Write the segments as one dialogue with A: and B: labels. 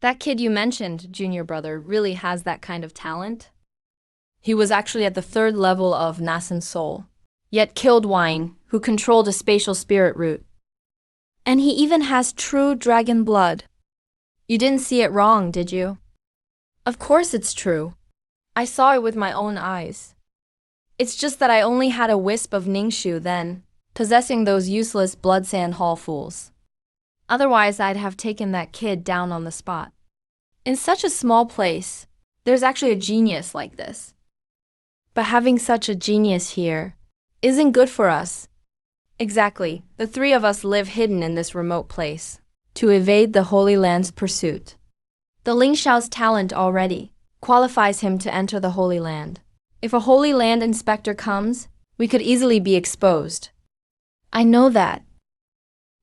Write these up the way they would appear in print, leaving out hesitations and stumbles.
A: That kid you mentioned, junior brother, really has that kind of talent? He was actually at the third level of Nascent Soul, yet killed Wine, who controlled a spatial spirit root. And he even has true dragon blood. You didn't see it wrong, did you? Of course it's true. I saw it with my own eyes. It's just that I only had a wisp of Ningxu then, possessing those useless Bloodsand Hall fools. Otherwise, I'd have taken that kid down on the spot. In such a small place, there's actually a genius like this. But having such a genius here isn't good for us. Exactly, the three of us live hidden in this remote place to evade the Holy Land's pursuit. The Ling Shao's talent already qualifies him to enter the Holy Land. If a Holy Land inspector comes, we could easily be exposed. I know that.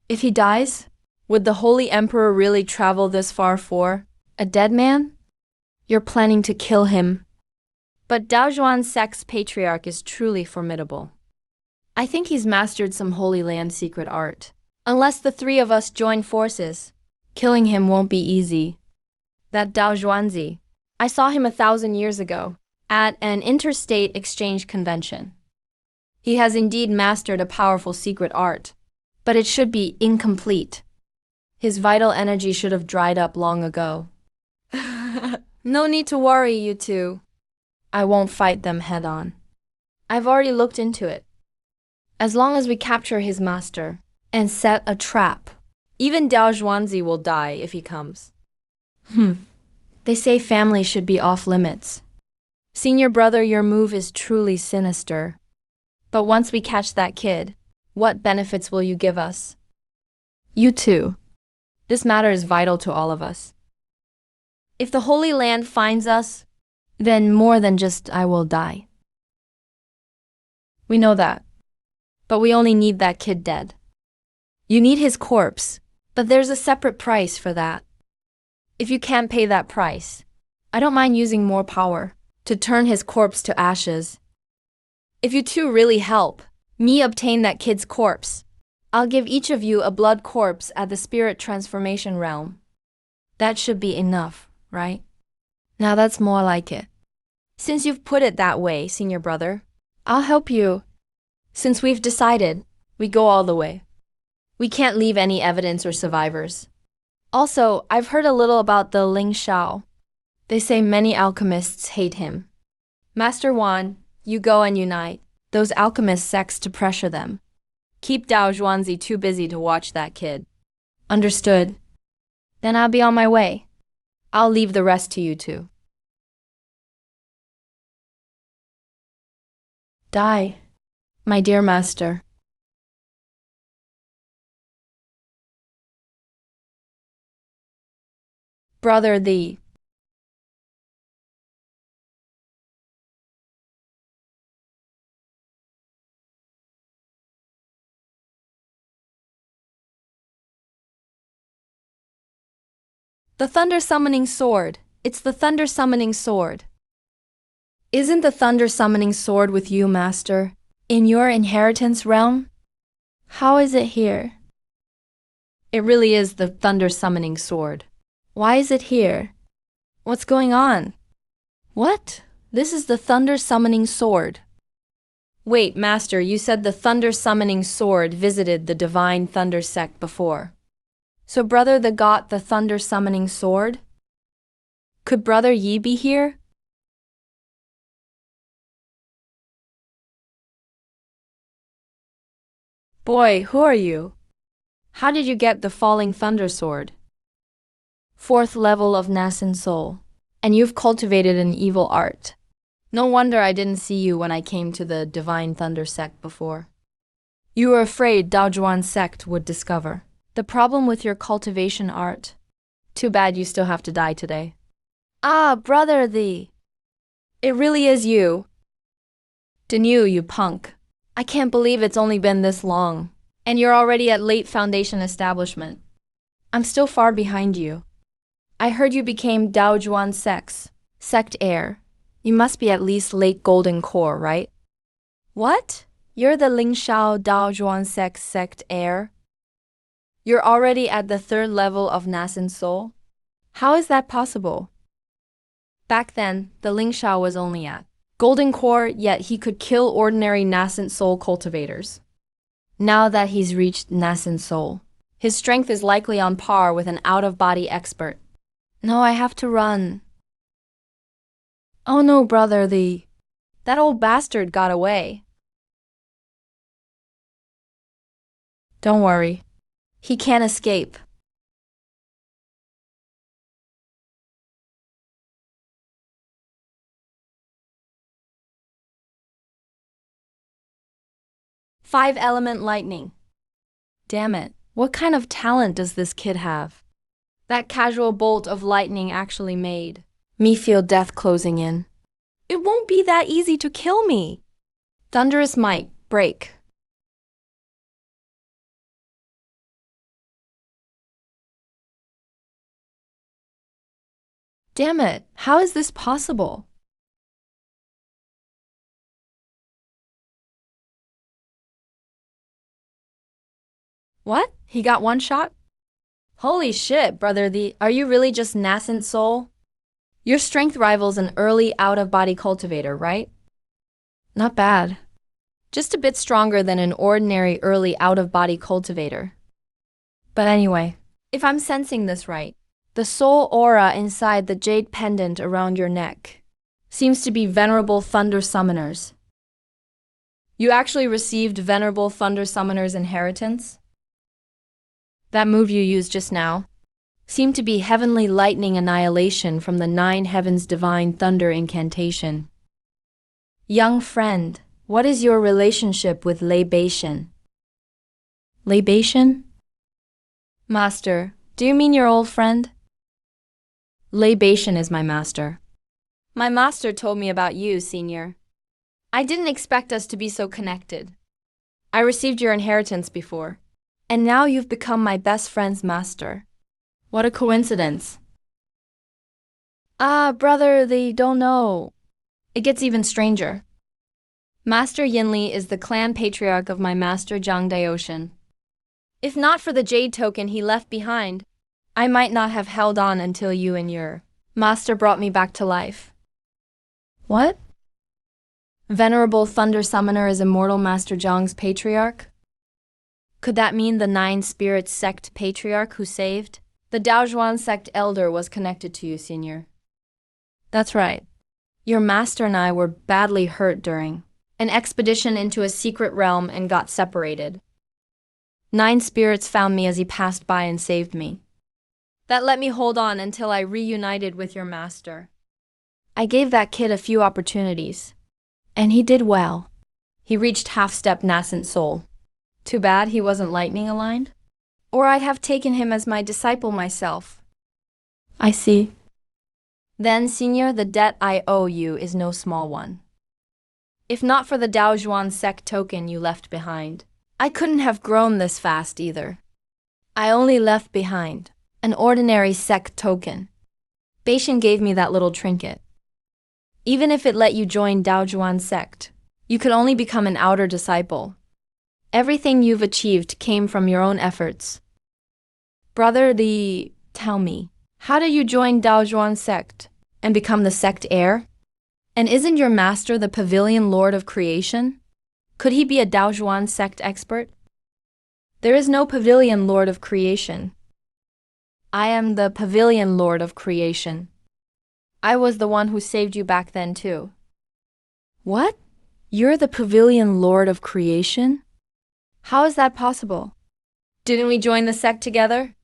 A: If he dies, would the Holy Emperor really travel this far for a dead man? You're planning to kill him. But Daozhuan Sect's patriarch is truly formidable. I think he's mastered some Holy Land secret art. Unless the three of us join forces, killing him won't be easy. That Daozhuanzi, I saw him 1,000 years ago at an interstate exchange convention. He has indeed mastered a powerful secret art, but it should be incomplete. His vital energy should have dried up long ago. No need to worry, you two. I won't fight them head on. I've already looked into it. As long as we capture his master and set a trap, even Dao Zhuanzi will die if he comes. They say family should be off limits. Senior brother, your move is truly sinister. But once we catch that kid, what benefits will you give us? You too. This matter is vital to all of us. If the Holy Land finds us, then more than just I will die. We know that. But we only need that kid dead. You need his corpse, but there's a separate price for that. If you can't pay that price, I don't mind using more power to turn his corpse to ashes. If you two really help me obtain that kid's corpse, I'll give each of you a blood corpse at the spirit transformation realm. That should be enough, right? Now that's more like it. Since you've put it that way, senior brother, I'll help you. Since we've decided, we go all the way. We can't leave any evidence or survivors. Also, I've heard a little about the Ling Shao. They say many alchemists hate him. Master Wan, you go and unite those alchemist sects to pressure them. Keep Dao Zhuanzi too busy to watch that kid. Understood. Then I'll be on my way. I'll leave the rest to you two. Die, my dear master. Brother thee. The thunder summoning sword. It's the thunder summoning sword. Isn't the thunder summoning sword with you, master, in your inheritance realm? How is it here? It really is the thunder summoning sword. Why is it here? What's going on? What? This is the thunder summoning sword. Wait, master, you said the thunder summoning sword visited the divine thunder sect before. So brother the got the thunder summoning sword? Could brother Yi be here? Boy, who are you? How did you get the falling thunder sword? 4th level of Nascent Soul, and you've cultivated an evil art. No wonder I didn't see you when I came to the Divine Thunder Sect before. You were afraid Daozhuan Sect would discover the problem with your cultivation art. Too bad you still have to die today. Ah, brother thee. It really is you. Denyu, you punk. I can't believe it's only been this long, and you're already at late foundation establishment. I'm still far behind you. I heard you became Daozhuan Sect's sect heir. You must be at least late golden core, right? What? You're the Ling Shao Daozhuan Sect's sect heir? You're already at the 3rd level of Nascent Soul? How is that possible? Back then, the Lingshao was only at Golden Core, yet he could kill ordinary nascent soul cultivators. Now that he's reached nascent soul, his strength is likely on par with an out-of-body expert. No, I have to run. Oh no, brother, that old bastard got away. Don't worry. He can't escape. Five-element lightning. Damn it. What kind of talent does this kid have? That casual bolt of lightning actually made me feel death closing in. It won't be that easy to kill me. Thunderous might break. Damn it, how is this possible? What? He got one shot? Holy shit, brother, are you really just nascent soul? Your strength rivals an early out-of-body cultivator, right? Not bad. Just a bit stronger than an ordinary early out-of-body cultivator. But anyway, if I'm sensing this right, the soul aura inside the jade pendant around your neck seems to be Venerable Thunder Summoners. You actually received Venerable Thunder Summoners' inheritance? That move you used just now seemed to be Heavenly Lightning Annihilation from the Nine Heavens Divine Thunder incantation. Young friend, what is your relationship with libation? Libation? Master, do you mean your old friend? Libation is my master. My master told me about you, senior. I didn't expect us to be so connected. I received your inheritance before, and now you've become my best friend's master. What a coincidence. Brother, they don't know. It gets even stranger. Master Yinli is the clan patriarch of my master Zhang Daoshan. If not for the jade token he left behind, I might not have held on until you and your master brought me back to life. What? Venerable Thunder Summoner is Immortal Master Zhang's patriarch? Could that mean the Nine Spirits sect patriarch who saved? The Daozhuan sect elder was connected to you, senior. That's right. Your master and I were badly hurt during an expedition into a secret realm and got separated. Nine spirits found me as he passed by and saved me. That let me hold on until I reunited with your master. I gave that kid a few opportunities, and he did well. He reached half-step nascent soul. Too bad he wasn't lightning aligned. Or I'd have taken him as my disciple myself. I see. Then, senior, the debt I owe you is no small one. If not for the Daozhuan sect token you left behind, I couldn't have grown this fast either. I only left behind an ordinary sect token. Beishan gave me that little trinket. Even if it let you join Daozhuan sect, you could only become an outer disciple. Everything you've achieved came from your own efforts. Brother, tell me, how did you join Daozhuan sect and become the sect heir? And isn't your master the Pavilion Lord of Creation? Could he be a Daozhuan sect expert? There is no Pavilion Lord of Creation. I am the Pavilion Lord of Creation. I was the one who saved you back then too. What? You're the Pavilion Lord of Creation? How is that possible? Didn't we join the sect together?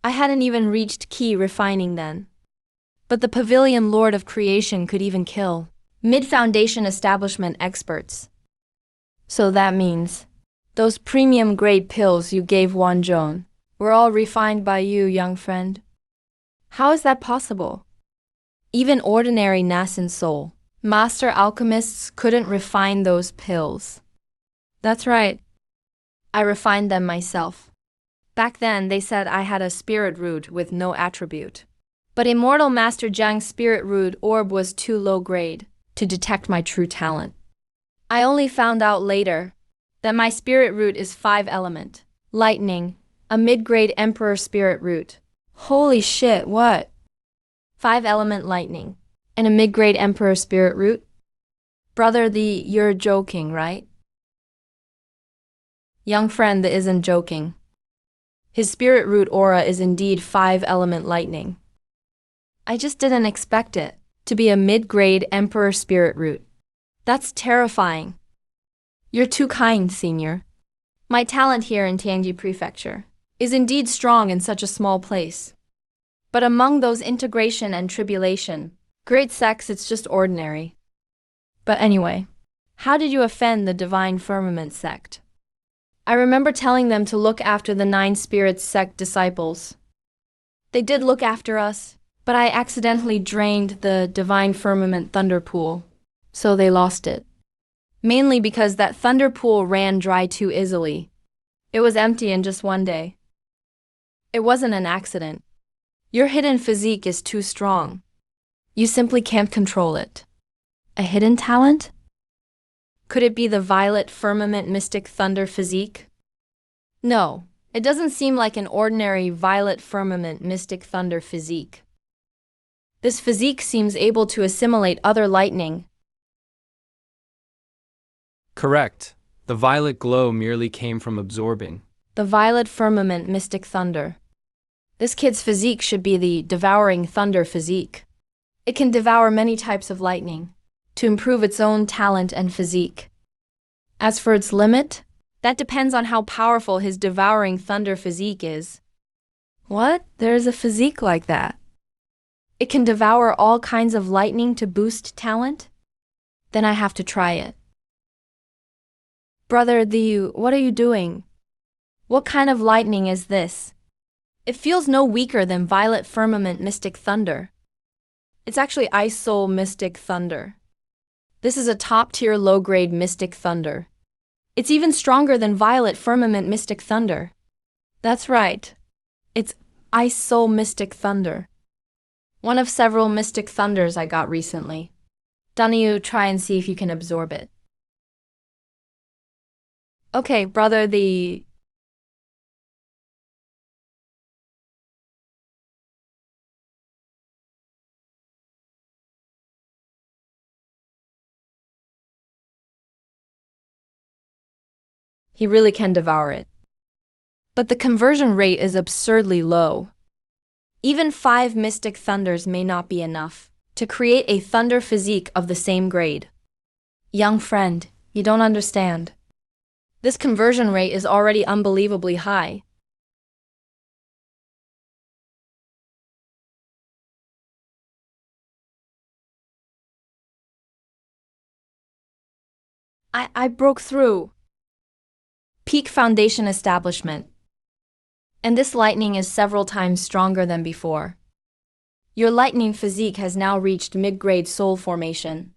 A: I hadn't even reached key refining then. But the Pavilion Lord of Creation could even kill mid-foundation establishment experts. So that means those premium-grade pills you gave Wanzhong were all refined by you, young friend. How is that possible? Even ordinary nascent soul master alchemists couldn't refine those pills. That's right. I refined them myself. Back then, they said I had a spirit root with no attribute. But Immortal Master Zhang's spirit root orb was too low grade to detect my true talent. I only found out later that my spirit root is 5-element, lightning, a mid-grade emperor spirit root. Holy shit, what? 5-element lightning, and a mid-grade emperor spirit root? Brother, you're joking, right? Young friend that isn't joking. His spirit root aura is indeed 5-element lightning. I just didn't expect it to be a mid-grade emperor spirit root. That's terrifying. You're too kind, senior. My talent here in Tianji Prefecture is indeed strong in such a small place. But among those integration and tribulation, great sects, it's just ordinary. But anyway, how did you offend the Divine Firmament sect? I remember telling them to look after the 9 Spirits sect disciples. They did look after us, but I accidentally drained the Divine Firmament thunder pool, so they lost it. Mainly because that thunder pool ran dry too easily. It was empty in just one day. It wasn't an accident. Your hidden physique is too strong. You simply can't control it. A hidden talent? Could it be the Violet Firmament Mystic Thunder physique? No, it doesn't seem like an ordinary Violet Firmament Mystic Thunder physique. This physique seems able to assimilate other lightning.
B: Correct. The violet glow merely came from absorbing
A: the Violet Firmament Mystic Thunder. This kid's physique should be the Devouring Thunder physique. It can devour many types of lightning to improve its own talent and physique. As for its limit, that depends on how powerful his Devouring Thunder physique is. What? There's a physique like that? It can devour all kinds of lightning to boost talent? Then I have to try it. Brother, what are you doing? What kind of lightning is this? It feels no weaker than Violet Firmament Mystic Thunder. It's actually Ice Soul Mystic Thunder. This is a top-tier low-grade Mystic Thunder. It's even stronger than Violet Firmament Mystic Thunder. That's right. It's Ice Soul Mystic Thunder. One of several Mystic Thunders I got recently. Don't you try and see if you can absorb it. Okay, brother, He really can devour it. But the conversion rate is absurdly low. Even 5 Mystic Thunders may not be enough to create a thunder physique of the same grade. Young friend, you don't understand. This conversion rate is already unbelievably high. I broke through. Peak foundation establishment. And this lightning is several times stronger than before. Your lightning physique has now reached mid-grade soul formation.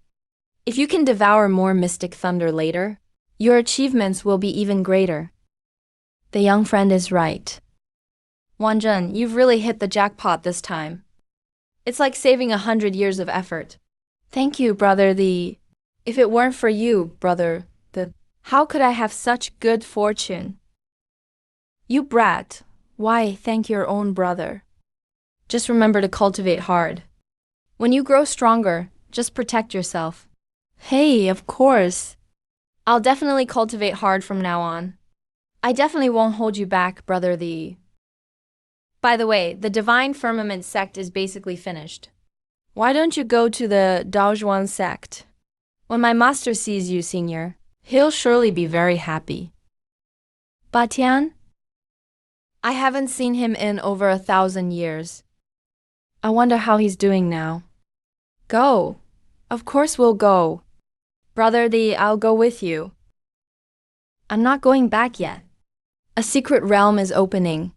A: If you can devour more Mystic Thunder later, your achievements will be even greater. The young friend is right. Wanzhen, you've really hit the jackpot this time. It's like saving 100 years of effort. Thank you, brother. If it weren't for you, brother, how could I have such good fortune? You brat, why thank your own brother? Just remember to cultivate hard. When you grow stronger, just protect yourself. Hey, of course. I'll definitely cultivate hard from now on. I definitely won't hold you back, brother. By the way, the Divine Firmament sect is basically finished. Why don't you go to the Daojuan sect? When my master sees you, senior, he'll surely be very happy. Batian? I haven't seen him in over 1,000 years. I wonder how he's doing now. Go. Of course we'll go. Brother, I'll go with you. I'm not going back yet. A secret realm is opening.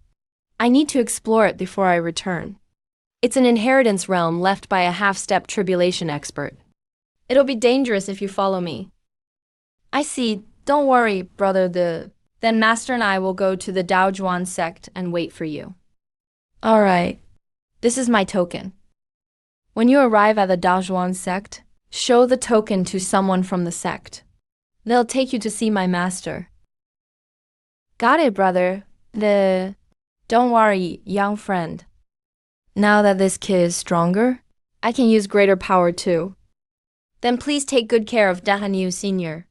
A: I need to explore it before I return. It's an inheritance realm left by a half-step tribulation expert. It'll be dangerous if you follow me. I see. Don't worry, brother. Then Master and I will go to the Daojuan sect and wait for you. All right. This is my token. When you arrive at the Daojuan sect, show the token to someone from the sect. They'll take you to see my master. Got it, brother. Don't worry, young friend. Now that this kid is stronger, I can use greater power too. Then please take good care of Dahanyu Sr.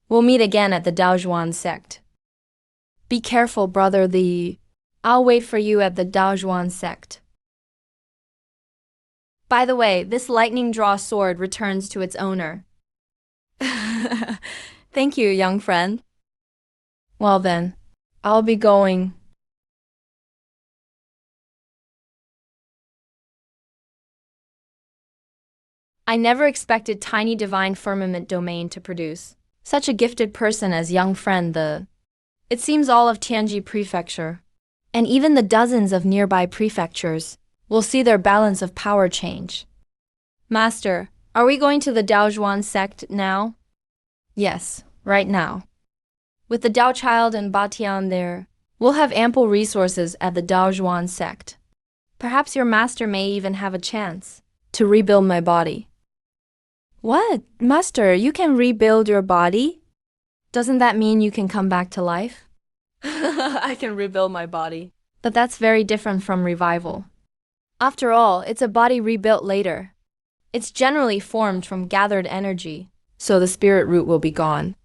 A: We'll meet again at the Daojuan sect. Be careful, brother. I'll wait for you at the Daojuan sect. By the way, this lightning draw sword returns to its owner. Thank you, young friend. Well then, I'll be going. I never expected tiny divine firmament domain to produce such a gifted person as young friend It seems all of Tianji Prefecture, and even the dozens of nearby prefectures, will see their balance of power change. Master, are we going to the Daojuan sect now? Yes, right now. With the Dao Child and Batian there, we'll have ample resources at the Daojuan sect. Perhaps your master may even have a chance to rebuild my body. What? Master, you can rebuild your body? Doesn't that mean you can come back to life? I can rebuild my body. But that's very different from revival. After all, it's a body rebuilt later. It's generally formed from gathered energy, so the spirit root will be gone.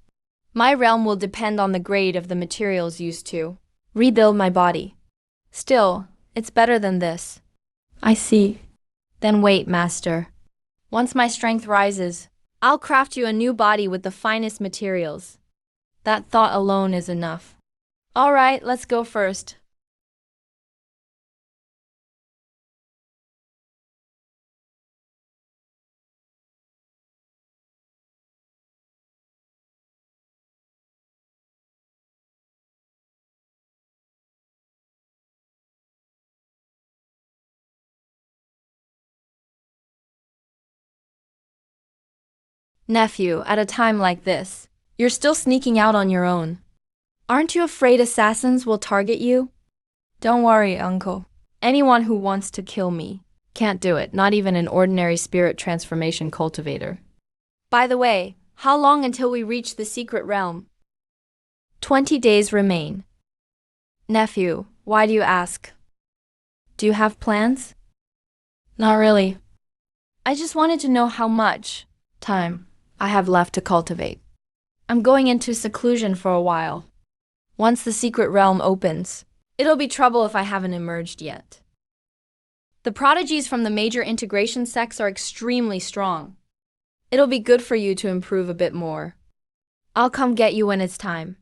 A: My realm will depend on the grade of the materials used to rebuild my body. Still, it's better than this. I see. Then wait, Master. Once my strength rises, I'll craft you a new body with the finest materials. That thought alone is enough. All right, let's go first. Nephew, at a time like this, you're still sneaking out on your own. Aren't you afraid assassins will target you? Don't worry, uncle. Anyone who wants to kill me can't do it, not even an ordinary spirit transformation cultivator. By the way, how long until we reach the secret realm? 20 days remain. Nephew, why do you ask? Do you have plans? Not really. I just wanted to know how much time I have left to cultivate. I'm going into seclusion for a while. Once the secret realm opens, it'll be trouble if I haven't emerged yet. The prodigies from the major integration sects are extremely strong. It'll be good for you to improve a bit more. I'll come get you when it's time.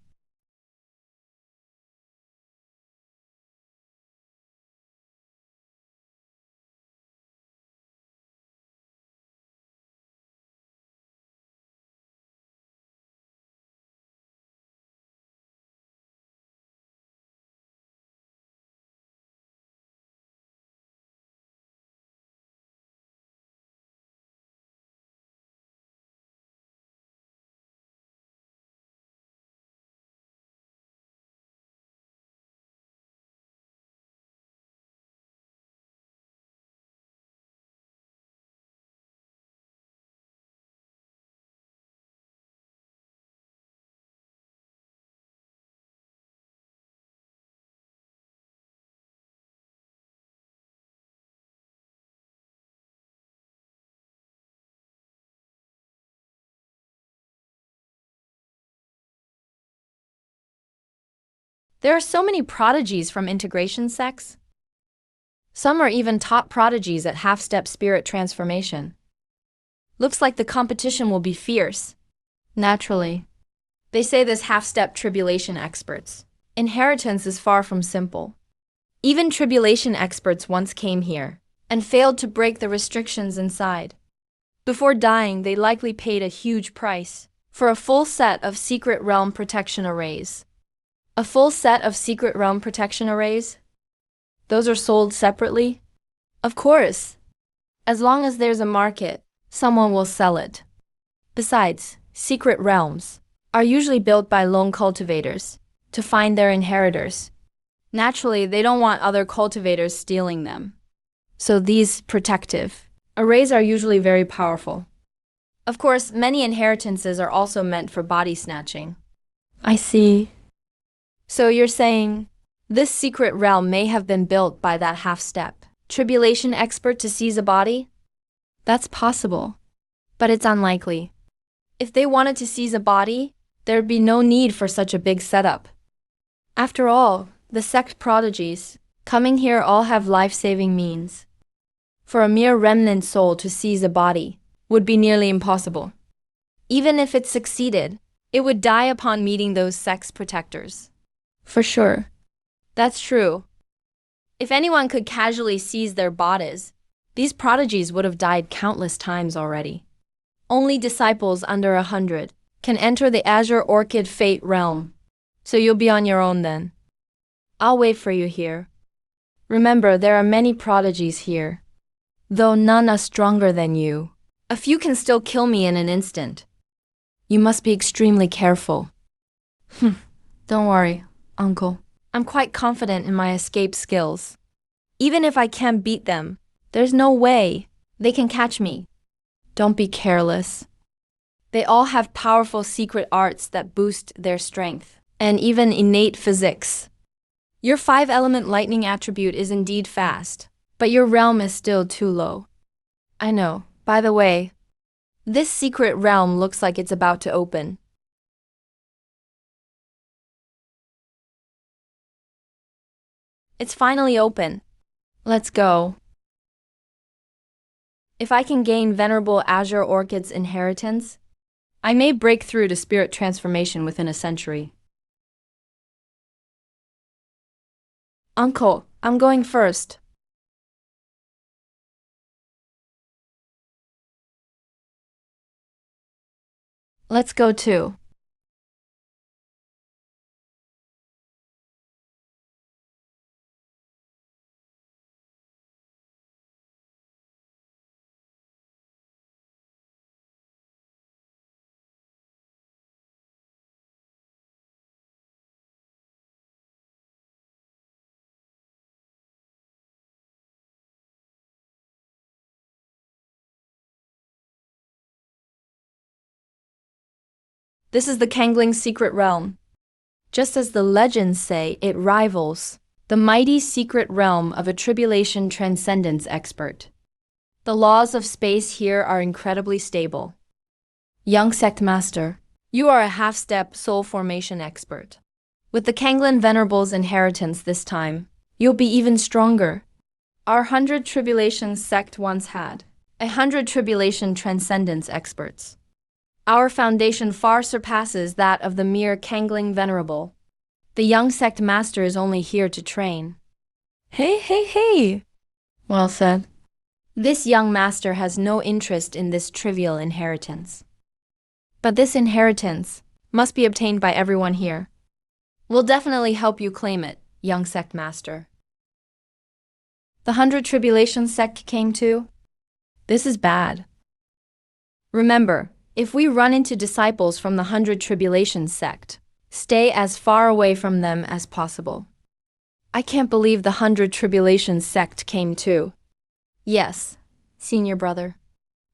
A: There are so many prodigies from integration sects. Some are even top prodigies at half-step spirit transformation. Looks like the competition will be fierce. Naturally. They say this half-step tribulation experts. Inheritance is far from simple. Even tribulation experts once came here and failed to break the restrictions inside. Before dying, they likely paid a huge price for a full set of secret realm protection arrays. A full set of secret realm protection arrays? Those are sold separately? Of course. As long as there's a market, someone will sell it. Besides, secret realms are usually built by lone cultivators to find their inheritors. Naturally, they don't want other cultivators stealing them. So these protective arrays are usually very powerful. Of course, many inheritances are also meant for body snatching. I see. So you're saying this secret realm may have been built by that half-step tribulation expert to seize a body? That's possible, but it's unlikely. If they wanted to seize a body, there'd be no need for such a big setup. After all, the sect prodigies coming here all have life-saving means. For a mere remnant soul to seize a body would be nearly impossible. Even if it succeeded, it would die upon meeting those sect's protectors. For sure. That's true. If anyone could casually seize their bodies, these prodigies would have died countless times already. Only disciples under 100 can enter the Azure Orchid Fate realm, so you'll be on your own then. I'll wait for you here. Remember, there are many prodigies here, though none are stronger than you. A few can still kill me in an instant. You must be extremely careful. Don't worry, Uncle. I'm quite confident in my escape skills. Even if I can't beat them, there's no way they can catch me. Don't be careless. They all have powerful secret arts that boost their strength, and even innate physics. Your 5-element lightning attribute is indeed fast, but your realm is still too low. I know. By the way, this secret realm looks like it's about to open. It's finally open. Let's go. If I can gain Venerable Azure Orchid's inheritance, I may break through to spirit transformation within a century. Uncle, I'm going first. Let's go too. This is the Kangling's secret realm. Just as the legends say, it rivals the mighty secret realm of a tribulation transcendence expert. The laws of space here are incredibly stable. Young Sect Master, you are a half-step soul formation expert. With the Kanglin Venerable's inheritance this time, you'll be even stronger. Our 100 Tribulation sect once had 100 Tribulation transcendence experts. Our foundation far surpasses that of the mere Kangling Venerable. The young sect master is only here to train. Hey! Well said. This young master has no interest in this trivial inheritance. But this inheritance must be obtained by everyone here. We'll definitely help you claim it, young sect master. The 100 Tribulation sect came too? This is bad. Remember, if we run into disciples from the 100 Tribulation sect, stay as far away from them as possible. I can't believe the 100 Tribulation sect came too. Yes, senior brother.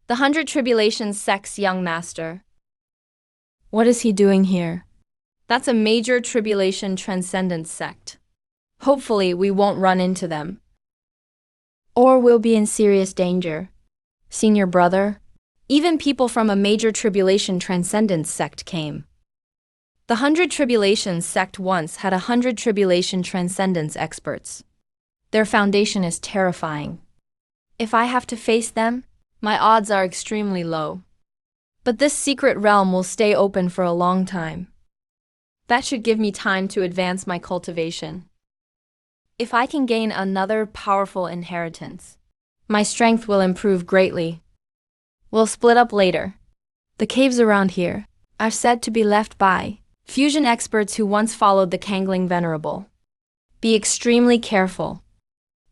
A: The 100 Tribulation sect's young master. What is he doing here? That's a major tribulation transcendence sect. Hopefully we won't run into them. Or we'll be in serious danger. Senior brother, even people from a major tribulation transcendence sect came. The 100 Tribulation sect once had 100 tribulation transcendence experts. Their foundation is terrifying. If I have to face them, my odds are extremely low. But this secret realm will stay open for a long time. That should give me time to advance my cultivation. If I can gain another powerful inheritance, my strength will improve greatly. We'll split up later. The caves around here are said to be left by fusion experts who once followed the Kangling Venerable. Be extremely careful.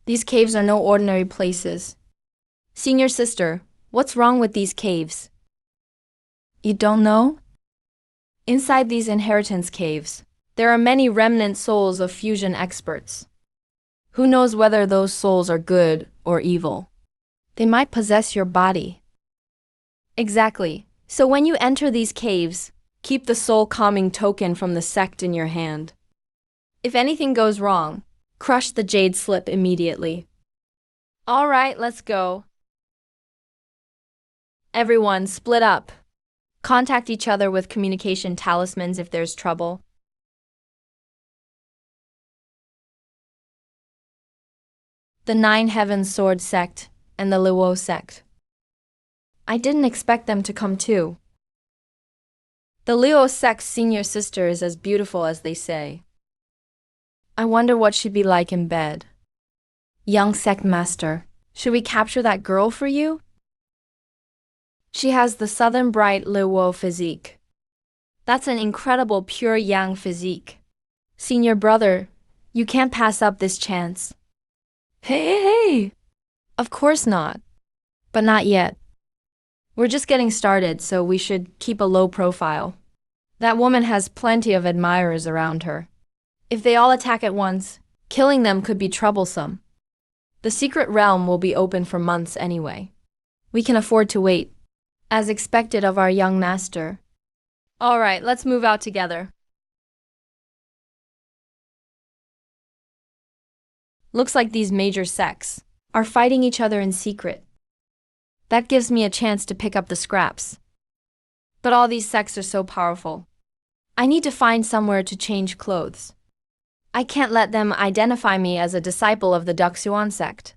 A: These caves are no ordinary places. Senior sister, what's wrong with these caves? You don't know? Inside these inheritance caves, there are many remnant souls of fusion experts. Who knows whether those souls are good or evil? They might possess your body. Exactly. So when you enter these caves, keep the soul calming token from the sect in your hand. If anything goes wrong, crush the jade slip immediately. All right, let's go. Everyone, split up. Contact each other with communication talismans if there's trouble. The Nine Heavens Sword Sect and the Luo Sect. I didn't expect them to come too. The Luo Sect's senior sister is as beautiful as they say. I wonder what she'd be like in bed. Young sect master, should we capture that girl for you? She has the southern bright Luo physique. That's an incredible pure yang physique. Senior brother, you can't pass up this chance. Hey! Of course not. But not yet. We're just getting started, so we should keep a low profile. That woman has plenty of admirers around her. If they all attack at once, killing them could be troublesome. The secret realm will be open for months anyway. We can afford to wait, as expected of our young master. All right, let's move out together. Looks like these major sects are fighting each other in secret. That gives me a chance to pick up the scraps. But all these sects are so powerful. I need to find somewhere to change clothes. I can't let them identify me as a disciple of the Duxuan sect.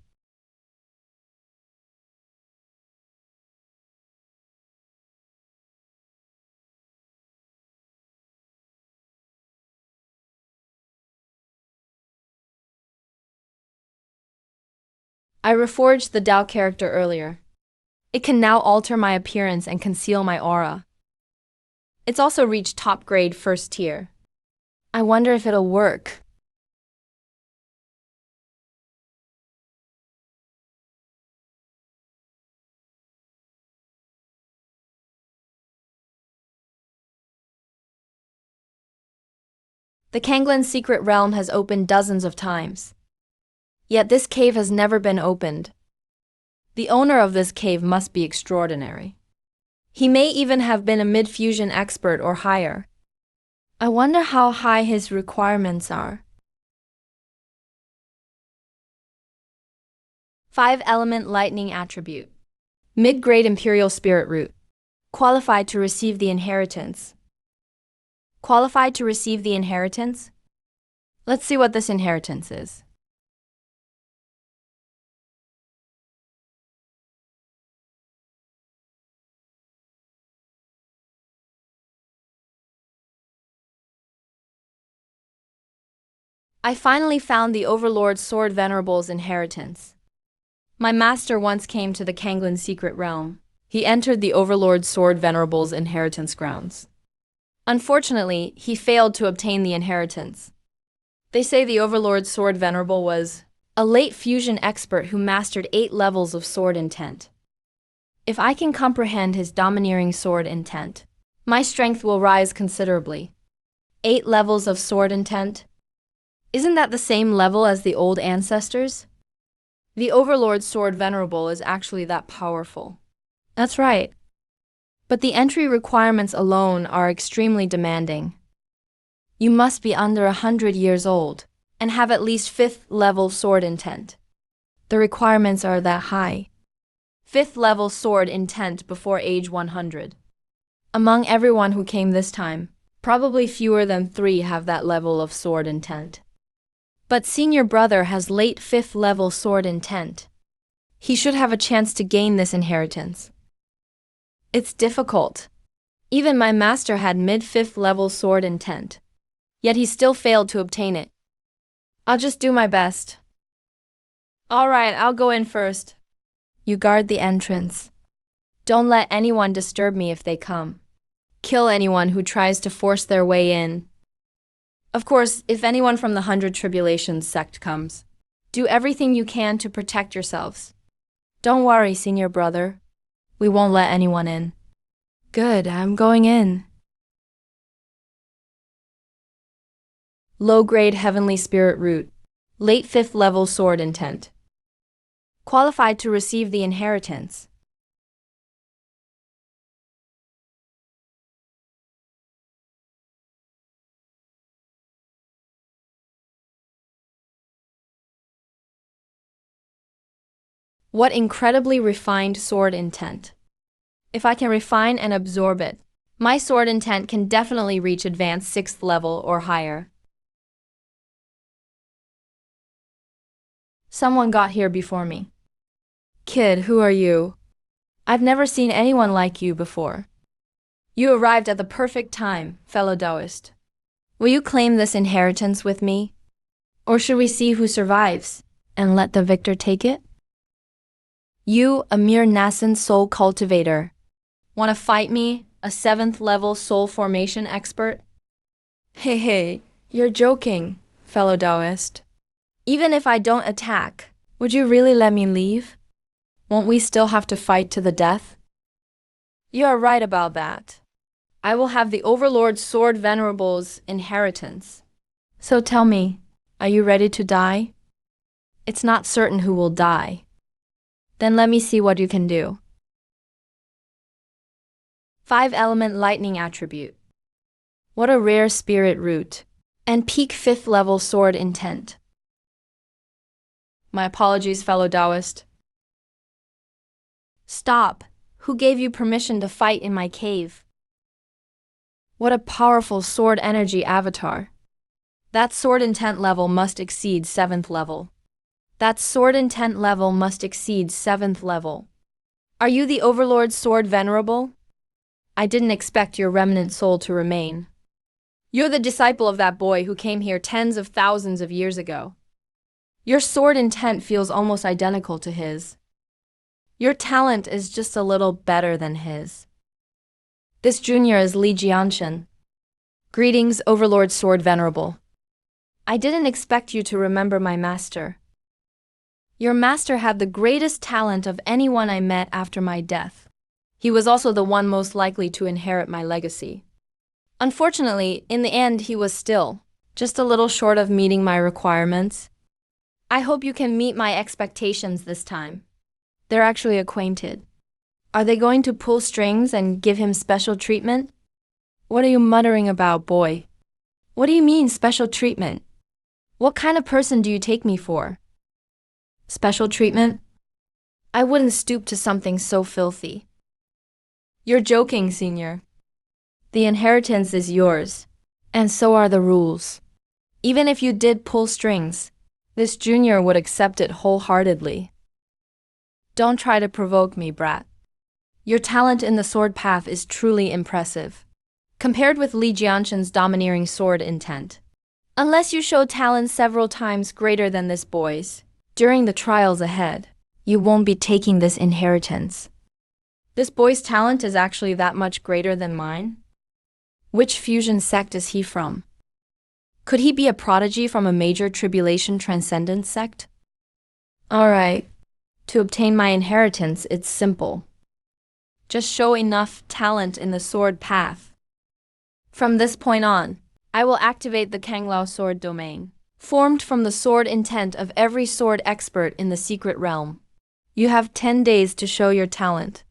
A: I reforged the Dao character earlier. It can now alter my appearance and conceal my aura. It's also reached top grade first tier. I wonder if it'll work. The Kanglin's secret realm has opened dozens of times. Yet this cave has never been opened. The owner of this cave must be extraordinary. He may even have been a mid-fusion expert or higher. I wonder how high his requirements are. 5-element lightning attribute. Mid-grade Imperial Spirit Root. Qualified to receive the inheritance. Qualified to receive the inheritance? Let's see what this inheritance is. I finally found the Overlord Sword Venerable's inheritance. My master once came to the Kanglin secret realm. He entered the Overlord Sword Venerable's inheritance grounds. Unfortunately, he failed to obtain the inheritance. They say the Overlord Sword Venerable was a late fusion expert who mastered 8 levels of sword intent. If I can comprehend his domineering sword intent, my strength will rise considerably. 8 levels of sword intent? Isn't that the same level as the old ancestors? The Overlord Sword Venerable is actually that powerful. That's right. But the entry requirements alone are extremely demanding. You must be under 100 years old and have at least 5th level sword intent. The requirements are that high. 5th level sword intent before age 100. Among everyone who came this time, probably fewer than 3 have that level of sword intent. But senior brother has late 5th level sword intent. He should have a chance to gain this inheritance. It's difficult. Even my master had mid-5th level sword intent. Yet he still failed to obtain it. I'll just do my best. All right, I'll go in first. You guard the entrance. Don't let anyone disturb me if they come. Kill anyone who tries to force their way in. Of course, if anyone from the 100 Tribulations sect comes, do everything you can to protect yourselves. Don't worry, senior brother. We won't let anyone in. Good, I'm going in. Low-grade Heavenly Spirit Root. Late 5th level sword intent. Qualified to receive the inheritance. What incredibly refined sword intent. If I can refine and absorb it, my sword intent can definitely reach advanced 6th level or higher. Someone got here before me. Kid, who are you? I've never seen anyone like you before. You arrived at the perfect time, fellow Taoist. Will you claim this inheritance with me? Or should we see who survives and let the victor take it? You, a mere nascent soul cultivator, want to fight me, a 7th level soul formation expert? Hey, you're joking, fellow Taoist. Even if I don't attack, would you really let me leave? Won't we still have to fight to the death? You are right about that. I will have the Overlord Sword Venerable's inheritance. So tell me, are you ready to die? It's not certain who will die. Then let me see what you can do. 5-element lightning attribute. What a rare spirit root. And peak 5th level sword intent. My apologies, fellow Taoist. Stop. Who gave you permission to fight in my cave? What a powerful sword energy avatar. That sword intent level must exceed 7th level. That sword intent level must exceed 7th level. Are you the Overlord Sword Venerable? I didn't expect your remnant soul to remain. You're the disciple of that boy who came here tens of thousands of years ago. Your sword intent feels almost identical to his. Your talent is just a little better than his. This junior is Li Jianshan. Greetings, Overlord Sword Venerable. I didn't expect you to remember my master. Your master had the greatest talent of anyone I met after my death. He was also the one most likely to inherit my legacy. Unfortunately, in the end, he was still just a little short of meeting my requirements. I hope you can meet my expectations this time. They're actually acquainted. Are they going to pull strings and give him special treatment? What are you muttering about, boy? What do you mean, special treatment? What kind of person do you take me for? Special treatment? I wouldn't stoop to something so filthy. You're joking, senior. The inheritance is yours, and so are the rules. Even if you did pull strings, this junior would accept it wholeheartedly. Don't try to provoke me, brat. Your talent in the sword path is truly impressive, compared with Li Jianshan's domineering sword intent. Unless you show talent several times greater than this boy's, during the trials ahead, you won't be taking this inheritance. This boy's talent is actually that much greater than mine? Which fusion sect is he from? Could he be a prodigy from a major tribulation transcendence sect? Alright, to obtain my inheritance, it's simple. Just show enough talent in the sword path. From this point on, I will activate the Kanglao sword domain, formed from the sword intent of every sword expert in the secret realm. You have 10 days to show your talent.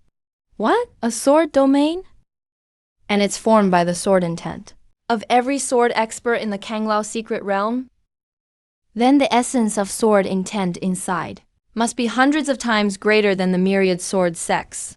A: What? A sword domain? And it's formed by the sword intent of every sword expert in the Kanglao secret realm? Then the essence of sword intent inside must be hundreds of times greater than the myriad sword sects.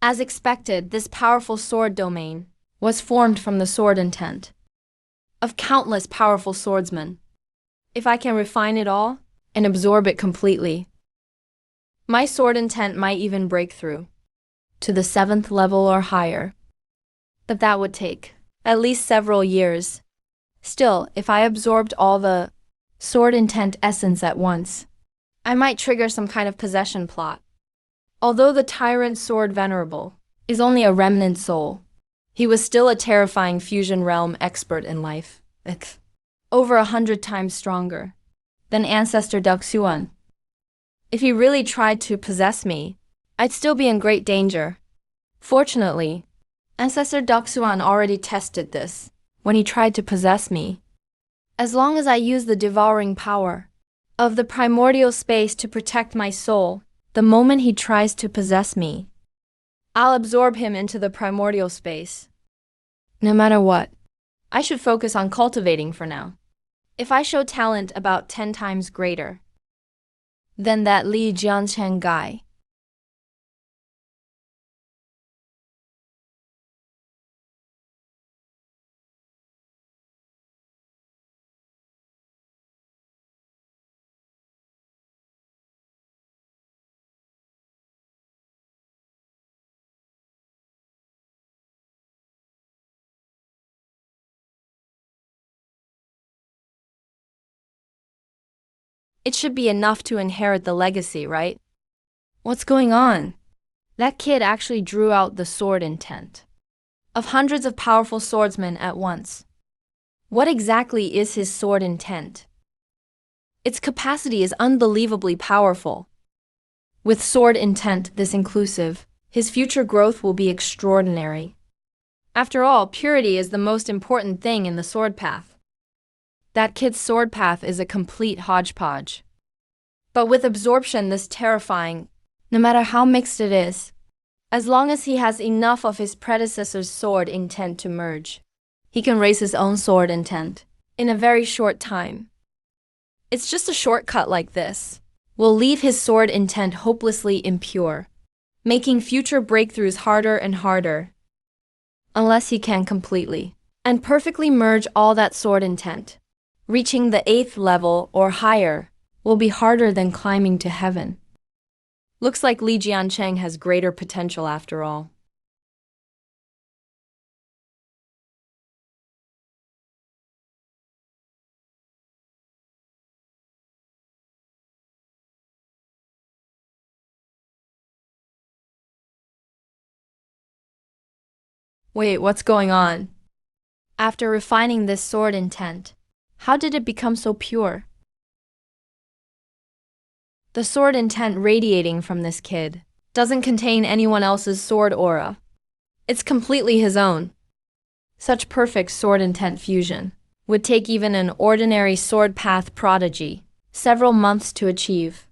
A: As expected, this powerful sword domain was formed from the sword intent of countless powerful swordsmen. If I can refine it all and absorb it completely, my sword intent might even break through to the 7th level or higher. But that would take at least several years. Still, if I absorbed all the sword intent essence at once, I might trigger some kind of possession plot. Although the tyrant sword venerable is only a remnant soul, he was still a terrifying fusion realm expert in life. over 100 times stronger than Ancestor Duxuan. If he really tried to possess me, I'd still be in great danger. Fortunately, Ancestor Duxuan already tested this when he tried to possess me. As long as I use the devouring power of the primordial space to protect my soul, the moment he tries to possess me, I'll absorb him into the primordial space. No matter what, I should focus on cultivating for now. If I show talent about 10 times greater than that Li Jiancheng guy, it should be enough to inherit the legacy, right? What's going on? That kid actually drew out the sword intent of hundreds of powerful swordsmen at once. What exactly is his sword intent? Its capacity is unbelievably powerful. With sword intent this inclusive, his future growth will be extraordinary. After all, purity is the most important thing in the sword path. That kid's sword path is a complete hodgepodge. But with absorption this terrifying, no matter how mixed it is, as long as he has enough of his predecessor's sword intent to merge, he can raise his own sword intent in a very short time. It's just a shortcut like this will leave his sword intent hopelessly impure, making future breakthroughs harder and harder. Unless he can completely and perfectly merge all that sword intent, reaching the 8th level or higher will be harder than climbing to heaven. Looks like Li Jiancheng has greater potential after all. Wait, what's going on? After refining this sword intent, how did it become so pure? The sword intent radiating from this kid doesn't contain anyone else's sword aura. It's completely his own. Such perfect sword intent fusion would take even an ordinary sword path prodigy several months to achieve.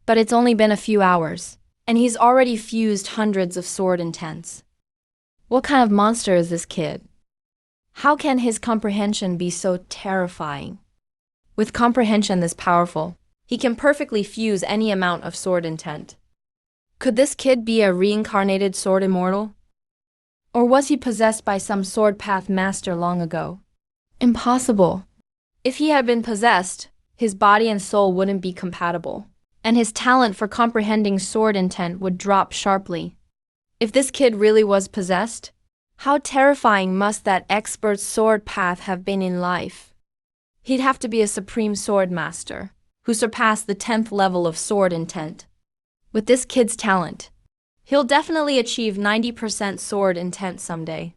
A: But it's only been a few hours, and he's already fused hundreds of sword intents. What kind of monster is this kid? How can his comprehension be so terrifying? With comprehension this powerful, he can perfectly fuse any amount of sword intent. Could this kid be a reincarnated sword immortal? Or was he possessed by some sword path master long ago? Impossible. If he had been possessed, his body and soul wouldn't be compatible, and his talent for comprehending sword intent would drop sharply. If this kid really was possessed, how terrifying must that expert sword path have been in life? He'd have to be a supreme sword master who surpassed the 10th level of sword intent. With this kid's talent, he'll definitely achieve 90% sword intent someday.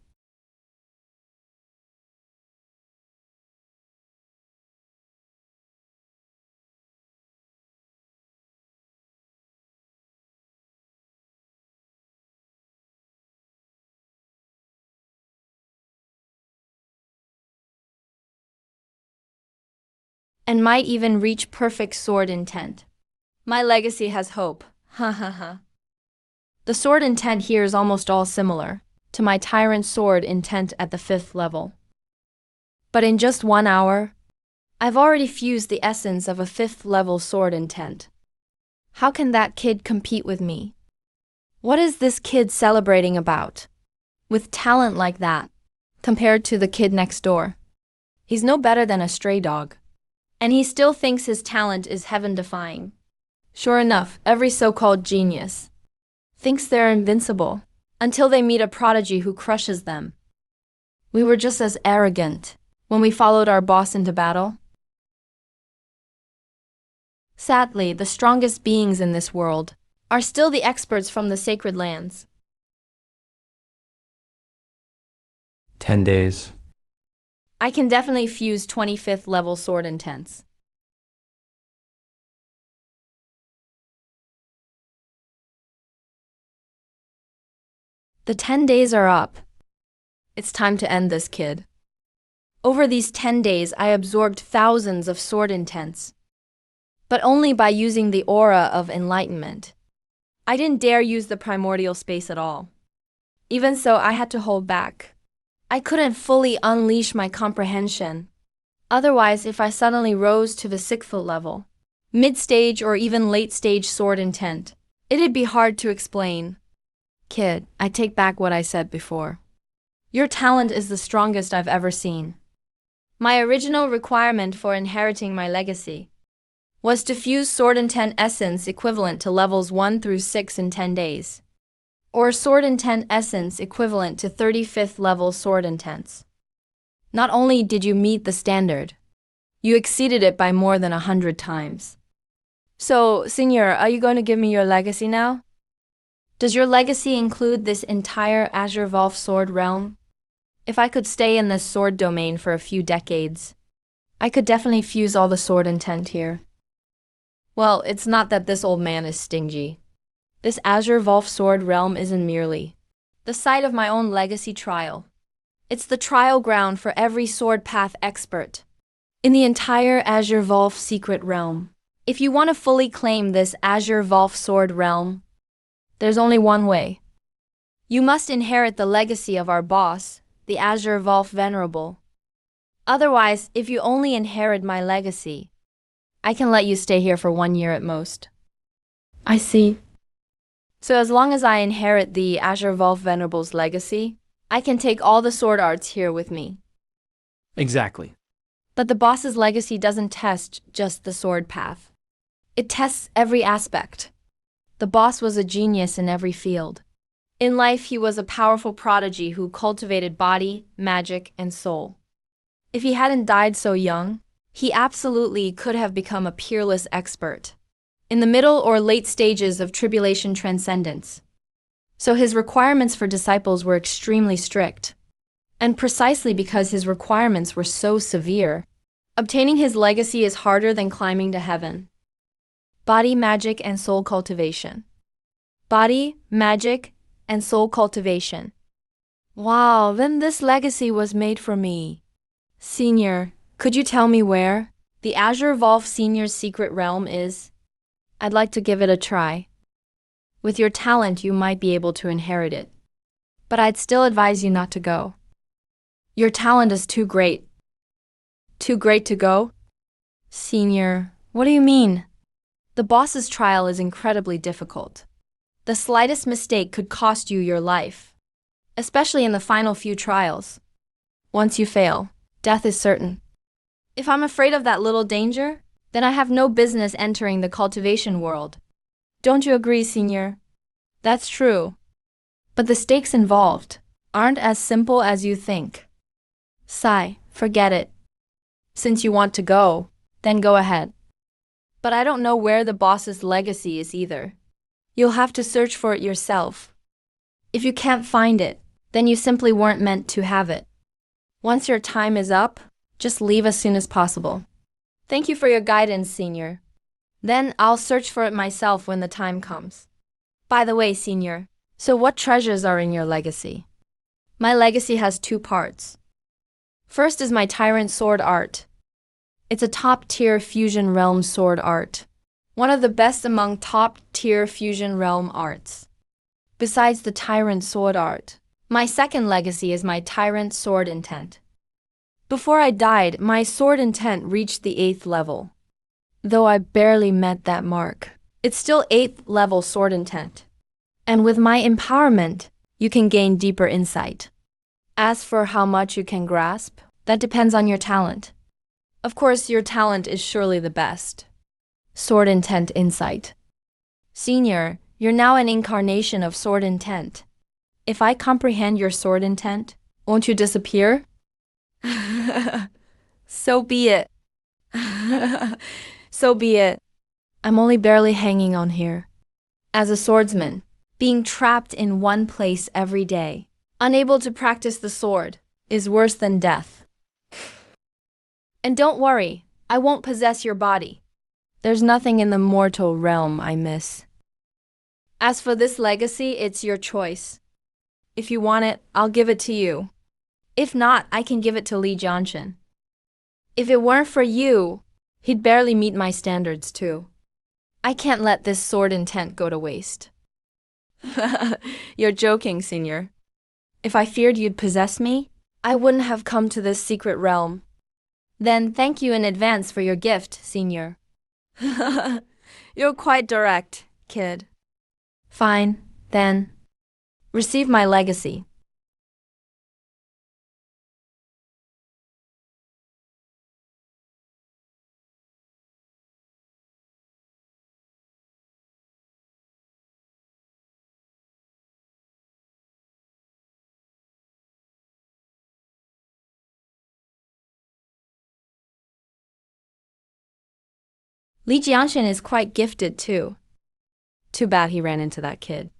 A: And might even reach perfect sword intent. My legacy has hope. Ha ha ha. The sword intent here is almost all similar to my tyrant sword intent at the 5th level. But in just 1 hour, I've already fused the essence of a 5th level sword intent. How can that kid compete with me? What is this kid celebrating about? With talent like that, compared to the kid next door, he's no better than a stray dog. And he still thinks his talent is heaven-defying. Sure enough, every so-called genius thinks they're invincible until they meet a prodigy who crushes them. We were just as arrogant when we followed our boss into battle. Sadly, the strongest beings in this world are still the experts from the sacred lands.
B: 10 days.
A: I can definitely fuse 25th level sword intense. The 10 days are up. It's time to end this, kid. Over these 10 days, I absorbed thousands of sword intents, but only by using the aura of enlightenment. I didn't dare use the primordial space at all. Even so, I had to hold back. I couldn't fully unleash my comprehension. Otherwise, if I suddenly rose to the 6th level, mid-stage or even late-stage sword intent, it'd be hard to explain. Kid, I take back what I said before. Your talent is the strongest I've ever seen. My original requirement for inheriting my legacy was to fuse sword intent essence equivalent to levels 1 through 6 in 10 days, or sword intent essence equivalent to 35th level sword intents. Not only did you meet the standard, you exceeded it by more than 100 times. So, Senior, are you going to give me your legacy now? Does your legacy include this entire Azure Volf sword realm? If I could stay in this sword domain for a few decades, I could definitely fuse all the sword intent here. Well, it's not that this old man is stingy. This Azure Volf sword realm isn't merely the site of my own legacy trial. It's the trial ground for every sword path expert in the entire Azure Volf secret realm. If you want to fully claim this Azure Volf sword realm, there's only one way. You must inherit the legacy of our boss, the Azure Volf Venerable. Otherwise, if you only inherit my legacy, I can let you stay here for 1 year at most. I see. So as long as I inherit the Azure Volf Venerable's legacy, I can take all the sword arts here with me.
B: Exactly.
A: But the boss's legacy doesn't test just the sword path. It tests every aspect. The boss was a genius in every field. In life, he was a powerful prodigy who cultivated body, magic, and soul. If he hadn't died so young, he absolutely could have become a peerless expert in the middle or late stages of tribulation transcendence. So his requirements for disciples were extremely strict. And precisely because his requirements were so severe, obtaining his legacy is harder than climbing to heaven. Body, magic, and soul cultivation. Body, magic, and soul cultivation. Wow, then this legacy was made for me. Senior, could you tell me where the Azure Volf Senior's secret realm is? I'd like to give it a try. With your talent, you might be able to inherit it. But I'd still advise you not to go. Your talent is too great. Too great to go? Senior, what do you mean? The boss's trial is incredibly difficult. The slightest mistake could cost you your life, especially in the final few trials. Once you fail, death is certain. If I'm afraid of that little danger, then I have no business entering the cultivation world. Don't you agree, Senior? That's true. But the stakes involved aren't as simple as you think. Sigh, forget it. Since you want to go, then go ahead. But I don't know where the boss's legacy is either. You'll have to search for it yourself. If you can't find it, then you simply weren't meant to have it. Once your time is up, just leave as soon as possible. Thank you for your guidance, Senior. Then I'll search for it myself when the time comes. By the way, Senior, so what treasures are in your legacy? My legacy has 2 parts. First is my Tyrant Sword art. It's a top-tier Fusion Realm sword art, one of the best among top-tier Fusion Realm arts. Besides the Tyrant Sword art, my second legacy is my Tyrant Sword intent. Before I died, my sword intent reached the 8th level. Though I barely met that mark, it's still 8th level sword intent. And with my empowerment, you can gain deeper insight. As for how much you can grasp, that depends on your talent. Of course, your talent is surely the best. Sword Intent Insight. Senior, you're now an incarnation of Sword Intent. If I comprehend your sword intent, won't you disappear? So be it. So be it. I'm only barely hanging on here. As a swordsman, being trapped in one place every day, unable to practice the sword, is worse than death. And don't worry, I won't possess your body. There's nothing in the mortal realm I miss. As for this legacy, it's your choice. If you want it, I'll give it to you. If not, I can give it to Li Jianshan. If it weren't for you, he'd barely meet my standards too. I can't let this sword intent go to waste. You're joking, Senior. If I feared you'd possess me, I wouldn't have come to this secret realm. Then thank you in advance for your gift, Senior. You're quite direct, kid. Fine, then. Receive my legacy. Li Jianshan is quite gifted too. Too bad he ran into that kid.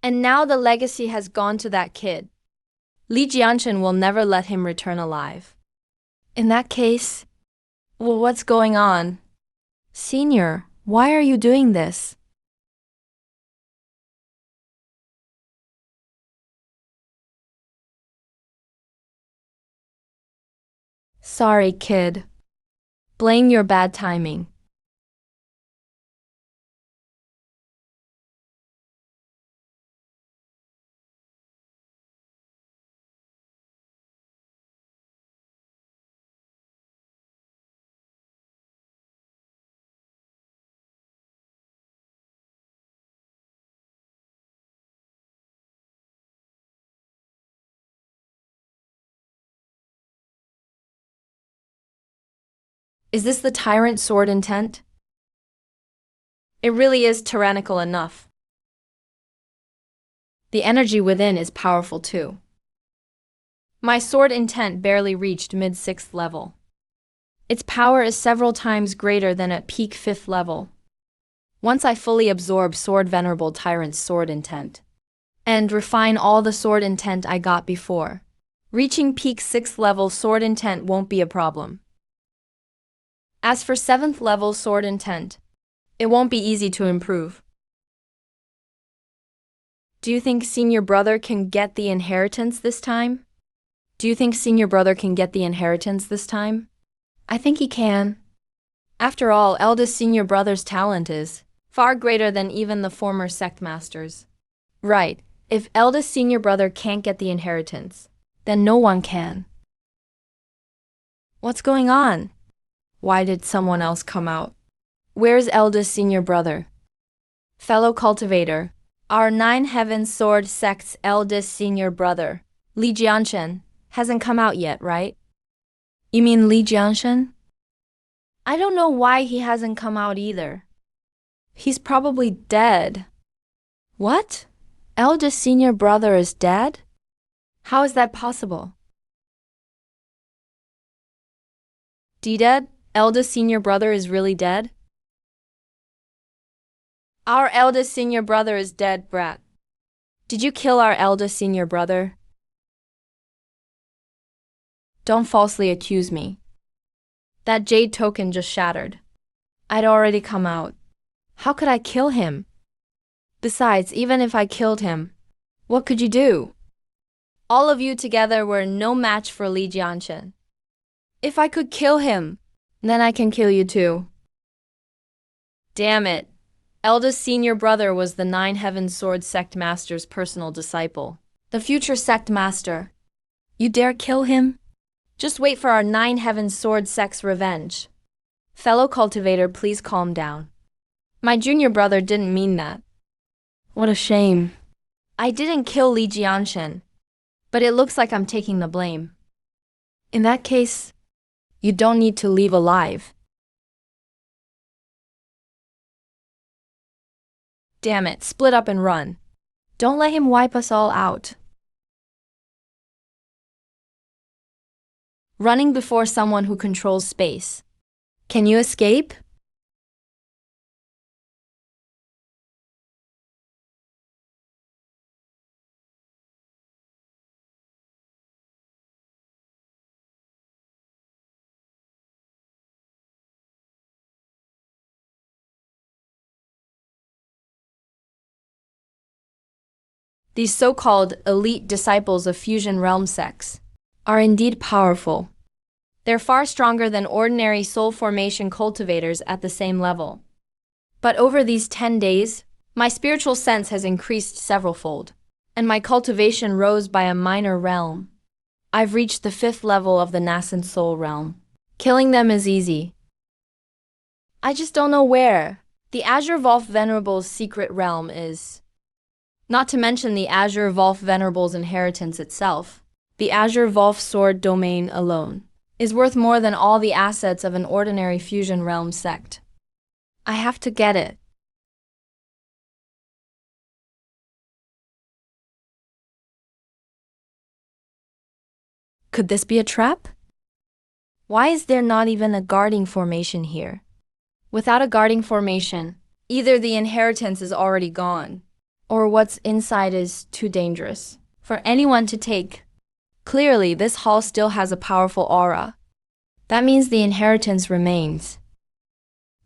A: And now the legacy has gone to that kid. Li Jianshan will never let him return alive. In that case, well, what's going on? Senior, why are you doing this? Sorry, kid. Blame your bad timing. Is this the tyrant sword intent? It really is tyrannical enough. The energy within is powerful too. My sword intent barely reached mid-6th level. Its power is several times greater than at peak 5th level. Once I fully absorb Sword Venerable Tyrant's sword intent, and refine all the sword intent I got before, reaching peak 6th level sword intent won't be a problem. As for 7th level sword intent, it won't be easy to improve. Do you think Senior Brother can get the inheritance this time? I think he can. After all, eldest Senior Brother's talent is far greater than even the former sect masters. Right, if eldest Senior Brother can't get the inheritance, then no one can. What's going on? Why did someone else come out? Where's eldest Senior Brother? Fellow cultivator, our 9 Heavens Sword sect's eldest Senior Brother, Li Jianshan, hasn't come out yet, right? You mean Li Jianshan? I don't know why he hasn't come out either. He's probably dead. What? Eldest Senior Brother is dead? How is that possible? D-Dead? Eldest Senior Brother is really dead? Our eldest Senior Brother is dead, brat. Did you kill our eldest Senior Brother? Don't falsely accuse me. That jade token just shattered. I'd already come out. How could I kill him? Besides, even if I killed him, what could you do? All of you together were no match for Li Jianshan. If I could kill him, then I can kill you too. Damn it. Eldest Senior Brother was the 9 Heavens Sword Sect Master's personal disciple. The future Sect Master. You dare kill him? Just wait for our 9 Heavens Sword Sect's revenge. Fellow cultivator, please calm down. My junior brother didn't mean that. What a shame. I didn't kill Li Jianshan, but it looks like I'm taking the blame. In that case, you don't need to leave alive. Damn it, split up and run. Don't let him wipe us all out. Running before someone who controls space. Can you escape? These so-called elite disciples of fusion realm sects are indeed powerful. They're far stronger than ordinary soul formation cultivators at the same level. But over these 10 days, my spiritual sense has increased severalfold, and my cultivation rose by a minor realm. I've reached the 5th level of the nascent soul realm. Killing them is easy. I just don't know where the Azure Volf Venerable's secret realm is. Not to mention the Azure Volf Venerable's inheritance itself. The Azure Volf Sword domain alone is worth more than all the assets of an ordinary fusion realm sect. I have to get it. Could this be a trap? Why is there not even a guarding formation here? Without a guarding formation, either the inheritance is already gone, or what's inside is too dangerous for anyone to take. Clearly, this hall still has a powerful aura. That means the inheritance remains.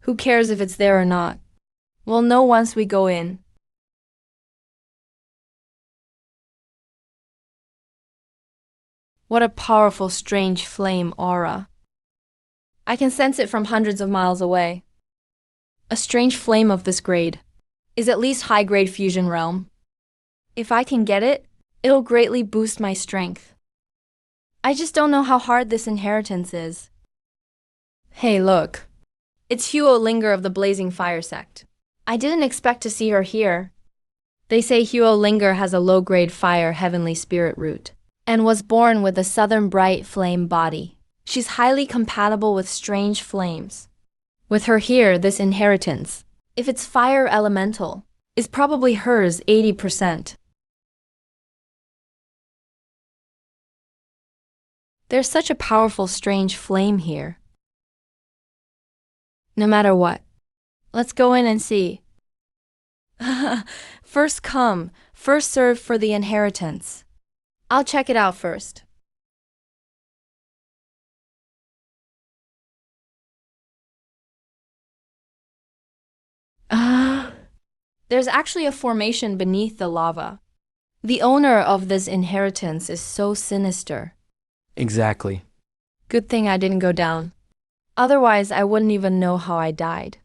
A: Who cares if it's there or not? We'll know once we go in. What a powerful, strange flame aura. I can sense it from hundreds of miles away. A strange flame of this grade is at least high-grade fusion realm. If I can get it, it'll greatly boost my strength. I just don't know how hard this inheritance is. Hey, look. It's Huo Linger of the Blazing Fire sect. I didn't expect to see her here. They say Huo Linger has a low-grade fire heavenly spirit root and was born with a southern bright flame body. She's highly compatible with strange flames. With her here, this inheritance, if it's fire elemental, is probably hers 80%. There's such a powerful, strange flame here. No matter what, let's go in and see. First come, first serve for the inheritance. I'll check it out first. There's actually a formation beneath the lava. The owner of this inheritance is so sinister.
B: Exactly.
A: Good thing I didn't go down. Otherwise, I wouldn't even know how I died.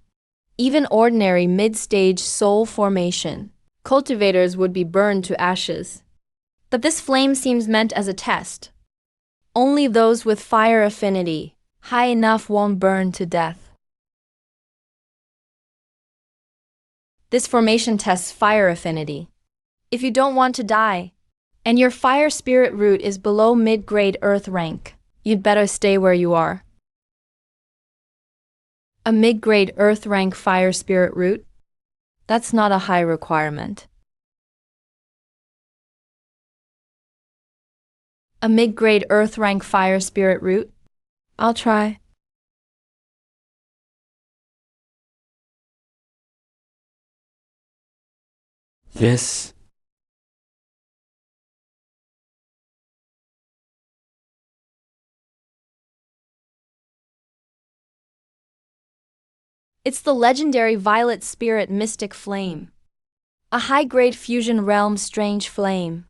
A: Even ordinary mid-stage soul formation cultivators would be burned to ashes. But this flame seems meant as a test. Only those with fire affinity high enough won't burn to death. This formation tests fire affinity. If you don't want to die, and your fire spirit root is below mid-grade earth rank, you'd better stay where you are. A mid-grade earth rank fire spirit root? That's not a high requirement. A mid-grade earth rank fire spirit root? I'll try.
B: This.
A: It's the legendary Violet Spirit Mystic Flame. A high-grade fusion realm strange flame.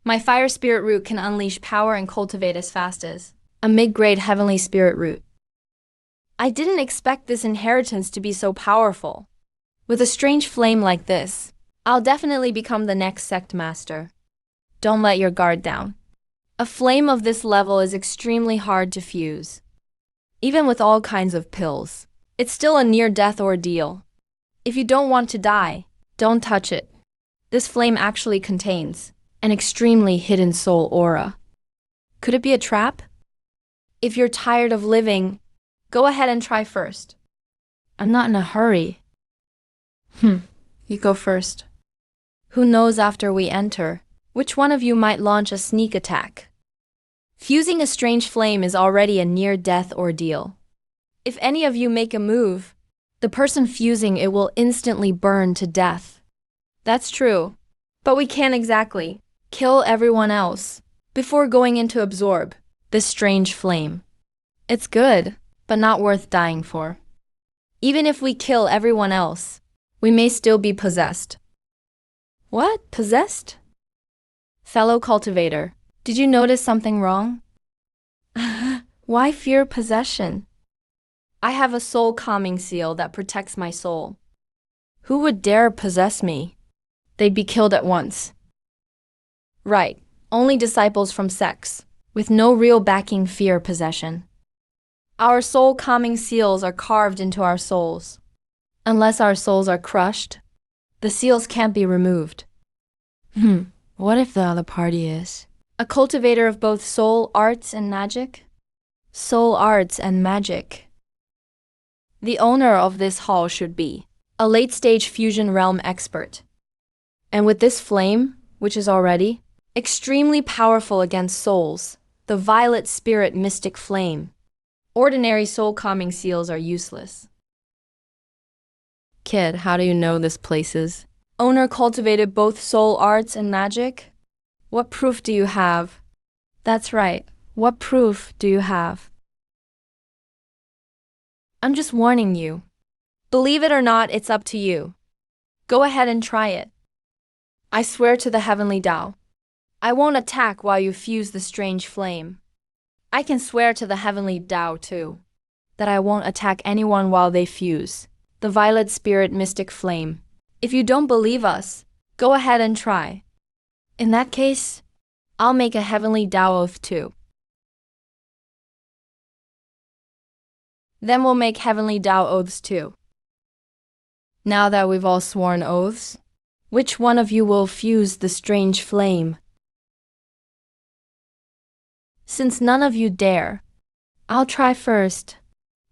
A: My fire spirit root can unleash power and cultivate as fast as a mid-grade heavenly spirit root. I didn't expect this inheritance to be so powerful. With a strange flame like this, I'll definitely become the next sect master. Don't let your guard down. A flame of this level is extremely hard to fuse. Even with all kinds of pills, it's still a near-death ordeal. If you don't want to die, don't touch it. This flame actually contains an extremely hidden soul aura. Could it be a trap? If you're tired of living, go ahead and try first. I'm not in a hurry. You go first. Who knows after we enter, which one of you might launch a sneak attack? Fusing a strange flame is already a near-death ordeal. If any of you make a move, the person fusing it will instantly burn to death. That's true, but we can't exactly kill everyone else before going in to absorb this strange flame. It's good, but not worth dying for. Even if we kill everyone else, we may still be possessed. What? Possessed? Fellow cultivator, did you notice something wrong? Why fear possession? I have a soul calming seal that protects my soul. Who would dare possess me? They'd be killed at once. Right, only disciples from sects, with no real backing fear possession. Our soul calming seals are carved into our souls. Unless our souls are crushed, the seals can't be removed. What if the other party is? A cultivator of both soul arts and magic? Soul arts and magic. The owner of this hall should be a late-stage fusion realm expert. And with this flame, which is already extremely powerful against souls, the violet spirit mystic flame, ordinary soul-calming seals are useless. Kid, how do you know this places? Owner cultivated both soul arts and magic? What proof do you have? That's right. What proof do you have? I'm just warning you. Believe it or not, it's up to you. Go ahead and try it. I swear to the heavenly Tao, I won't attack while you fuse the strange flame. I can swear to the heavenly Tao too, that I won't attack anyone while they fuse the violet spirit mystic flame. If you don't believe us, go ahead and try. In that case, I'll make a heavenly Tao oath too. Then we'll make heavenly Tao oaths too. Now that we've all sworn oaths, which one of you will fuse the strange flame? Since none of you dare, I'll try first.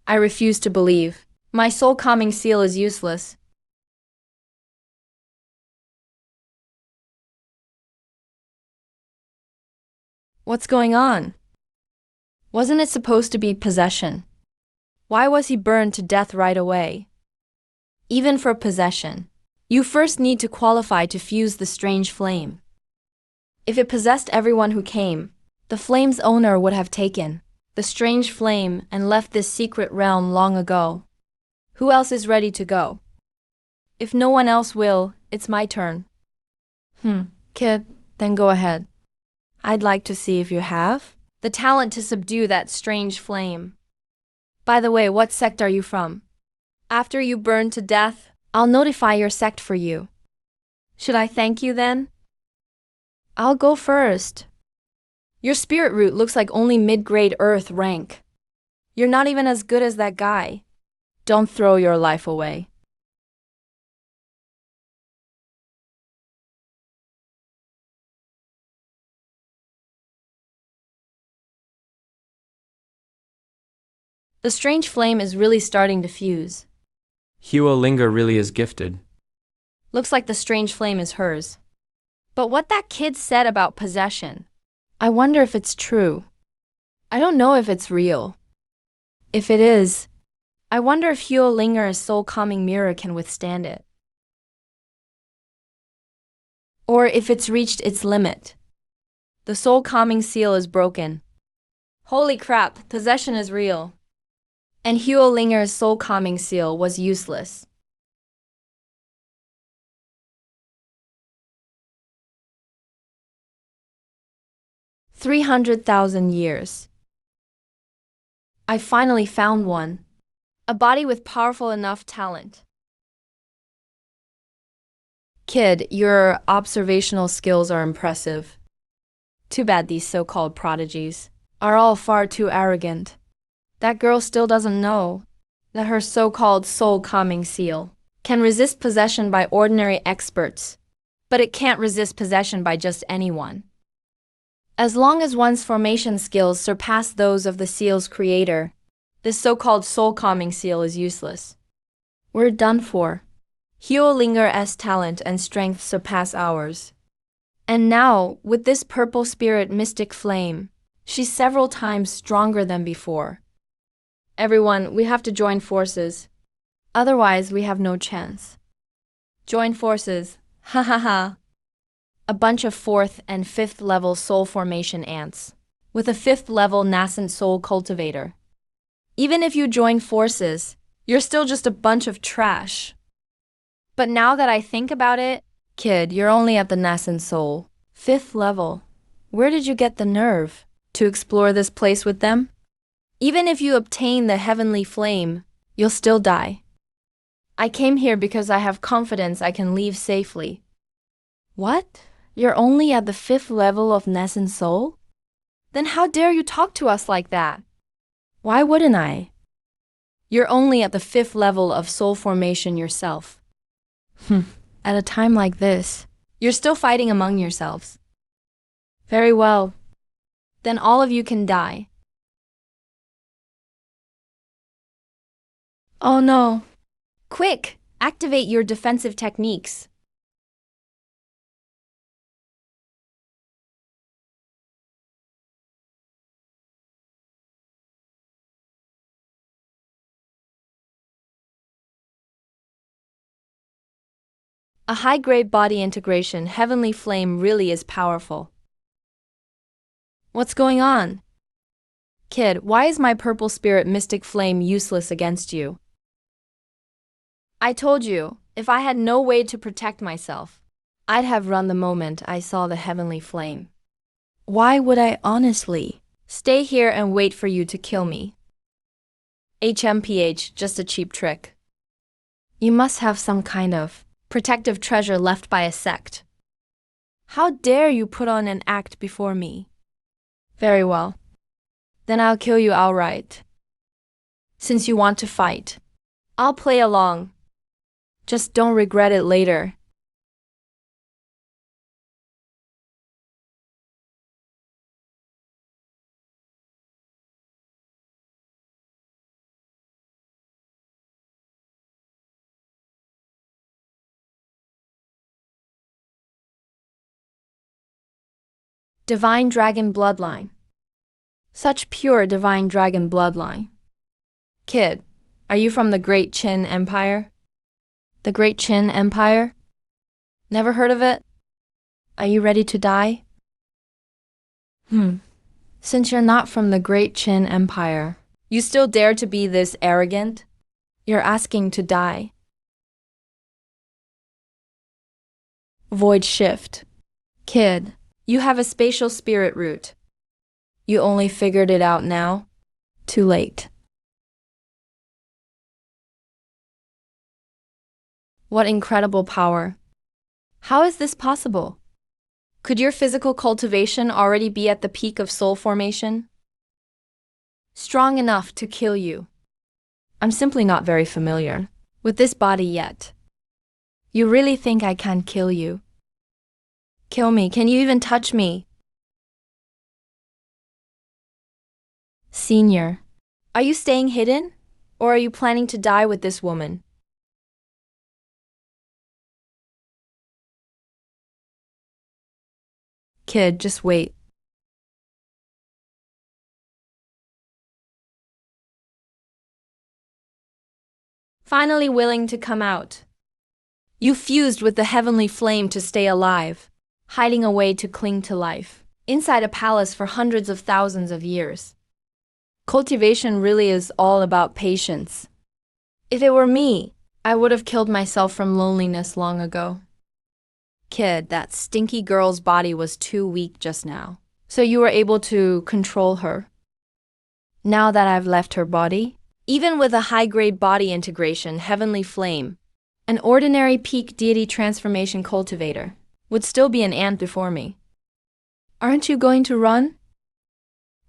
A: I refuse to believe. My soul calming seal is useless. What's going on? Wasn't it supposed to be possession? Why was he burned to death right away? Even for possession, you first need to qualify to fuse the strange flame. If it possessed everyone who came, the flame's owner would have taken the strange flame and left this secret realm long ago. Who else is ready to go? If no one else will, it's my turn. Kid, then go ahead. I'd like to see if you have the talent to subdue that strange flame. By the way, what sect are you from? After you burn to death, I'll notify your sect for you. Should I thank you then? I'll go first. Your spirit root looks like only mid-grade earth rank. You're not even as good as that guy. Don't throw your life away. The strange flame is really starting to fuse.
B: Huolinga really is gifted.
A: Looks like the strange flame is hers. But what that kid said about possession, I wonder if it's true. I don't know if it's real. If it is, I wonder if Huolinga's soul-calming mirror can withstand it. Or if it's reached its limit. The soul-calming seal is broken. Holy crap, possession is real. And Huolinga's soul-calming seal was useless. $300,000 years. I finally found one. A body with powerful enough talent. Kid, your observational skills are impressive. Too bad these so-called prodigies are all far too arrogant. That girl still doesn't know that her so-called soul-calming seal can resist possession by ordinary experts, but it can't resist possession by just anyone. As long as one's formation skills surpass those of the seal's creator, this so-called soul-calming seal is useless. We're done for. Huolinga's talent and strength surpass ours. And now, with this purple spirit mystic flame, she's several times stronger than before. Everyone, we have to join forces. Otherwise, we have no chance. Join forces. Ha ha ha. A bunch of 4th and 5th level soul formation ants, with a 5th level nascent soul cultivator. Even if you join forces, you're still just a bunch of trash. But now that I think about it, kid, you're only at the nascent soul. Fifth level. Where did you get the nerve to explore this place with them? Even if you obtain the heavenly flame, you'll still die. I came here because I have confidence I can leave safely. What? You're only at the fifth level of Ness and Soul? Then how dare you talk to us like that? Why wouldn't I? You're only at the fifth level of soul formation yourself. At a time like this, you're still fighting among yourselves. Very well. Then all of you can die. Oh no. Quick, activate your defensive techniques. A high-grade body integration heavenly flame really is powerful. What's going on? Kid, why is my purple spirit mystic flame useless against you? I told you, if I had no way to protect myself, I'd have run the moment I saw the heavenly flame. Why would I honestly stay here and wait for you to kill me? HMPH, just a cheap trick. You must have some kind of protective treasure left by a sect. How dare you put on an act before me? Very well. Then I'll kill you outright. Since you want to fight, I'll play along. Just don't regret it later. Divine Dragon Bloodline. Such pure Divine Dragon bloodline. Kid, are you from the Great Qin Empire? The Great Qin Empire? Never heard of it? Are you ready to die? Since you're not from the Great Qin Empire, you still dare to be this arrogant? You're asking to die. Void Shift. Kid, you have a spatial spirit root. You only figured it out now? Too late. What incredible power. How is this possible? Could your physical cultivation already be at the peak of soul formation? Strong enough to kill you. I'm simply not very familiar with this body yet. You really think I can kill you? Kill me. Can you even touch me? Senior, are you staying hidden? Or are you planning to die with this woman? Kid, just wait. Finally willing to come out. You fused with the heavenly flame to stay alive, hiding away to cling to life, inside a palace for hundreds of thousands of years. Cultivation really is all about patience. If it were me, I would have killed myself from loneliness long ago. Kid, that stinky girl's body was too weak just now, so you were able to control her. Now that I've left her body, even with a high-grade body integration heavenly flame, an ordinary peak deity transformation cultivator would still be an ant before me. Aren't you going to run?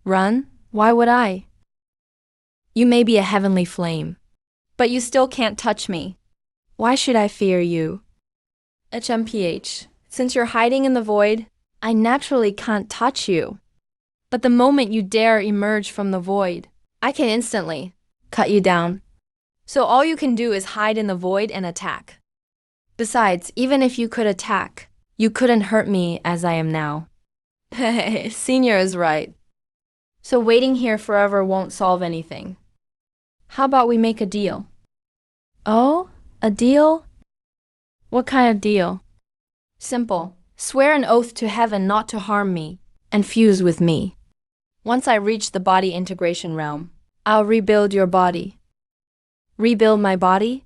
A: Run? Why would I? You may be a heavenly flame, but you still can't touch me. Why should I fear you? HMPH, since you're hiding in the void, I naturally can't touch you. But the moment you dare emerge from the void, I can instantly cut you down. So all you can do is hide in the void and attack. Besides, even if you could attack, you couldn't hurt me as I am now. Senior is right. So waiting here forever won't solve anything. How about we make a deal? Oh, a deal? What kind of deal? Simple. Swear an oath to heaven not to harm me, and fuse with me. Once I reach the body integration realm, I'll rebuild your body. Rebuild my body?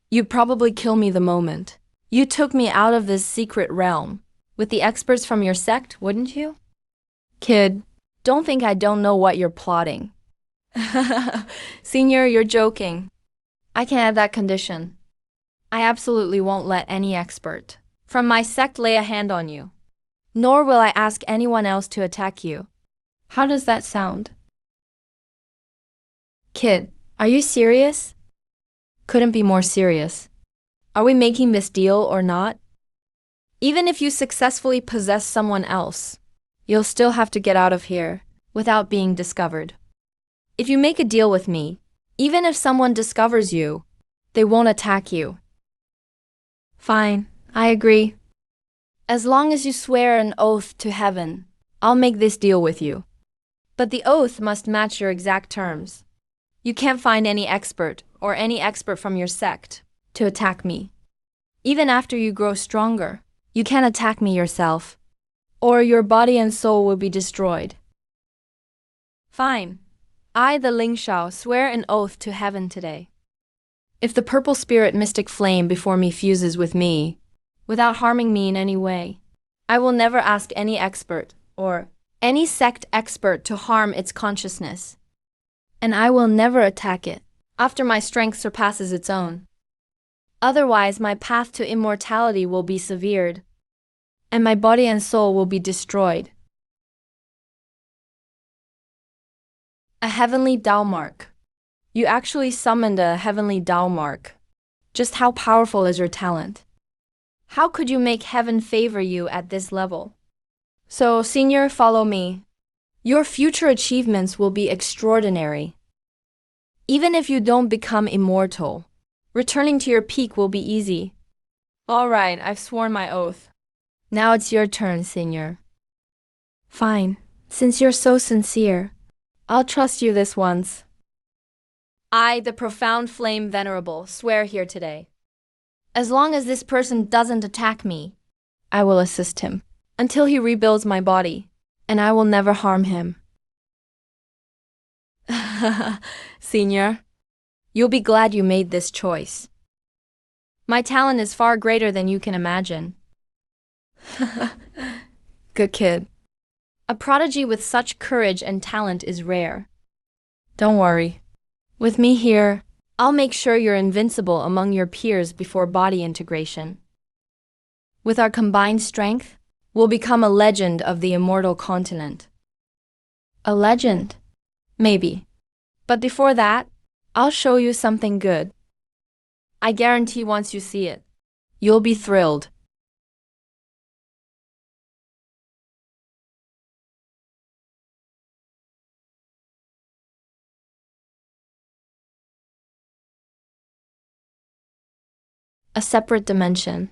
A: You'd probably kill me the moment you took me out of this secret realm, With the experts from your sect, wouldn't you? Kid, don't think I don't know what you're plotting. Senior, you're joking. I can't have that condition. I absolutely won't let any expert from my sect lay a hand on you. Nor will I ask anyone else to attack you. How does that sound? Kid, are you serious? Couldn't be more serious. Are we making this deal or not? Even if you successfully possess someone else, you'll still have to get out of here without being discovered. If you make a deal with me, even if someone discovers you, they won't attack you. Fine, I agree. As long as you swear an oath to heaven, I'll make this deal with you. But the oath must match your exact terms. You can't find any expert or any expert from your sect to attack me. Even after you grow stronger, you can't attack me yourself, or your body and soul will be destroyed. Fine. I, the Ling Shao, swear an oath to heaven today. If the purple spirit mystic flame before me fuses with me, without harming me in any way, I will never ask any expert or any sect expert to harm its consciousness. And I will never attack it after my strength surpasses its own. Otherwise, my path to immortality will be severed, and my body and soul will be destroyed. A heavenly Dao mark. You actually summoned a heavenly Dao mark. Just how powerful is your talent? How could you make heaven favor you at this level? So, Senior, follow me. Your future achievements will be extraordinary. Even if you don't become immortal, returning to your peak will be easy. All right, I've sworn my oath. Now it's your turn, Senior. Fine. Since you're so sincere, I'll trust you this once. I, the profound flame venerable, swear here today. As long as this person doesn't attack me, I will assist him until he rebuilds my body, and I will never harm him. Senior, you'll be glad you made this choice. My talent is far greater than you can imagine. Good kid. A prodigy with such courage and talent is rare. Don't worry. With me here, I'll make sure you're invincible among your peers before body integration. With our combined strength, we'll become a legend of the immortal continent. A legend? Maybe. But before that, I'll show you something good. I guarantee once you see it, you'll be thrilled. A separate dimension.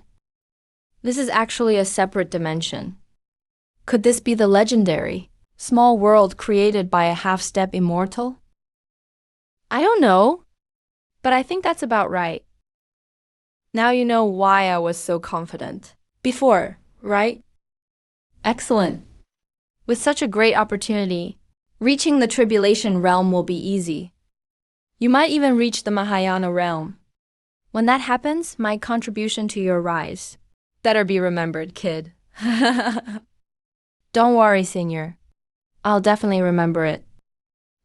A: This is actually a separate dimension. Could this be the legendary, small world created by a half-step immortal? I don't know, but I think that's about right. Now you know why I was so confident before, right? Excellent. With such a great opportunity, reaching the tribulation realm will be easy. You might even reach the Mahayana realm. When that happens, my contribution to your rise better be remembered, kid. Don't worry, Senior. I'll definitely remember it.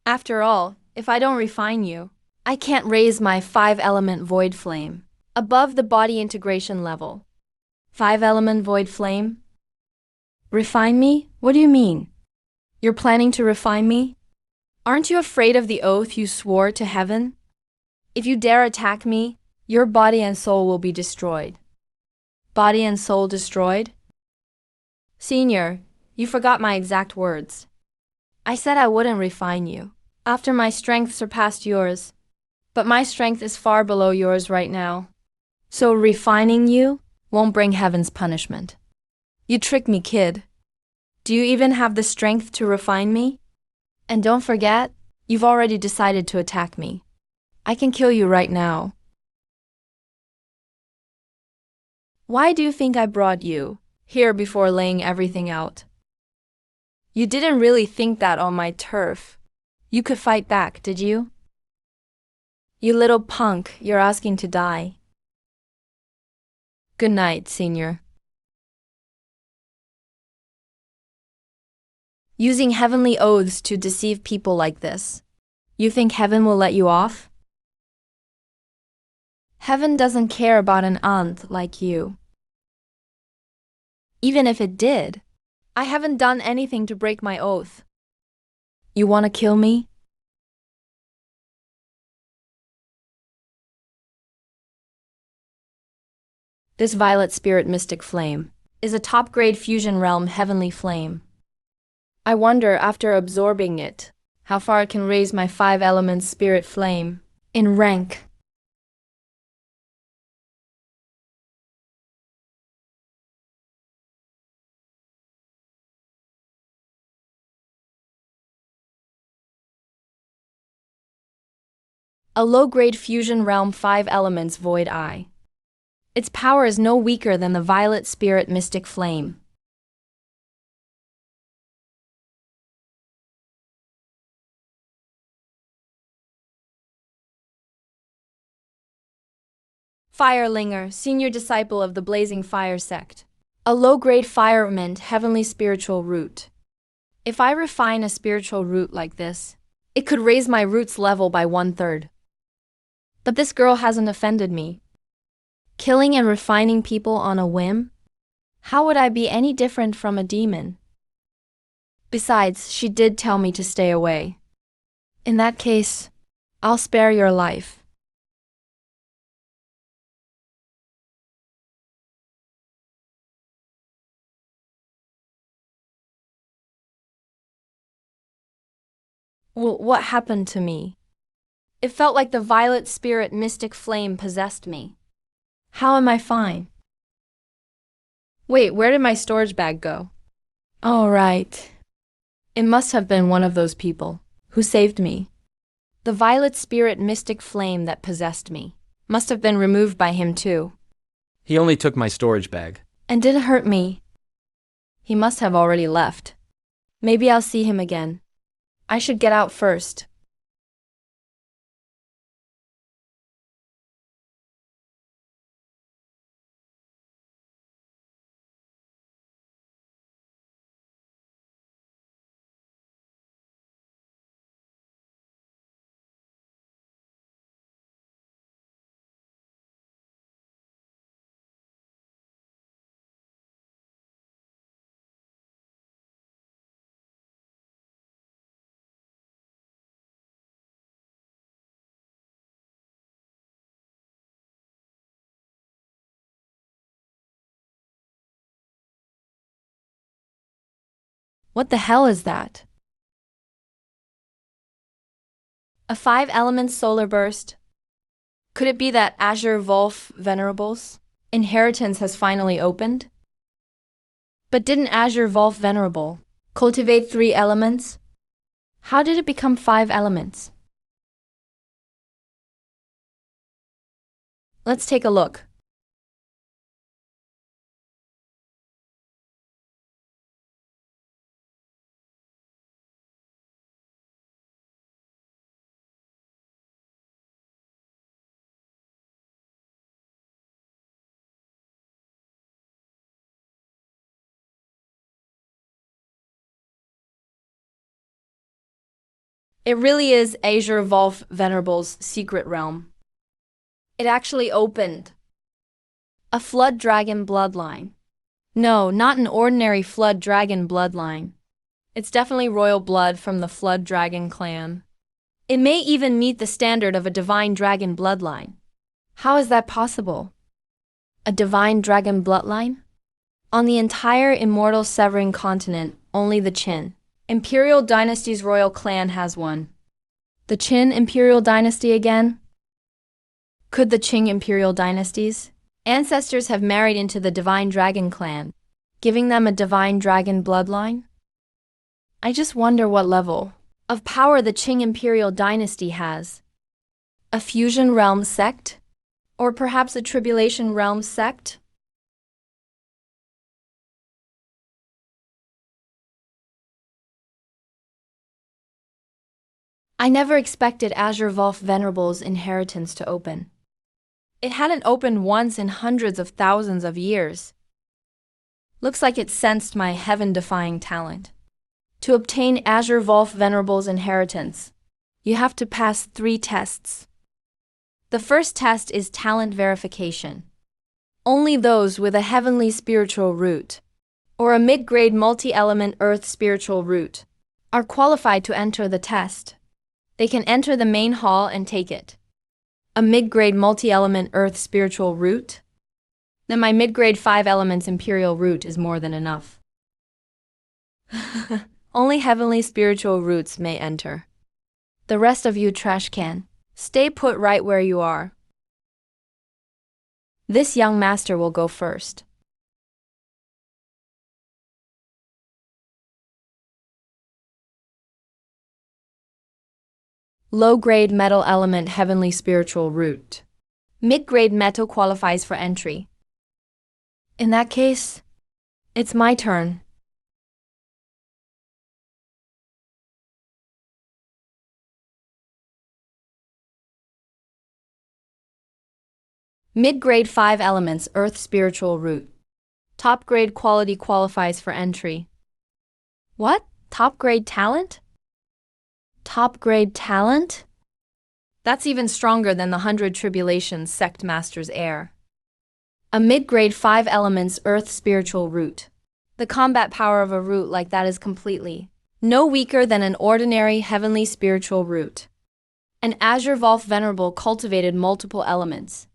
A: After all, if I don't refine you, I can't raise my 5-element void flame above the body integration level. 5-element void flame? Refine me? What do you mean? You're planning to refine me? Aren't you afraid of the oath you swore to heaven? If you dare attack me, your body and soul will be destroyed. Body and soul destroyed? Senior, you forgot my exact words. I said I wouldn't refine you after my strength surpassed yours, but my strength is far below yours right now. So refining you won't bring heaven's punishment. You tricked me, kid. Do you even have the strength to refine me? And don't forget, you've already decided to attack me. I can kill you right now. Why do you think I brought you here before laying everything out? You didn't really think that on my turf. You could fight back, did you? You little punk, you're asking to die. Good night, Senior. Using heavenly oaths to deceive people like this. You think heaven will let you off? Heaven doesn't care about an aunt like you. Even if it did, I haven't done anything to break my oath. You want to kill me? This violet spirit mystic flame is a top-grade fusion realm heavenly flame. I wonder, after absorbing it, how far it can raise my 5 elements spirit flame in rank. A low-grade fusion realm 5 elements void eye. Its power is no weaker than the violet spirit mystic flame. Firelinger, senior disciple of the Blazing Fire sect. A low-grade fire element heavenly spiritual root. If I refine a spiritual root like this, it could raise my root's level by 1/3. But this girl hasn't offended me. Killing and refining people on a whim? How would I be any different from a demon? Besides, she did tell me to stay away. In that case, I'll spare your life. Well, what happened to me? It felt like the violet spirit mystic flame possessed me. How am I fine? Wait, where did my storage bag go? Oh, right. It must have been one of those people who saved me. The violet spirit mystic flame that possessed me must have been removed by him too.
B: He only took my storage bag.
A: And didn't hurt me. He must have already left. Maybe I'll see him again. I should get out first. What the hell is that? A 5-element solar burst? Could it be that Azure Wolf Venerables inheritance has finally opened? But didn't Azure Wolf Venerable cultivate 3 elements? How did it become 5 elements? Let's take a look. It really is Azure Wolf Venerable's secret realm. It actually opened. A flood dragon bloodline. No, not an ordinary flood dragon bloodline. It's definitely royal blood from the flood dragon clan. It may even meet the standard of a divine dragon bloodline. How is that possible? A divine dragon bloodline? On the entire immortal Severing continent, only the Qin Imperial Dynasty's royal clan has one. The Qin Imperial Dynasty again? Could the Qing Imperial Dynasty's ancestors have married into the Divine Dragon clan, giving them a Divine Dragon bloodline? I just wonder what level of power the Qing Imperial Dynasty has. A fusion realm sect? Or perhaps a tribulation realm sect? I never expected Azure Wolf Venerable's inheritance to open. It hadn't opened once in hundreds of thousands of years. Looks like it sensed my heaven-defying talent. To obtain Azure Volf Venerable's inheritance, you have to pass 3 tests. The first test is talent verification. Only those with a heavenly spiritual root, or a mid-grade multi-element earth spiritual root, are qualified to enter the test. They can enter the main hall and take it. A mid-grade multi-element earth spiritual root? Then my mid-grade 5 elements imperial root is more than enough. Only heavenly spiritual roots may enter. The rest of you trash can, stay put right where you are. This young master will go first. Low-grade metal element heavenly spiritual root. Mid-grade metal qualifies for entry. In that case, it's my turn. Mid-grade 5 elements earth spiritual root. Top grade quality qualifies for entry. What? Top grade talent? Top grade talent? That's even stronger than the 100 Tribulations Sect Master's heir. A mid-grade 5 elements earth spiritual root. The combat power of a root like that is completely no weaker than an ordinary heavenly spiritual root. An Azure Volf Venerable cultivated multiple elements,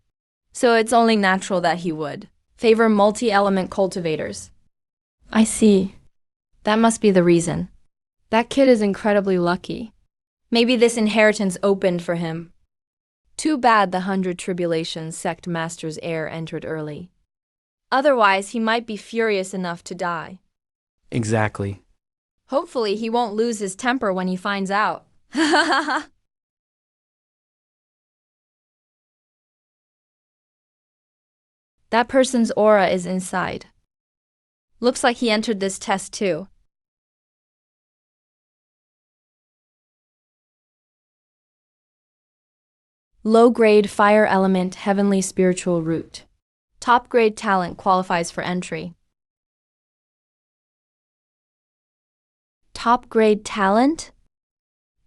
A: so it's only natural that he would favor multi-element cultivators. I see. That must be the reason. That kid is incredibly lucky. Maybe this inheritance opened for him. Too bad the 100 Tribulations Sect Master's heir entered early. Otherwise, he might be furious enough to die.
B: Exactly.
A: Hopefully, he won't lose his temper when he finds out. That person's aura is inside. Looks like he entered this test too. Low-grade fire element heavenly spiritual root. Top-grade talent qualifies for entry. Top-grade talent?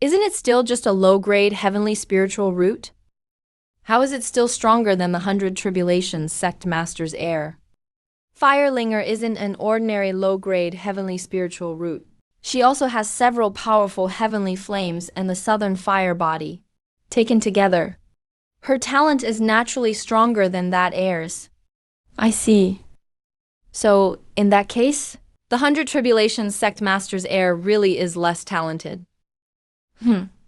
A: Isn't it still just a low-grade heavenly spiritual root? How is it still stronger than the 100 Tribulations Sect Master's heir? Firelinger isn't an ordinary low-grade heavenly spiritual root. She also has several powerful heavenly flames and the southern fire body. Taken together, her talent is naturally stronger than that heir's. I see. So, in that case, the 100 Tribulations Sect Master's heir really is less talented.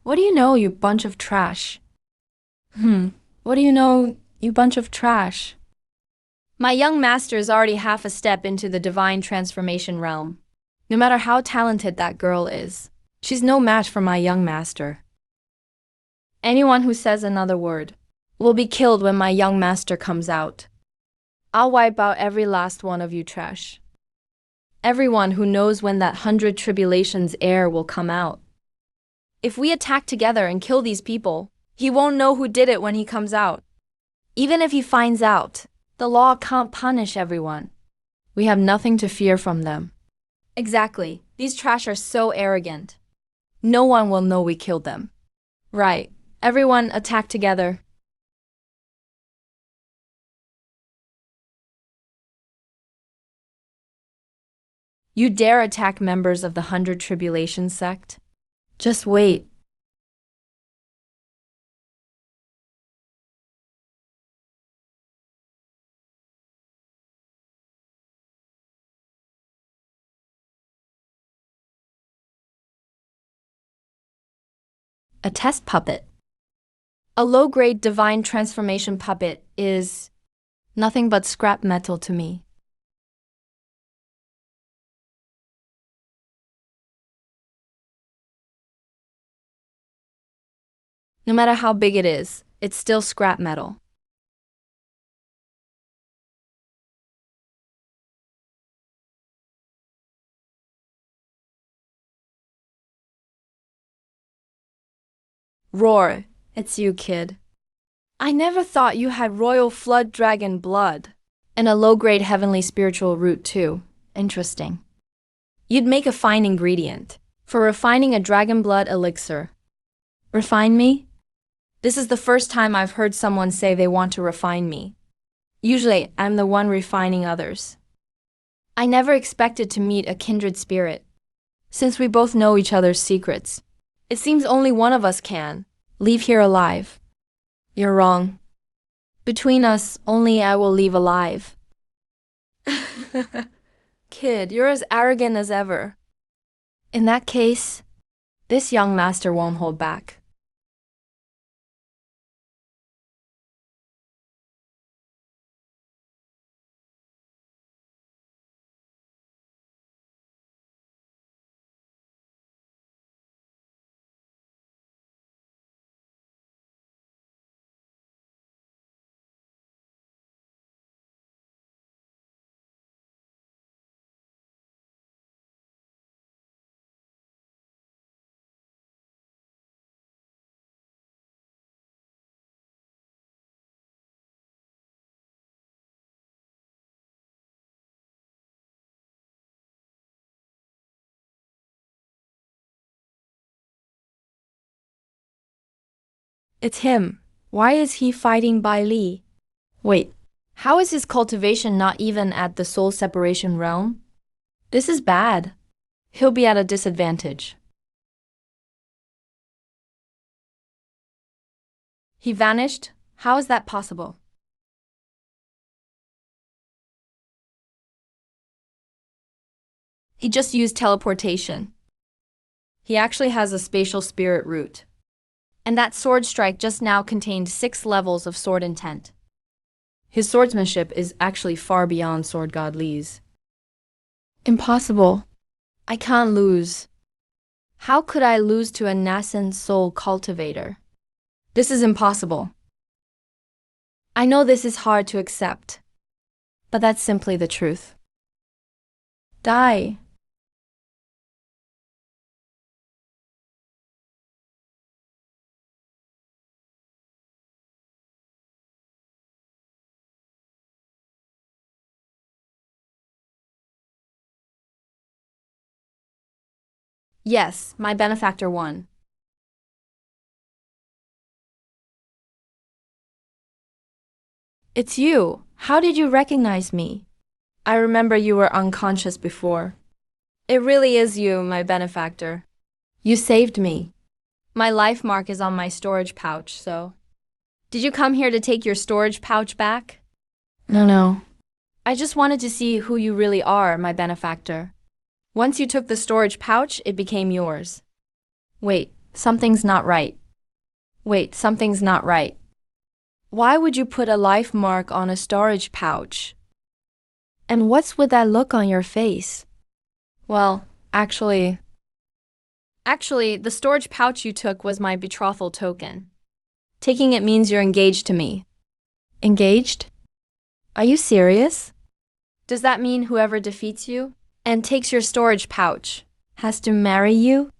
A: What do you know, you bunch of trash? What do you know, you bunch of trash? My young master is already half a step into the divine transformation realm. No matter how talented that girl is, she's no match for my young master. Anyone who says another word will be killed when my young master comes out. I'll wipe out every last one of you trash. Everyone who knows when that 100 Tribulations heir will come out. If we attack together and kill these people, he won't know who did it when he comes out. Even if he finds out, the law can't punish everyone. We have nothing to fear from them. Exactly. These trash are so arrogant. No one will know we killed them. Right. Everyone attack together. You dare attack members of the 100 Tribulations sect? Just wait. A test puppet. A low-grade divine transformation puppet is nothing but scrap metal to me. No matter how big it is, it's still scrap metal. Roar, it's you, kid. I never thought you had royal flood dragon blood. And a low-grade heavenly spiritual root too. Interesting. You'd make a fine ingredient. For refining a dragon blood elixir. Refine me? This is the first time I've heard someone say they want to refine me. Usually, I'm the one refining others. I never expected to meet a kindred spirit. Since we both know each other's secrets, it seems only one of us can leave here alive. You're wrong. Between us, only I will leave alive. Kid, you're as arrogant as ever. In that case, this young master won't hold back. It's him. Why is he fighting Bai Li? Wait, how is his cultivation not even at the soul separation realm? This is bad. He'll be at a disadvantage. He vanished? How is that possible? He just used teleportation. He actually has a spatial spirit root. And that sword strike just now contained 6 levels of sword intent. His swordsmanship is actually far beyond Sword God Li's. Impossible. I can't lose. How could I lose to a nascent soul cultivator? This is impossible. I know this is hard to accept, but that's simply the truth. Die. Yes, my benefactor won. It's you. How did you recognize me? I remember you were unconscious before. It really is you, my benefactor. You saved me. My life mark is on my storage pouch, so... Did you come here to take your storage pouch back? No. I just wanted to see who you really are, my benefactor. Once you took the storage pouch, it became yours. Wait, something's not right. Why would you put a life mark on a storage pouch? And what's with that look on your face? Well, actually, the storage pouch you took was my betrothal token. Taking it means you're engaged to me. Engaged? Are you serious? Does that mean whoever defeats you and takes your storage pouch has to marry you?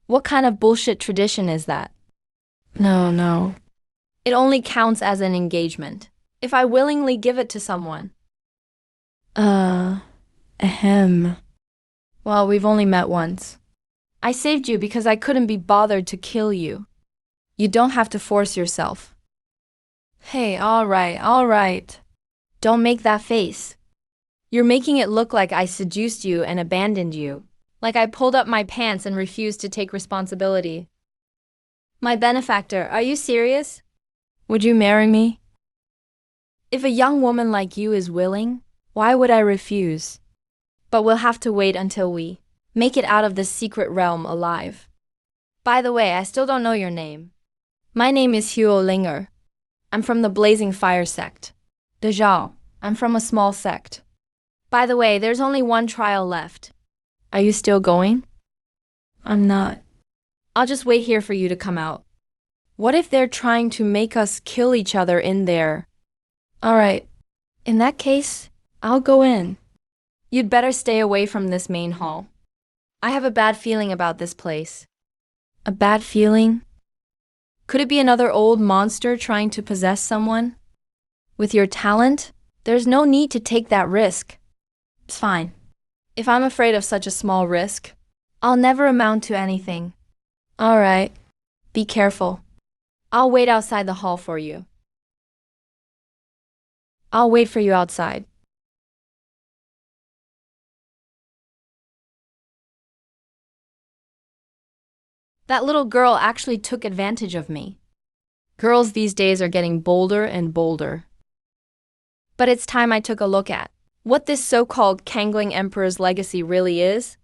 A: What kind of bullshit tradition is that? No. It only counts as an engagement if I willingly give it to someone. Ahem. Well, we've only met once. I saved you because I couldn't be bothered to kill you. You don't have to force yourself. Hey, all right. Don't make that face. You're making it look like I seduced you and abandoned you, like I pulled up my pants and refused to take responsibility. My benefactor, are you serious? Would you marry me? If a young woman like you is willing, why would I refuse? But we'll have to wait until we make it out of this secret realm alive. By the way, I still don't know your name. My name is Huo Linger. I'm from the Blazing Fire sect. Dejao, I'm from a small sect. By the way, there's only one trial left. Are you still going? I'm not. I'll just wait here for you to come out. What if they're trying to make us kill each other in there? All right. In that case, I'll go in. You'd better stay away from this main hall. I have a bad feeling about this place. A bad feeling? Could it be another old monster trying to possess someone? With your talent, there's no need to take that risk. It's fine. If I'm afraid of such a small risk, I'll never amount to anything. All right. Be careful. I'll wait outside the hall for you. I'll wait for you outside. That little girl actually took advantage of me. Girls these days are getting bolder and bolder. But it's time I took a look at what this so-called Kangling Emperor's legacy really is.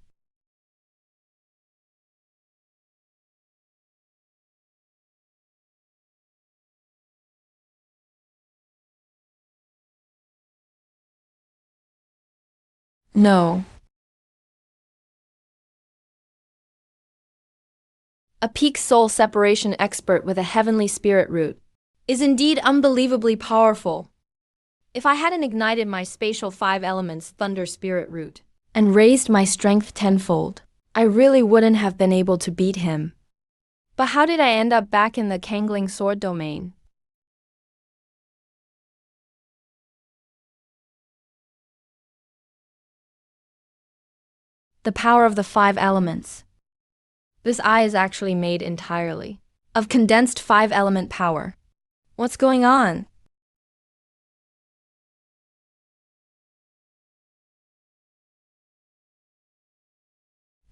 A: No. A peak soul separation expert with a heavenly spirit root is indeed unbelievably powerful. If I hadn't ignited my spatial 5 elements thunder spirit root and raised my strength tenfold, I really wouldn't have been able to beat him. But how did I end up back in the Kangling sword domain? The power of the 5 elements. This eye is actually made entirely of condensed 5-element power. What's going on?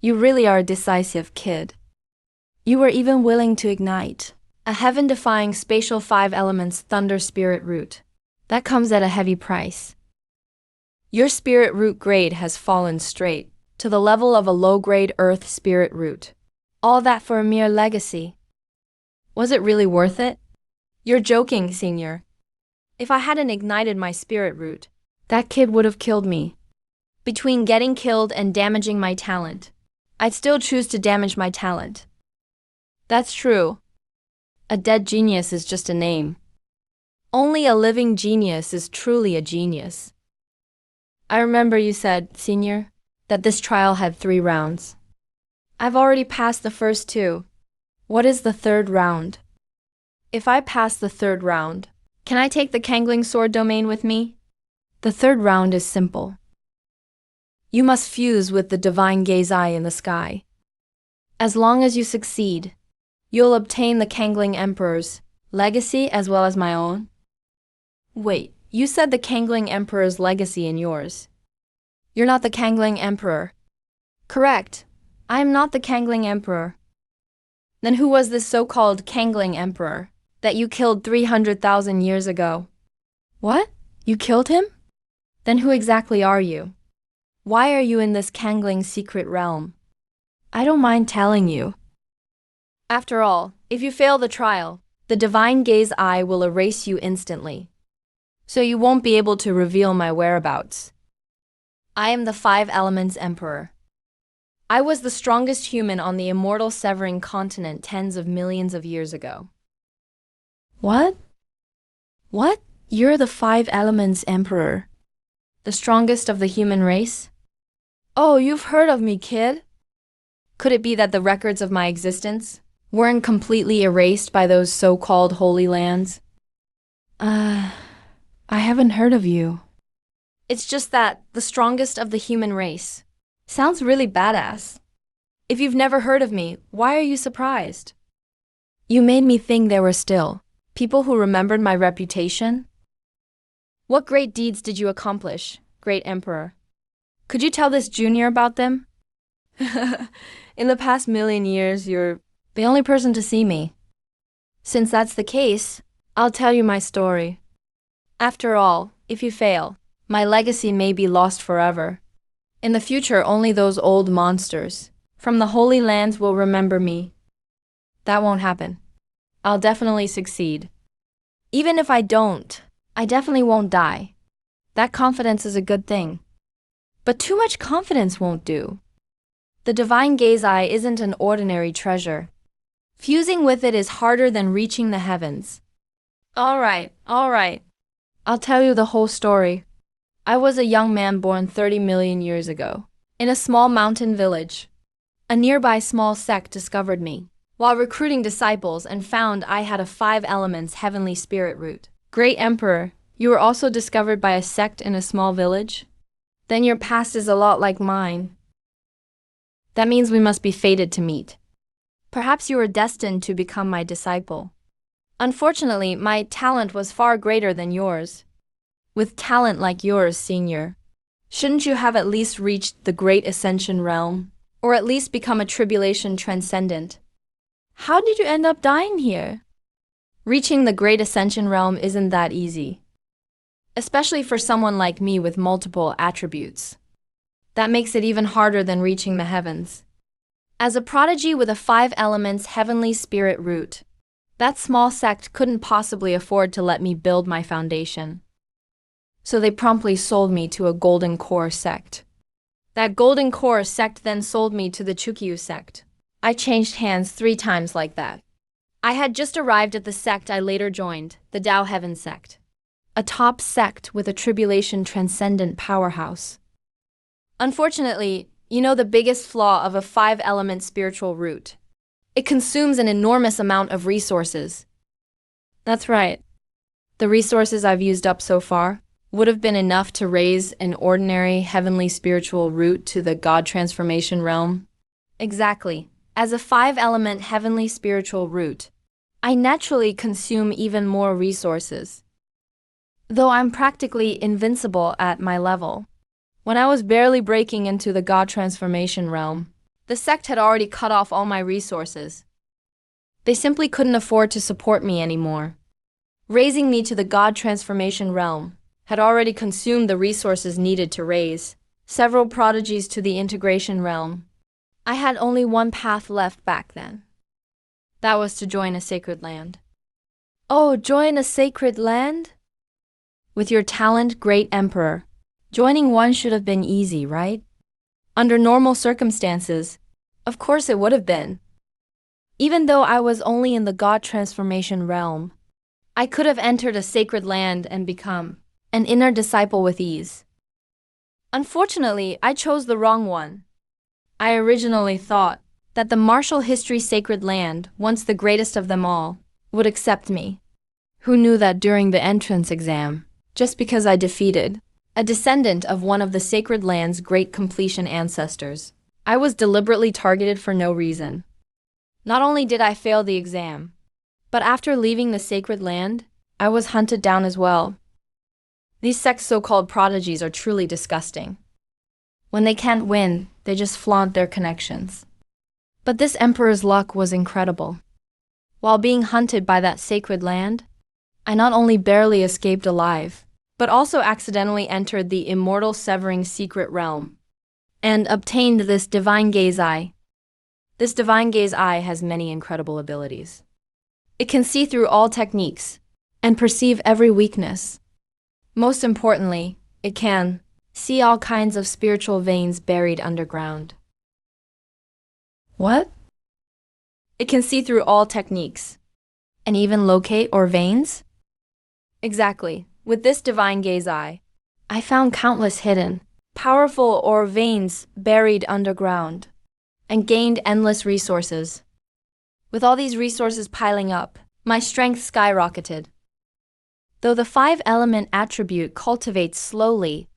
A: You really are a decisive kid. You were even willing to ignite a heaven-defying spatial 5 elements thunder spirit root. That comes at a heavy price. Your spirit root grade has fallen straight to the level of a low-grade earth spirit root. All that for a mere legacy. Was it really worth it? You're joking, senior. If I hadn't ignited my spirit root, that kid would have killed me. Between getting killed and damaging my talent, I'd still choose to damage my talent. That's true. A dead genius is just a name. Only a living genius is truly a genius. I remember you said, senior, that this trial had 3 rounds. I've already passed the first 2. What is the 3rd round? If I pass the 3rd round, can I take the Kangling sword domain with me? The 3rd round is simple. You must fuse with the divine gaze eye in the sky. As long as you succeed, you'll obtain the Kangling Emperor's legacy as well as my own. Wait, you said the Kangling Emperor's legacy and yours. You're not the Kangling Emperor. Correct. I am not the Kangling Emperor. Then who was this so-called Kangling Emperor that you killed 300,000 years ago? What? You killed him? Then who exactly are you? Why are you in this Kangling secret realm? I don't mind telling you. After all, if you fail the trial, the divine gaze eye will erase you instantly. So you won't be able to reveal my whereabouts. I am the 5 Elements Emperor. I was the strongest human on the immortal Severing continent tens of millions of years ago. What? What? You're the 5 Elements Emperor? The strongest of the human race? Oh, you've heard of me, kid. Could it be that the records of my existence weren't completely erased by those so-called Holy Lands? I haven't heard of you. It's just that the strongest of the human race sounds really badass. If you've never heard of me, why are you surprised? You made me think there were still people who remembered my reputation. What great deeds did you accomplish, great emperor? Could you tell this junior about them? In the past 1,000,000 years, you're the only person to see me. Since that's the case, I'll tell you my story. After all, if you fail, my legacy may be lost forever. In the future, only those old monsters from the Holy Lands will remember me. That won't happen. I'll definitely succeed. Even if I don't, I definitely won't die. That confidence is a good thing. But too much confidence won't do. The divine gaze eye isn't an ordinary treasure. Fusing with it is harder than reaching the heavens. All right. I'll tell you the whole story. I was a young man born 30 million years ago, in a small mountain village. A nearby small sect discovered me, while recruiting disciples, and found I had a 5 elements heavenly spirit root. Great Emperor, you were also discovered by a sect in a small village? Then your past is a lot like mine. That means we must be fated to meet. Perhaps you were destined to become my disciple. Unfortunately, my talent was far greater than yours. With talent like yours, Senior, shouldn't you have at least reached the Great Ascension realm? Or at least become a tribulation transcendent? How did you end up dying here? Reaching the Great Ascension realm isn't that easy. Especially for someone like me with multiple attributes. That makes it even harder than reaching the heavens. As a prodigy with a 5 elements heavenly spirit root, that small sect couldn't possibly afford to let me build my foundation. So they promptly sold me to a Golden Core sect. That Golden Core sect then sold me to the Chukyu sect. I changed hands 3 times like that. I had just arrived at the sect I later joined, the Tao Heaven sect. A top sect with a tribulation transcendent powerhouse. Unfortunately, you know the biggest flaw of a 5-element spiritual root. It consumes an enormous amount of resources. That's right. The resources I've used up so far would have been enough to raise an ordinary heavenly spiritual root to the God transformation realm. Exactly. As a 5-element heavenly spiritual root, I naturally consume even more resources. Though I'm practically invincible at my level. When I was barely breaking into the God transformation realm, the sect had already cut off all my resources. They simply couldn't afford to support me anymore. Raising me to the God transformation realm had already consumed the resources needed to raise several prodigies to the integration realm. I had only one path left back then. That was to join a sacred land. Oh, join a sacred land? With your talent, great emperor, joining one should have been easy, right? Under normal circumstances, of course it would have been. Even though I was only in the God transformation realm, I could have entered a sacred land and become an inner disciple with ease. Unfortunately, I chose the wrong one. I originally thought that the martial history sacred land, once the greatest of them all, would accept me. Who knew that during the entrance exam, just because I defeated a descendant of one of the sacred land's great completion ancestors, I was deliberately targeted for no reason. Not only did I fail the exam, but after leaving the sacred land, I was hunted down as well. These sect's so-called prodigies are truly disgusting. When they can't win, they just flaunt their connections. But this emperor's luck was incredible. While being hunted by that sacred land, I not only barely escaped alive, but also accidentally entered the immortal severing secret realm and obtained this divine gaze eye. This divine gaze eye has many incredible abilities. It can see through all techniques and perceive every weakness. Most importantly, it can see all kinds of spiritual veins buried underground. What? It can see through all techniques and even locate or veins? Exactly. With this divine gaze eye, I found countless hidden, powerful or veins buried underground and gained endless resources. With all these resources piling up, my strength skyrocketed. Though the 5-element attribute cultivates slowly,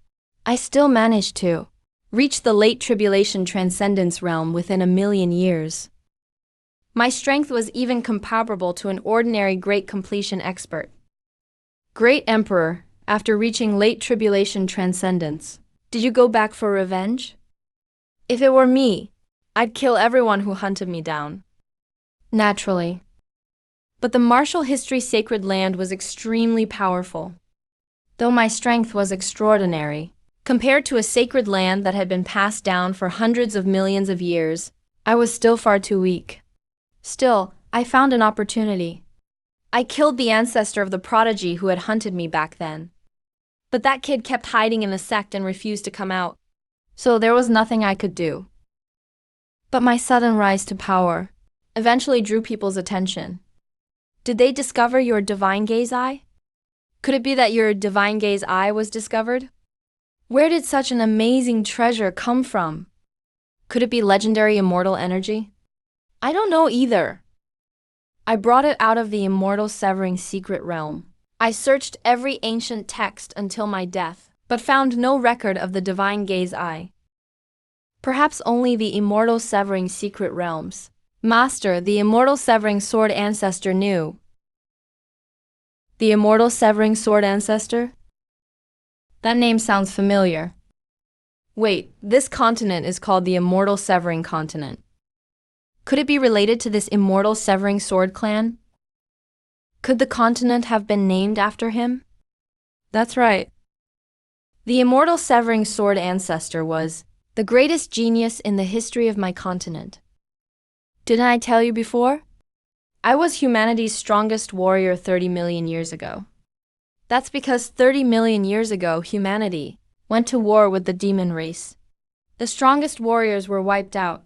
A: I still managed to reach the late tribulation transcendence realm within 1,000,000 years. My strength was even comparable to an ordinary great completion expert. Great Emperor, after reaching late tribulation transcendence, did you go back for revenge? If it were me, I'd kill everyone who hunted me down. Naturally. But the martial history sacred land was extremely powerful. Though my strength was extraordinary, compared to a sacred land that had been passed down for hundreds of millions of years, I was still far too weak. Still, I found an opportunity. I killed the ancestor of the prodigy who had hunted me back then. But that kid kept hiding in the sect and refused to come out, so there was nothing I could do. But my sudden rise to power eventually drew people's attention. Did they discover your divine gaze eye? Could it be that your divine gaze eye was discovered? Where did such an amazing treasure come from? Could it be legendary immortal energy? I don't know either. I brought it out of the immortal severing secret realm. I searched every ancient text until my death, but found no record of the divine gaze eye. Perhaps only the immortal severing secret realms. Master, the immortal severing sword ancestor knew. The immortal severing sword ancestor? That name sounds familiar. Wait, this continent is called the immortal severing continent. Could it be related to this immortal severing sword clan? Could the continent have been named after him? That's right. The immortal severing sword ancestor was the greatest genius in the history of my continent. Didn't I tell you before? I was humanity's strongest warrior 30 million years ago. That's because 30 million years ago, humanity went to war with the demon race. The strongest warriors were wiped out.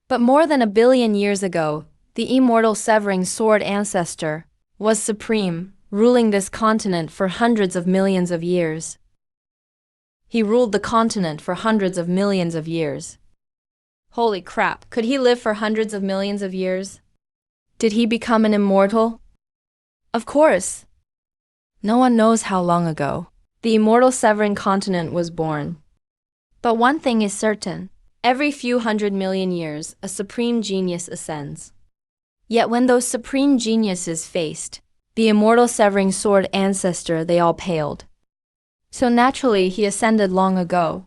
A: But more than 1 billion years ago, the immortal severing sword ancestor was supreme, ruling this continent for hundreds of millions of years. He ruled the continent for hundreds of millions of years. Holy crap, could he live for hundreds of millions of years? Did he become an immortal? Of course. No one knows how long ago the immortal severing continent was born. But one thing is certain. Every few 100 million years, a supreme genius ascends. Yet when those supreme geniuses faced the immortal severing sword ancestor, they all paled. So naturally, he ascended long ago.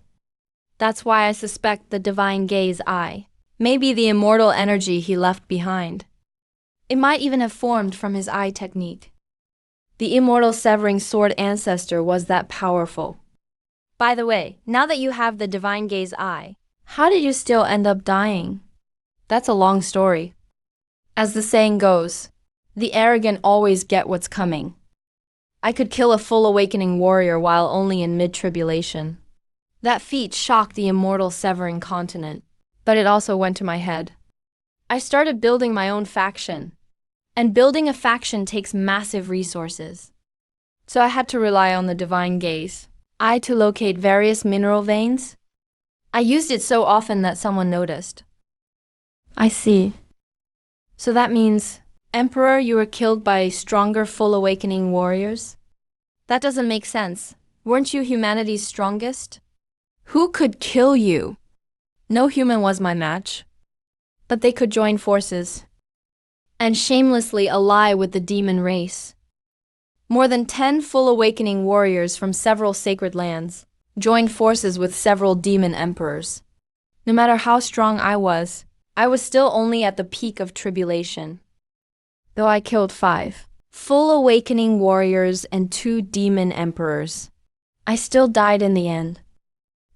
A: That's why I suspect the divine gaze eye may be the immortal energy he left behind. It might even have formed from his eye technique. The immortal severing sword ancestor was that powerful. By the way, now that you have the divine gaze eye, how did you still end up dying? That's a long story. As the saying goes, the arrogant always get what's coming. I could kill a full awakening warrior while only in mid-tribulation. That feat shocked the immortal severing continent, but it also went to my head. I started building my own faction. And building a faction takes massive resources. So I had to rely on the divine gaze eye to locate various mineral veins. I used it so often that someone noticed. I see. So that means, Emperor, you were killed by stronger full awakening warriors? That doesn't make sense. Weren't you humanity's strongest? Who could kill you? No human was my match. But they could join forces and shamelessly ally with the demon race. More than 10 full awakening warriors from several sacred lands joined forces with several demon emperors. No matter how strong I was still only at the peak of tribulation. Though I killed 5 full awakening warriors and 2 demon emperors, I still died in the end.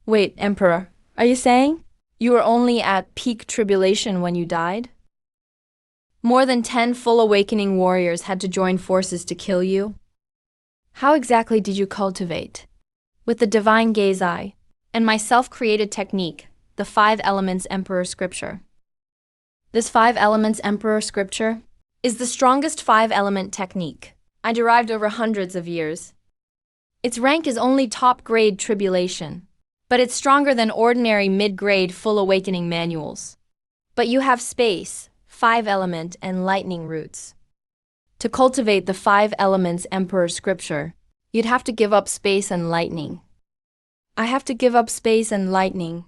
A: Wait, Emperor, are you saying you were only at peak tribulation when you died? More than 10 full awakening warriors had to join forces to kill you? How exactly did you cultivate? With the divine gaze eye and my self-created technique, the 5 elements emperor scripture. This 5 elements emperor scripture is the strongest 5-element technique I derived over hundreds of years. Its rank is only top-grade tribulation, but it's stronger than ordinary mid-grade full awakening manuals. But you have space, 5-element, and lightning roots. To cultivate the 5 elements emperor scripture, you'd have to give up space and lightning. I have to give up space and lightning.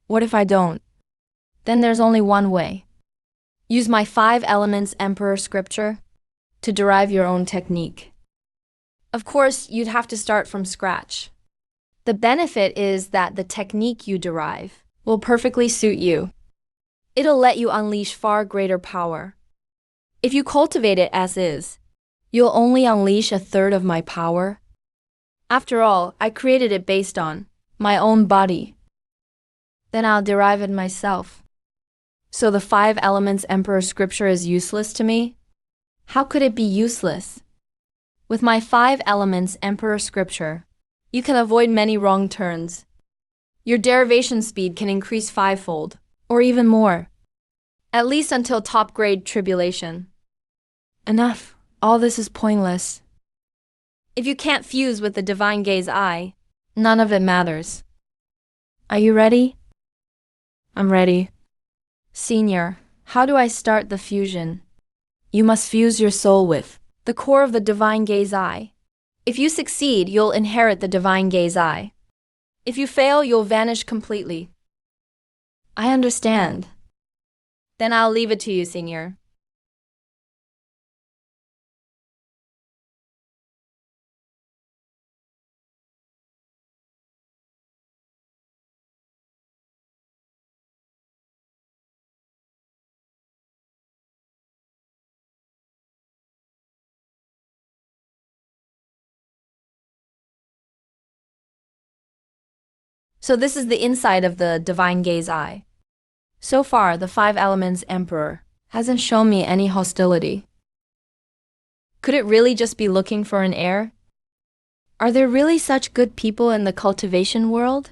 A: What if I don't? Then there's only one way. Use my 5 elements emperor scripture to derive your own technique. Of course, you'd have to start from scratch. The benefit is that the technique you derive will perfectly suit you. It'll let you unleash far greater power. If you cultivate it as is, you'll only unleash 1/3 of my power. After all, I created it based on my own body. Then I'll derive it myself. So the 5 elements emperor scripture is useless to me? How could it be useless? With my 5 elements emperor scripture, you can avoid many wrong turns. Your derivation speed can increase 5-fold, or even more. At least until top-grade tribulation. Enough. All this is pointless. If you can't fuse with the divine gaze eye, none of it matters. Are you ready? I'm ready. Senior, how do I start the fusion? You must fuse your soul with the core of the divine gaze eye. If you succeed, you'll inherit the divine gaze eye. If you fail, you'll vanish completely. I understand. Then I'll leave it to you, Senior. So this is the inside of the divine gaze eye. So far, the five elements emperor hasn't shown me any hostility. Could it really just be looking for an heir? Are there really such good people in the cultivation world?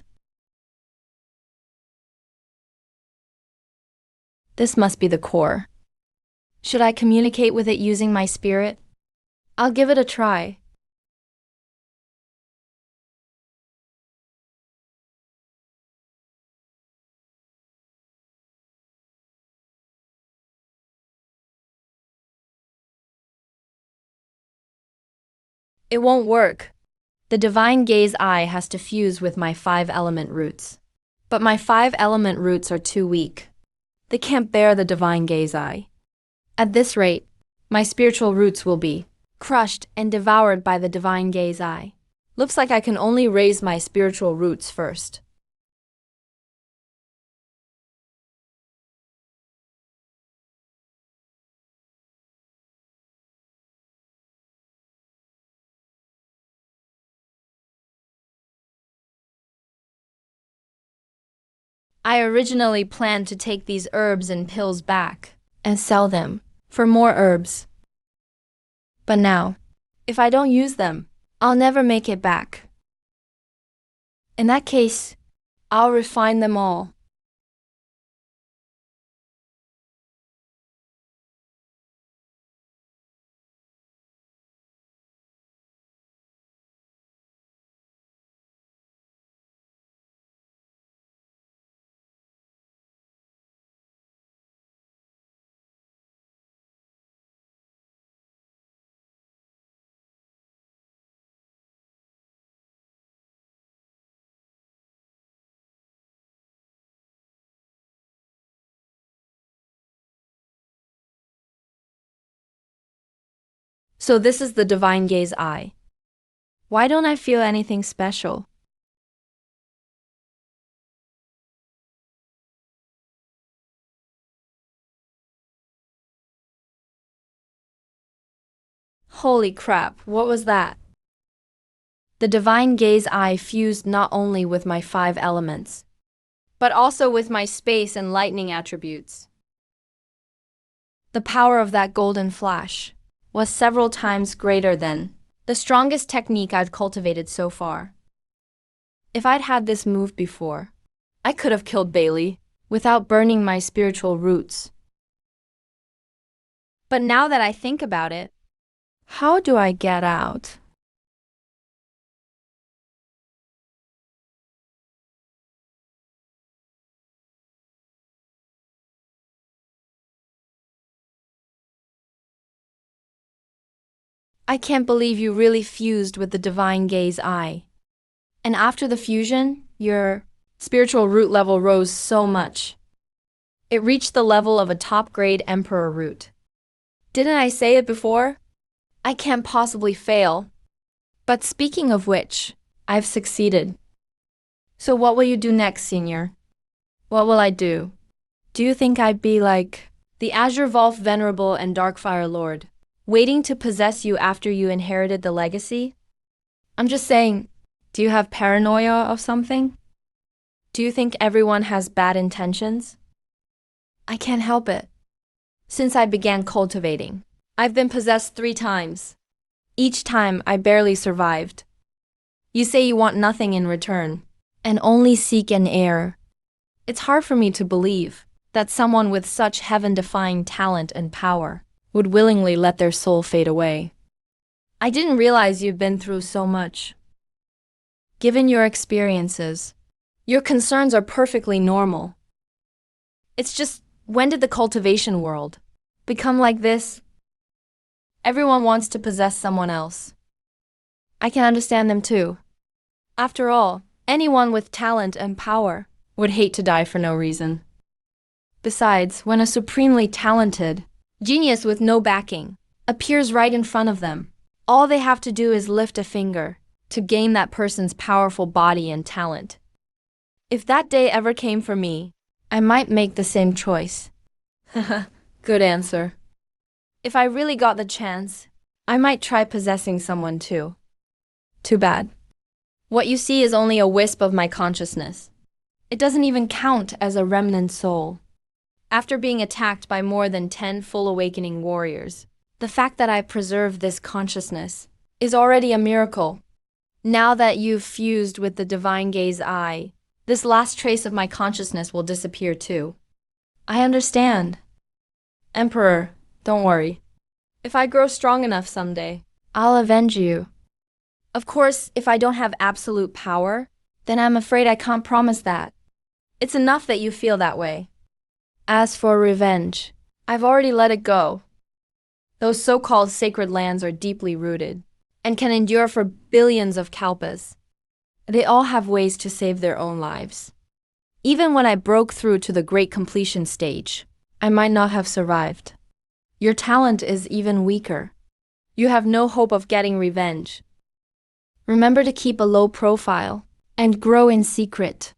A: This must be the core. Should I communicate with it using my spirit? I'll give it a try. It won't work. The divine gaze eye has to fuse with my five-element roots. But my five-element roots are too weak. They can't bear the divine gaze eye. At this rate, my spiritual roots will be crushed and devoured by the divine gaze eye. Looks like I can only raise my spiritual roots first. I originally planned to take these herbs and pills back and sell them for more herbs. But now, if I don't use them, I'll never make it back. In that case, I'll refine them all. So this is the divine gaze eye. Why don't I feel anything special? Holy crap, what was that? The divine gaze eye fused not only with my five elements, but also with my space and lightning attributes. The power of that golden flash was several times greater than the strongest technique I'd cultivated so far. If I'd had this move before, I could have killed Bailey without burning my spiritual roots. But now that I think about it, how do I get out? I can't believe you really fused with the divine gaze eye. And after the fusion, your spiritual root level rose so much. It reached the level of a top-grade emperor root. Didn't I say it before? I can't possibly fail. But speaking of which, I've succeeded. So what will you do next, Senior? What will I do? Do you think I'd be like the Azure Vault Venerable and Darkfire Lord, waiting to possess you after you inherited the legacy? I'm just saying, do you have paranoia of something? Do you think everyone has bad intentions? I can't help it. Since I began cultivating, I've been possessed 3 times. Each time I barely survived. You say you want nothing in return, and only seek an heir. It's hard for me to believe that someone with such heaven-defying talent and power would willingly let their soul fade away. I didn't realize you've been through so much. Given your experiences, your concerns are perfectly normal. It's just, when did the cultivation world become like this? Everyone wants to possess someone else. I can understand them too. After all, anyone with talent and power would hate to die for no reason. Besides, when a supremely talented genius with no backing appears right in front of them, all they have to do is lift a finger to gain that person's powerful body and talent. If that day ever came for me, I might make the same choice. Good answer. If I really got the chance, I might try possessing someone too. Too bad. What you see is only a wisp of my consciousness. It doesn't even count as a remnant soul. After being attacked by more than 10 full awakening warriors, the fact that I preserved this consciousness is already a miracle. Now that you've fused with the divine gaze eye, this last trace of my consciousness will disappear too. I understand. Emperor, don't worry. If I grow strong enough someday, I'll avenge you. Of course, if I don't have absolute power, then I'm afraid I can't promise that. It's enough that you feel that way. As for revenge, I've already let it go. Those so-called sacred lands are deeply rooted and can endure for billions of kalpas. They all have ways to save their own lives. Even when I broke through to the great completion stage, I might not have survived. Your talent is even weaker. You have no hope of getting revenge. Remember to keep a low profile and grow in secret.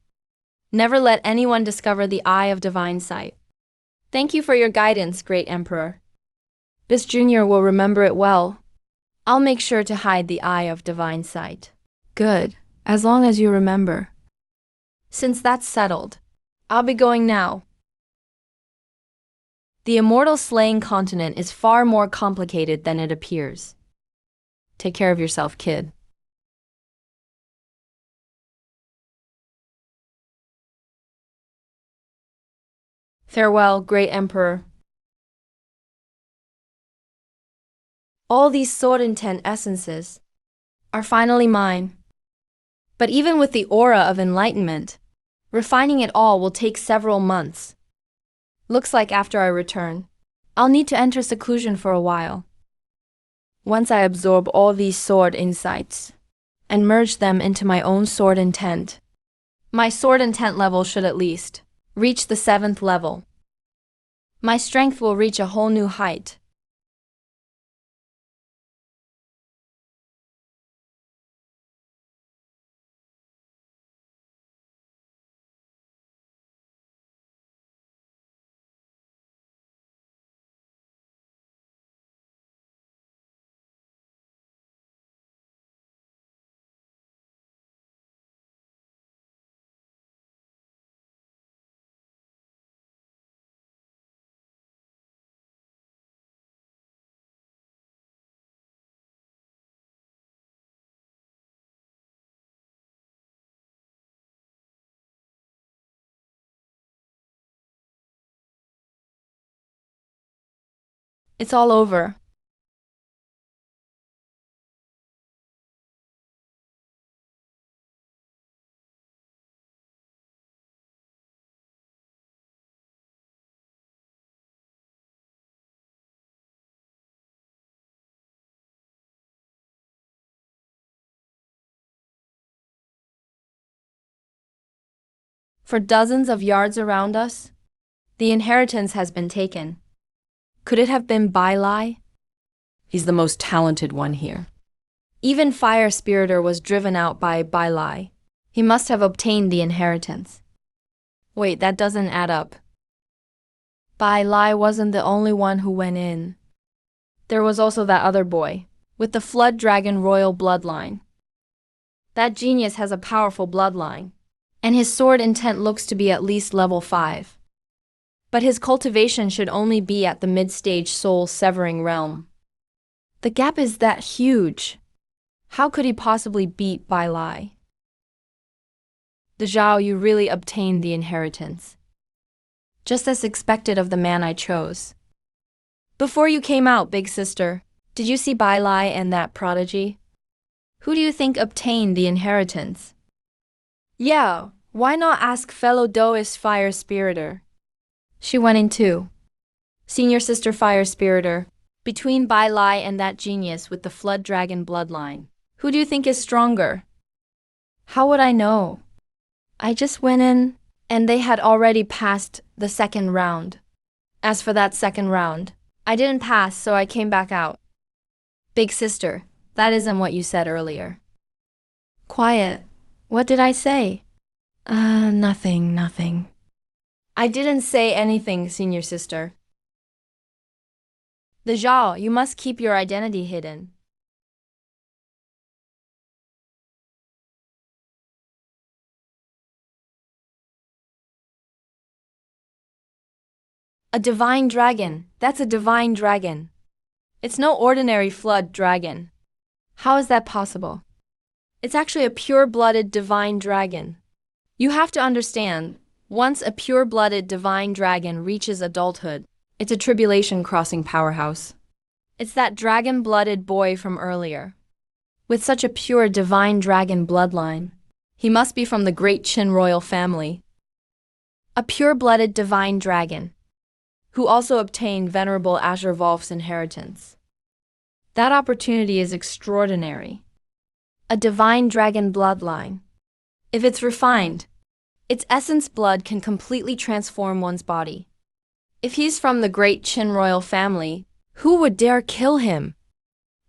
A: Never let anyone discover the eye of divine sight. Thank you for your guidance, great emperor. This junior will remember it well. I'll make sure to hide the eye of divine sight. Good, as long as you remember. Since that's settled, I'll be going now. The immortal slaying continent is far more complicated than it appears. Take care of yourself, kid. Farewell, great emperor. All these sword intent essences are finally mine. But even with the aura of enlightenment, refining it all will take several months. Looks like after I return, I'll need to enter seclusion for a while. Once I absorb all these sword insights and merge them into my own sword intent, my sword intent level should at least reach the 7th level. My strength will reach a whole new height. It's all over. For dozens of yards around us, the inheritance has been taken. Could it have been Bai Lai? He's the most talented one here. Even Fire Spiritor was driven out by Bai Lai. He must have obtained the inheritance. Wait, that doesn't add up. Bai Lai wasn't the only one who went in. There was also that other boy, with the Flood Dragon royal bloodline. That genius has a powerful bloodline, and his sword intent looks to be at least level 5. But his cultivation should only be at the mid-stage soul-severing realm. The gap is that huge. How could he possibly beat Bai Lai? De Zhao, you really obtained the inheritance. Just as expected of the man I chose. Before you came out, big sister, did you see Bai Lai and that prodigy? Who do you think obtained the inheritance? Yeah, why not ask fellow Taoist Fire Spiritor? She went in too. Senior sister Fire Spiritor, between Bai Lai and that genius with the Flood Dragon bloodline, who do you think is stronger? How would I know? I just went in And they had already passed the second round. As for that second round, I didn't pass, so I came back out. Big sister, that isn't what you said earlier. Quiet. What did I say? Nothing. I didn't say anything, senior sister. The Zhao, you must keep your identity hidden. A divine dragon. That's a divine dragon. It's no ordinary flood dragon. How is that possible? It's actually a pure-blooded divine dragon. You have to understand, once a pure-blooded divine dragon reaches adulthood, it's a tribulation-crossing powerhouse. It's that dragon-blooded boy from earlier. With such a pure divine dragon bloodline, he must be from the great Qin royal family. A pure-blooded divine dragon, who also obtained Venerable Azure Volf's inheritance. That opportunity is extraordinary. A divine dragon bloodline. If it's refined, its essence blood can completely transform one's body. If he's from the great Qin royal family, who would dare kill him?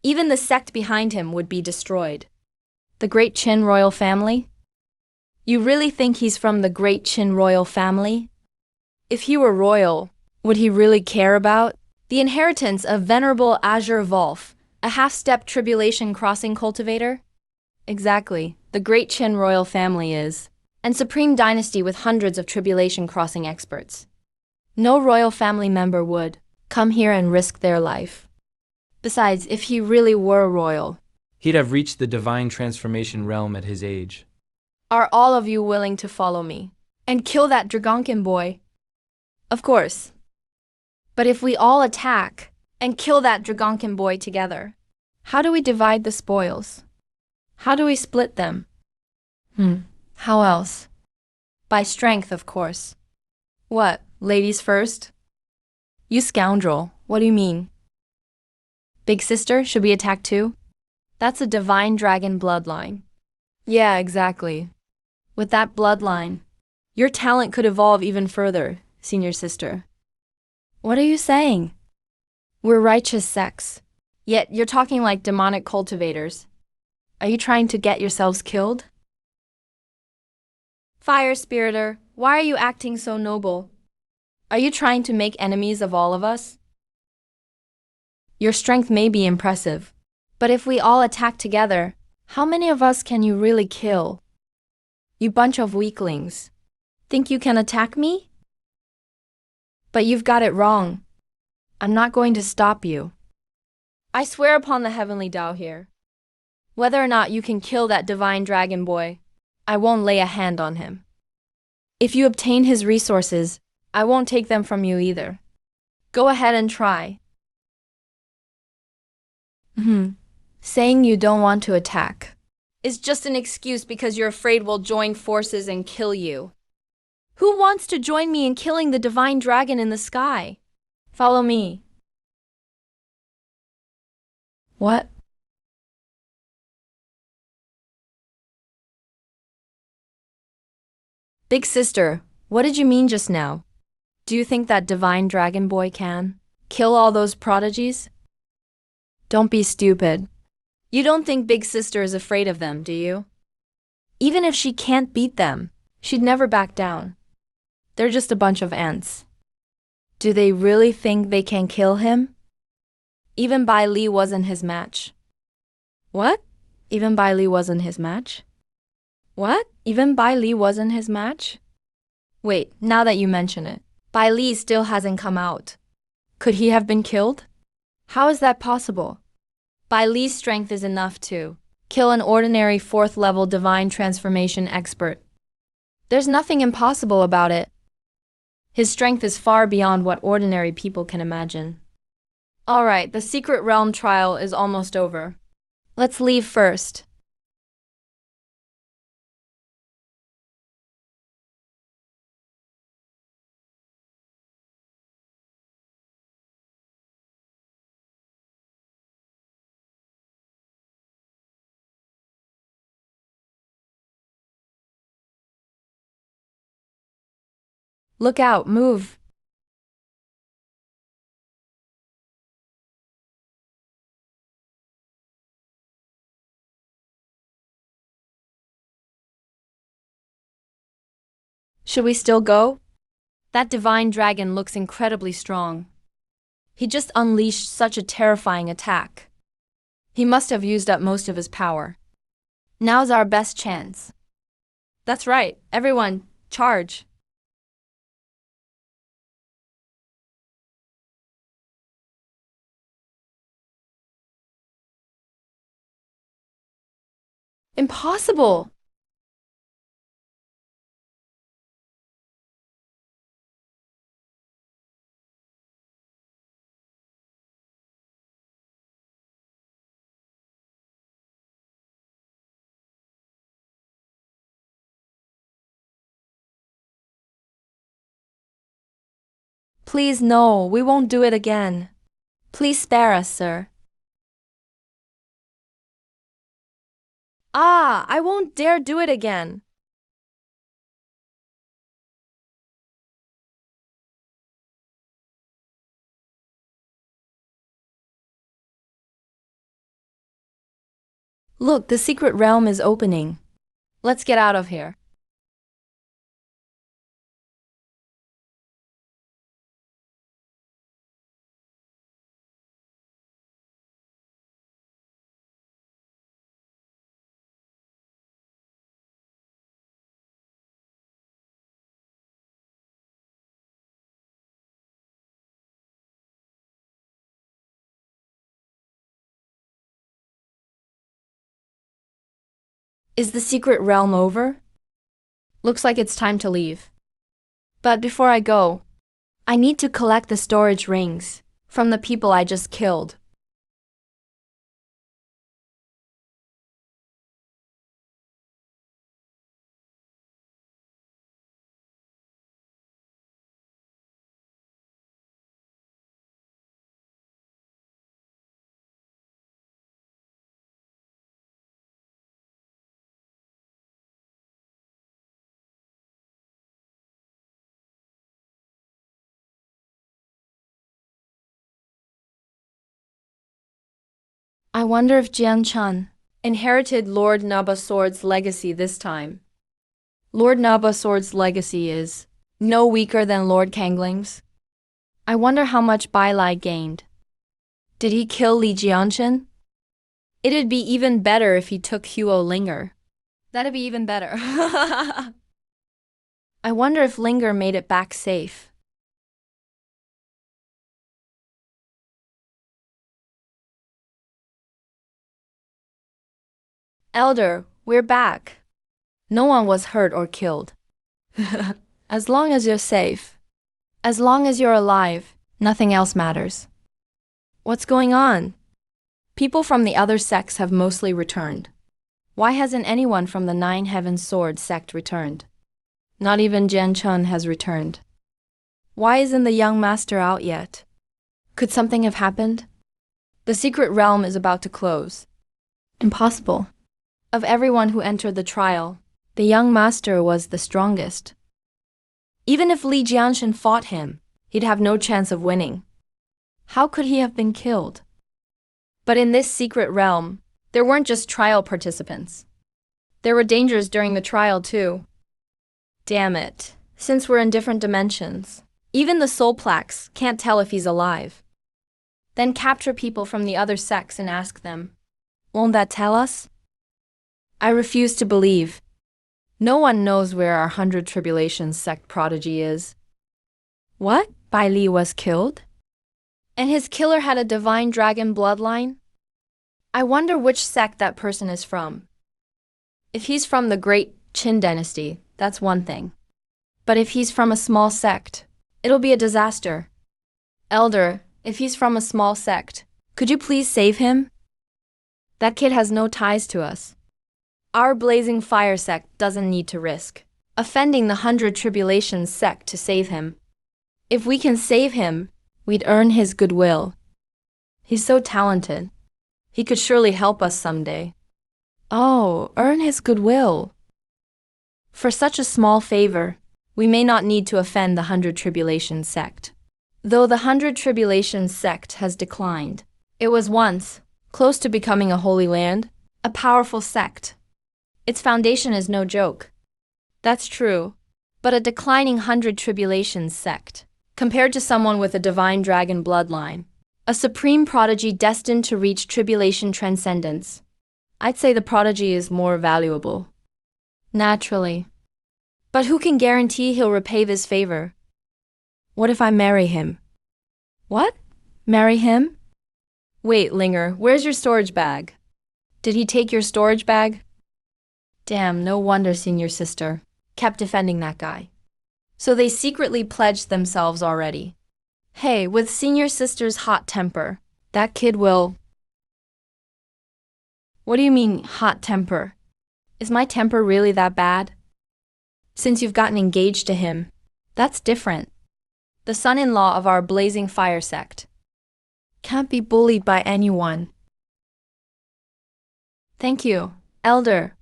A: Even the sect behind him would be destroyed. The great Qin royal family? You really think he's from the great Qin royal family? If he were royal, would he really care about the inheritance of Venerable Azure Volf, a half-step tribulation-crossing cultivator? Exactly, the great Qin royal family is, and supreme dynasty with hundreds of tribulation-crossing experts. No royal family member would come here and risk their life. Besides, if he really were royal,
B: He'd have reached the divine transformation realm at his age.
A: are all of you willing to follow me and kill that Dragonkin boy? Of course. But if we all attack and kill that Dragonkin boy together, how do we divide the spoils? How do we split them? How else? By strength, of course. What, ladies first? You scoundrel, what do you mean? Big sister, should we attack too? That's a divine dragon bloodline. Yeah, exactly. With that bloodline, your talent could evolve even further, senior sister. What are you saying? We're righteous sects. Yet you're talking like demonic cultivators. Are you trying to get yourselves killed? Fire Spiriter, why are you acting so noble? Are you trying to make enemies of all of us? Your strength may be impressive, but if we all attack together, how many of us can you really kill? You bunch of weaklings. Think you can attack me? But you've got it wrong. I'm not going to stop you. I swear upon the heavenly Tao here. Whether or not you can kill that divine dragon boy, I won't lay a hand on him. If you obtain his resources, I won't take them from you either. Go ahead and try. Saying you don't want to attack is just an excuse because you're afraid we'll join forces and kill you. Who wants to join me in killing the divine dragon in the sky? Follow me. What? Big sister, what did you mean just now? Do you think that divine dragon boy can kill all those prodigies? Don't be stupid. You don't think Big Sister is afraid of them, do you? Even if she can't beat them, she'd never back down. They're just a bunch of ants. Do they really think they can kill him? Even Bai Li wasn't his match. What? Even Bai Li wasn't his match? What? Even Bai Li wasn't his match? Wait, now that you mention it, Bai Li still hasn't come out. Could he have been killed? How is that possible? Bai Li's strength is enough to kill an ordinary 4th-level divine transformation expert. There's nothing impossible about it. His strength is far beyond what ordinary people can imagine. All right, the Secret Realm trial is almost over. Let's leave first. Look out, move. Should we still go? That divine dragon looks incredibly strong. He just unleashed such a terrifying attack. He must have used up most of his power. Now's our best chance. That's right, everyone, charge. Impossible! Please, no, we won't do it again. Please spare us, sir. Ah, I won't dare do it again. Look, the secret realm is opening. Let's get out of here. Is the secret realm over? Looks like it's time to leave. But before I go, I need to collect the storage rings from the people I just killed. I wonder if Jian Chun inherited Lord Nabasword's legacy this time. Lord Nabasword's legacy is no weaker than Lord Kangling's. I wonder how much Bai Lai gained. Did he kill Li Jianchen? It'd be even better if he took Huo Linger. That'd be even better. I wonder if Linger made it back safe. Elder, we're back. No one was hurt or killed. As long as you're safe. As long as you're alive, nothing else matters. What's going on? People from the other sects have mostly returned. Why hasn't anyone from the Nine Heavens Sword sect returned? Not even Jian Chun has returned. Why isn't the young master out yet? Could something have happened? The secret realm is about to close. Impossible. Of everyone who entered the trial, the young master was the strongest. Even if Li Jianshan fought him, he'd have no chance of winning. How could he have been killed? But in this secret realm, there weren't just trial participants. There were dangers during the trial too. Damn it, since we're in different dimensions, even the soul plaques can't tell if he's alive. Then capture people from the other sects and ask them, won't that tell us? I refuse to believe. No one knows where our 100 Tribulations sect prodigy is. What? Bai Li was killed? And his killer had a divine dragon bloodline? I wonder which sect that person is from. If he's from the Great Qin dynasty, that's one thing. But if he's from a small sect, it'll be a disaster. Elder, if he's from a small sect, could you please save him? That kid has no ties to us. Our Blazing Fire sect doesn't need to risk offending the 100 Tribulations sect to save him. If we can save him, we'd earn his goodwill. He's so talented. He could surely help us someday. Oh, earn his goodwill. For such a small favor, we may not need to offend the Hundred Tribulations sect. Though the Hundred Tribulations sect has declined, it was once, close to becoming a holy land, a powerful sect. Its foundation is no joke. That's true, but a declining Hundred Tribulations sect, compared to someone with a divine dragon bloodline, a supreme prodigy destined to reach tribulation transcendence, I'd say the prodigy is more valuable. Naturally. But who can guarantee he'll repay this favor? What if I marry him? What? Marry him? Wait, Linger, where's your storage bag? Did he take your storage bag? Damn, no wonder Senior Sister kept defending that guy. So they secretly pledged themselves already. Hey, with Senior Sister's hot temper, that kid will... What do you mean, hot temper? Is my temper really that bad? Since you've gotten engaged to him, that's different. The son-in-law of our blazing fire sect. Can't be bullied by anyone. Thank you, Elder.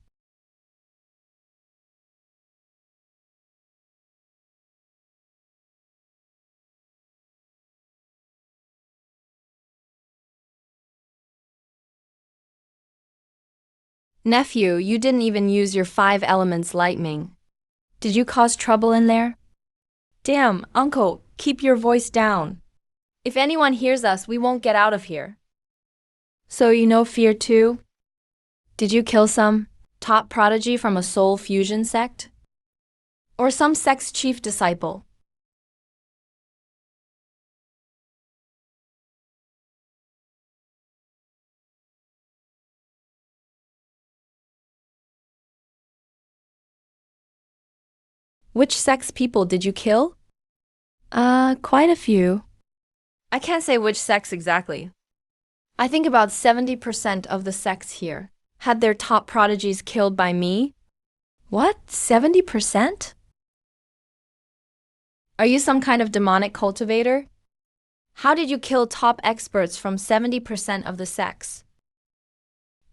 A: Nephew, you didn't even use your 5 elements lightning. Did you cause trouble in there? Damn, Uncle, keep your voice down. If anyone hears us, we won't get out of here. So you know fear too? Did you kill some top prodigy from a soul fusion sect? Or some sect's chief disciple? Which sect's people did you kill? Quite a few. I can't say which sects exactly. I think about 70% of the sects here had their top prodigies killed by me. What? 70%? Are you some kind of demonic cultivator? How did you kill top experts from 70% of the sects?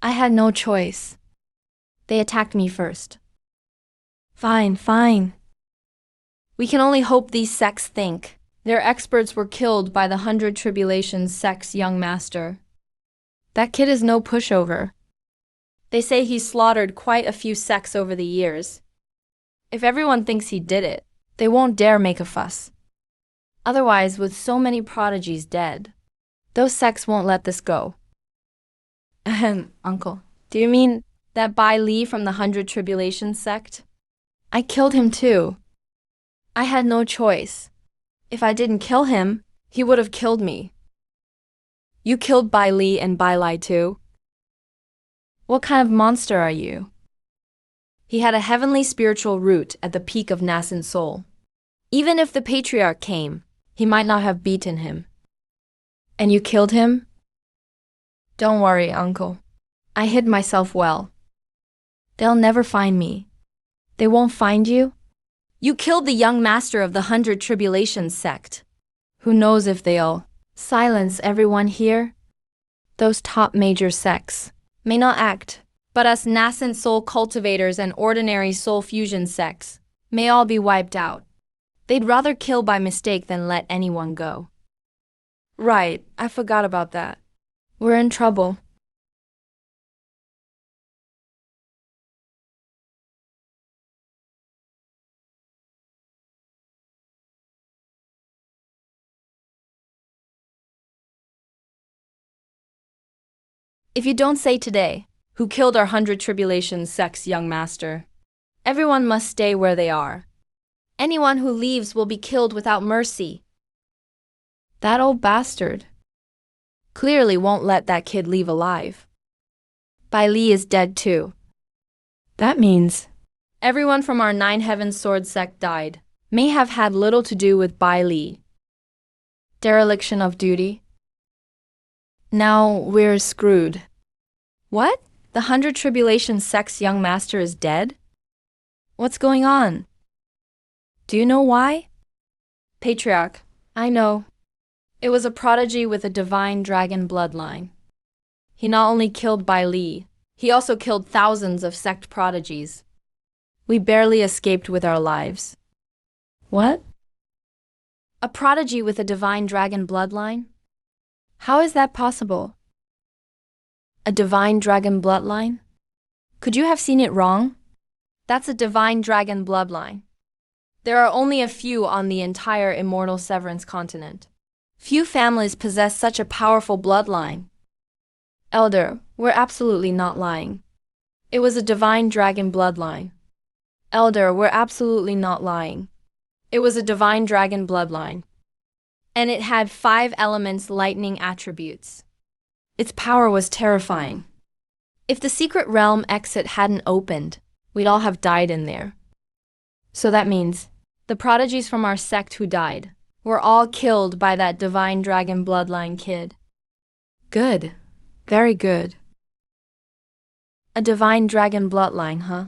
A: I had no choice. They attacked me first. Fine. We can only hope these sects think their experts were killed by the Hundred Tribulations sect's young master. That kid is no pushover. They say he slaughtered quite a few sects over the years. If everyone thinks he did it, they won't dare make a fuss. Otherwise, with so many prodigies dead, those sects won't let this go. Ahem, Uncle. Do you mean that Bai Li from the Hundred Tribulations sect? I killed him too. I had no choice. If I didn't kill him, he would have killed me. You killed Bai Li and Bai Lai too? What kind of monster are you? He had a heavenly spiritual root at the peak of nascent soul. Even if the patriarch came, he might not have beaten him. And you killed him? Don't worry, Uncle. I hid myself well. They'll never find me. They won't find you? You killed the young master of the Hundred Tribulations sect. Who knows if they'll silence everyone here? Those top major sects may not act, but us nascent soul cultivators and ordinary soul fusion sects may all be wiped out. They'd rather kill by mistake than let anyone go. Right, I forgot about that. We're in trouble. If you don't say today, who killed our Hundred Tribulations sect's young master, everyone must stay where they are. Anyone who leaves will be killed without mercy. That old bastard clearly won't let that kid leave alive. Bai Li is dead too. That means everyone from our Nine Heaven Sword sect died. May have had little to do with Bai Li. Dereliction of duty. Now we're screwed. What? The Hundred Tribulations sect's young master is dead? What's going on? Do you know why? Patriarch, I know. It was a prodigy with a divine dragon bloodline. He not only killed Bai Li, he also killed thousands of sect prodigies. We barely escaped with our lives. What? A prodigy with a divine dragon bloodline? How is that possible? A divine dragon bloodline? Could you have seen it wrong? That's a divine dragon bloodline. There are only a few on the entire immortal Severance continent. Few families possess such a powerful bloodline. Elder, we're absolutely not lying. It was a divine dragon bloodline. Elder, we're absolutely not lying. It was a divine dragon bloodline. And it had 5 elements lightning attributes. Its power was terrifying. If the secret realm exit hadn't opened, we'd all have died in there. So that means the prodigies from our sect who died were all killed by that divine dragon bloodline kid. Good. Very good. A divine dragon bloodline, huh?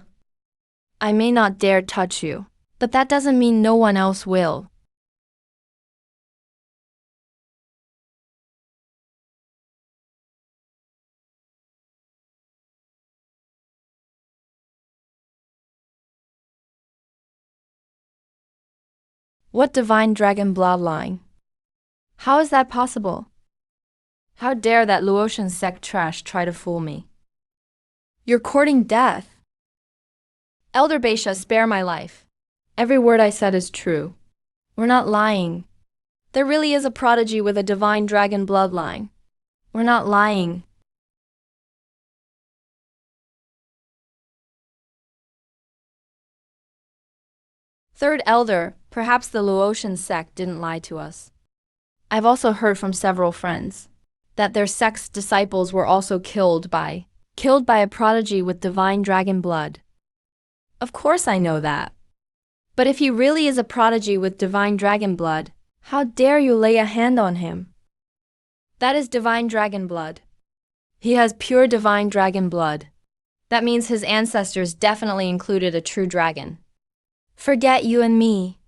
A: I may not dare touch you, but that doesn't mean no one else will. What divine dragon bloodline? How is that possible? How dare that Luotian sect trash try to fool me? You're courting death. Elder Beisha, spare my life. Every word I said is true. We're not lying. There really is a prodigy with a divine dragon bloodline. We're not lying. Third Elder, perhaps the Luotian sect didn't lie to us. I've also heard from several friends that their sect's disciples were also killed by a prodigy with divine dragon blood. Of course I know that. But if he really is a prodigy with divine dragon blood, how dare you lay a hand on him? That is divine dragon blood. He has pure divine dragon blood. That means his ancestors definitely included a true dragon. Forget you and me.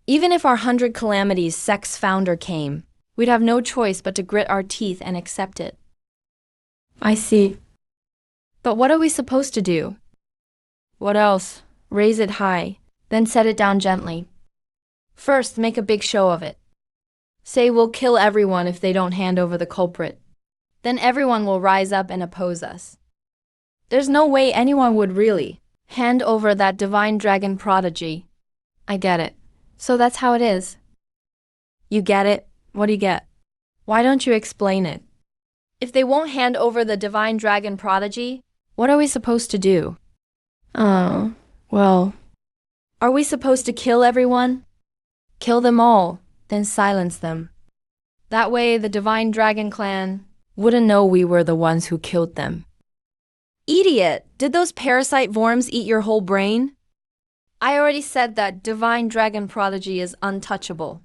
A: Even if our 100 Calamities sect's founder came, we'd have no choice but to grit our teeth and accept it. I see. But what are we supposed to do? What else? Raise it high, then set it down gently. First, make a big show of it. Say we'll kill everyone if they don't hand over the culprit. Then everyone will rise up and oppose us. There's no way anyone would really hand over that divine dragon prodigy. I get it. So that's how it is. You get it? What do you get? Why don't you explain it? If they won't hand over the divine dragon prodigy, what are we supposed to do? Oh, well. Are we supposed to kill everyone? Kill them all, then silence them. That way the divine dragon clan wouldn't know we were the ones who killed them. Idiot! Did those parasite worms eat your whole brain? I already said that divine dragon prodigy is untouchable.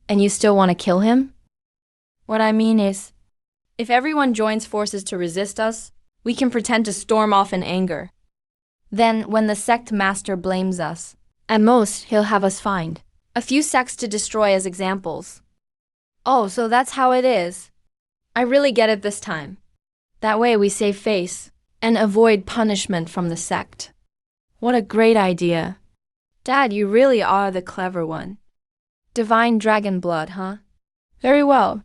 A: And you still want to kill him? What I mean is, if everyone joins forces to resist us, we can pretend to storm off in anger. Then, when the sect master blames us, at most he'll have us find a few sects to destroy as examples. Oh, so that's how it is. I really get it this time. That way we save face and avoid punishment from the sect. What a great idea. Dad, you really are the clever one. Divine dragon blood, huh? Very well.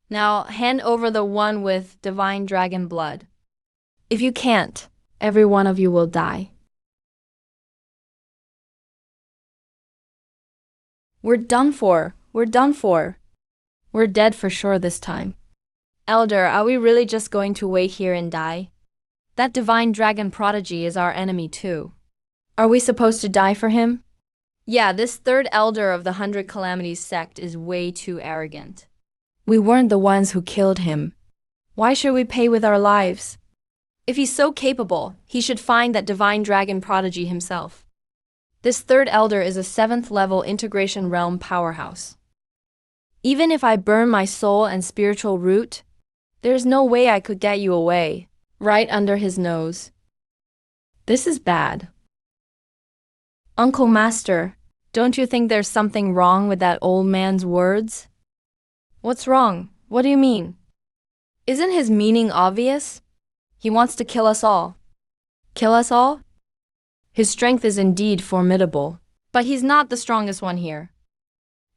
A: Now hand over the one with divine dragon blood. If you can't, every one of you will die. We're done for. We're done for. We're dead for sure this time. Elder, are we really just going to wait here and die? That divine dragon prodigy is our enemy too. Are we supposed to die for him? Yeah, this third elder of the 100 Calamities sect is way too arrogant. We weren't the ones who killed him. Why should we pay with our lives? If he's so capable, he should find that divine dragon prodigy himself. This third elder is a 7th level integration realm powerhouse. Even if I burn my soul and spiritual root, there's no way I could get you away, right under his nose. This is bad. Uncle Master, don't you think there's something wrong with that old man's words? What's wrong? What do you mean? Isn't his meaning obvious? He wants to kill us all. Kill us all? His strength is indeed formidable, But he's not the strongest one here.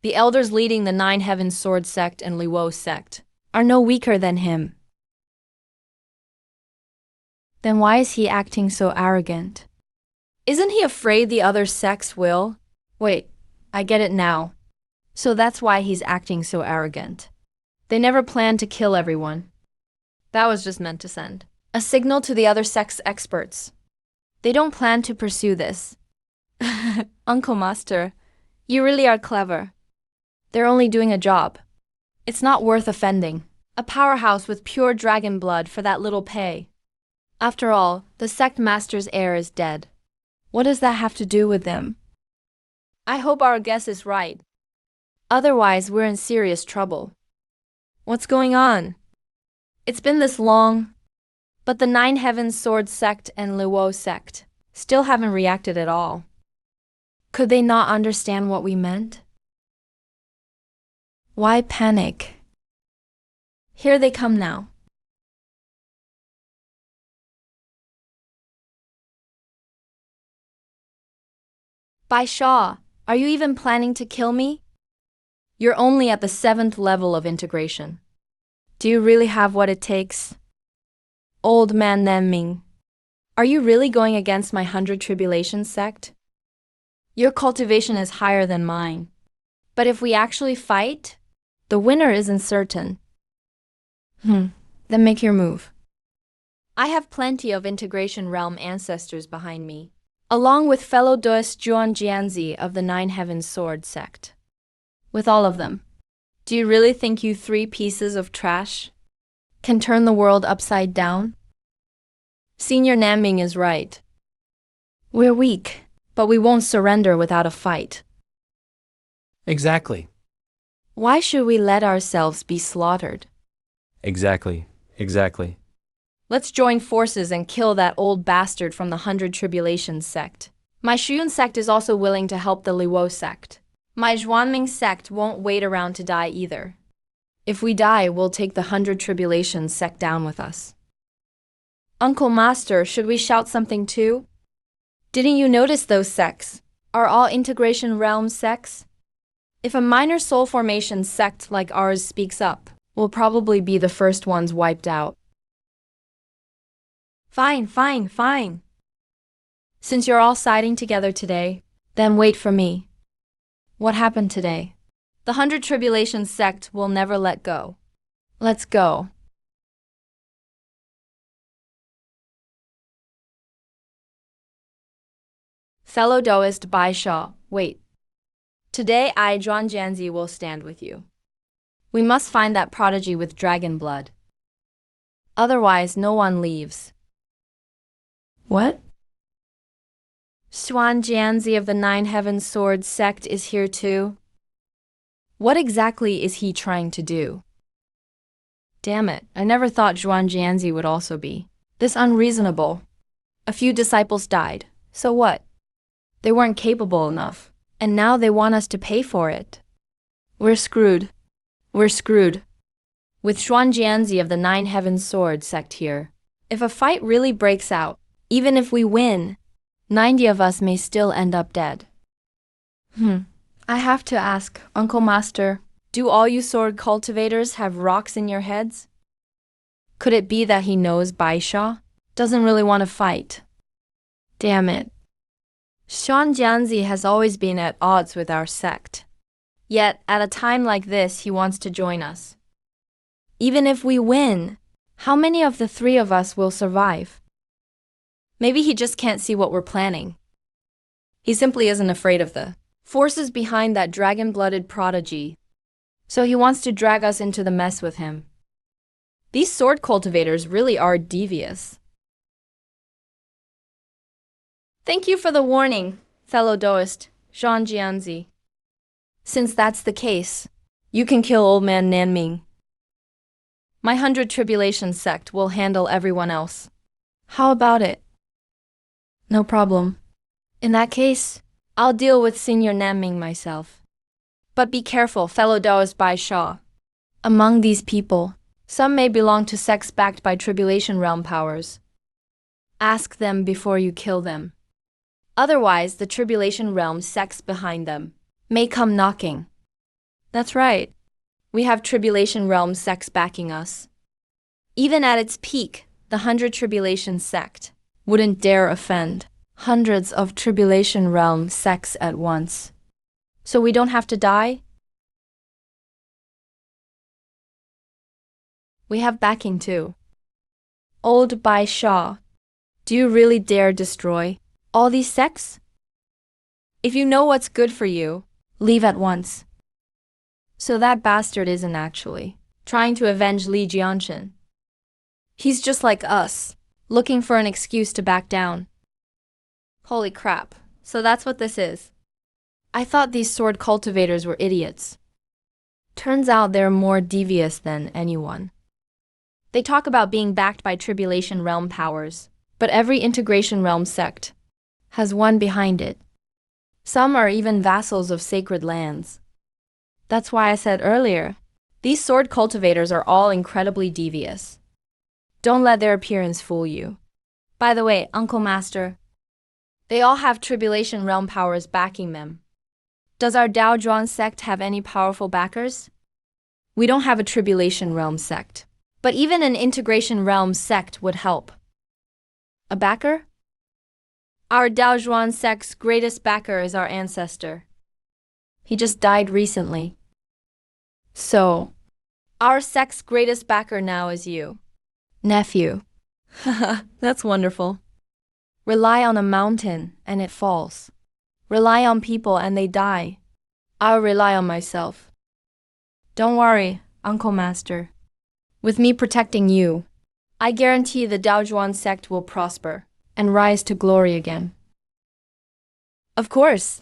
A: The elders leading the Nine Heavens Sword sect and Luo sect are no weaker than him. Then why is he acting so arrogant? Isn't he afraid the other sects will? Wait, I get it now. So that's why he's acting so arrogant. They never planned to kill everyone. That was just meant to send a signal to the other sect's experts. They don't plan to pursue this. Uncle Master, you really are clever. They're only doing a job. It's not worth offending a powerhouse with pure dragon blood for that little pay. After all, the sect master's heir is dead. What does that have to do with them? I hope our guess is right. Otherwise, we're in serious trouble. What's going on? It's been this long, but the Nine Heavens Sword sect and Luo sect still haven't reacted at all. Could they not understand what we meant? Why panic? Here they come now. Bai Sha, are you even planning to kill me? You're only at the 7th level of integration. Do you really have what it takes? Old man Nanming, are you really going against my 100 Tribulations sect? Your cultivation is higher than mine. But if we actually fight, the winner isn't certain. Then make your move. I have plenty of Integration Realm ancestors behind me, along with fellow Daoist Zhuan Jianzi of the Nine Heavens Sword sect. With all of them. Do you really think you 3 pieces of trash can turn the world upside down? Senior Nanming is right. We're weak, but we won't surrender without a fight.
B: Exactly.
A: Why should we let ourselves be slaughtered?
B: Exactly.
A: Let's join forces and kill that old bastard from the 100 Tribulations sect. My Shuyun sect is also willing to help the Luo sect. My Zhuanming sect won't wait around to die either. If we die, we'll take the 100 Tribulations sect down with us. Uncle Master, should we shout something too? Didn't you notice those sects are all Integration Realm sects? If a minor soul formation sect like ours speaks up, we'll probably be the first ones wiped out. Fine. Since you're all siding together today, then wait for me. What happened today? The 100 Tribulations sect will never let go. Let's go. Fellow Daoist Bai Sha, wait. Today I, Zhuan Jianzi, will stand with you. We must find that prodigy with dragon blood. Otherwise, no one leaves. What? Zhuan Jianzi of the Nine Heavens Sword sect is here too? What exactly is he trying to do? Damn it, I never thought Zhuan Jianzi would also be this unreasonable. A few disciples died, so what? They weren't capable enough, and now they want us to pay for it. We're screwed. With Zhuan Jianzi of the Nine Heavens Sword sect here, if a fight really breaks out, even if we win, 90 of us may still end up dead. I have to ask, Uncle Master, do all you sword cultivators have rocks in your heads? Could it be that he knows Bai Sha doesn't really want to fight? Damn it. Zhuan Jianzi has always been at odds with our sect. Yet, at a time like this, he wants to join us. Even if we win, how many of the 3 of us will survive? Maybe he just can't see what we're planning. He simply isn't afraid of the forces behind that dragon-blooded prodigy. So he wants to drag us into the mess with him. These sword cultivators really are devious. Thank you for the warning, fellow Daoist, Zhuan Jianzi. Since that's the case, you can kill old man Nanming. My 100 Tribulations sect will handle everyone else. How about it? No problem. In that case, I'll deal with Senior Nanming myself. But be careful, fellow Daoist Bai Sha. Among these people, some may belong to sects backed by Tribulation Realm powers. Ask them before you kill them. Otherwise, the tribulation realm sects behind them may come knocking. That's right. We have tribulation realm sects backing us. Even at its peak, the 100 tribulation sect wouldn't dare offend hundreds of tribulation realm sects at once. So we don't have to die? We have backing too. Old Bai Shah, do you really dare destroy all these sects? If you know what's good for you, leave at once. So that bastard isn't actually trying to avenge Li Jianshan. He's just like us, looking for an excuse to back down. Holy crap, so that's what this is. I thought these sword cultivators were idiots. Turns out they're more devious than anyone. They talk about being backed by tribulation realm powers, but every integration realm sect has one behind it. Some are even vassals of sacred lands. That's why I said earlier, these sword cultivators are all incredibly devious. Don't let their appearance fool you. By the way, Uncle Master, they all have tribulation realm powers backing them. Does our Dao Zhuan sect have any powerful backers? We don't have a tribulation realm sect, but even an integration realm sect would help. A backer? Our Dao Zhuan sect's greatest backer is our ancestor. He just died recently. So, our sect's greatest backer now is you. Nephew. Haha, that's wonderful. Rely on a mountain and it falls. Rely on people and they die. I'll rely on myself. Don't worry, Uncle Master. With me protecting you, I guarantee the Dao Zhuan sect will prosper and rise to glory again. Of course.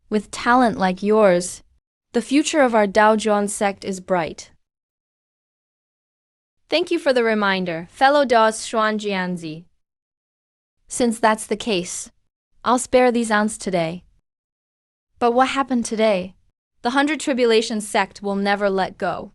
A: With talent like yours, the future of our Dao Zhuan sect is bright. Thank you for the reminder, fellow Dao's Xuan Jianzi. Since that's the case, I'll spare these ounce today. But what happened today? The 100 Tribulation sect will never let go.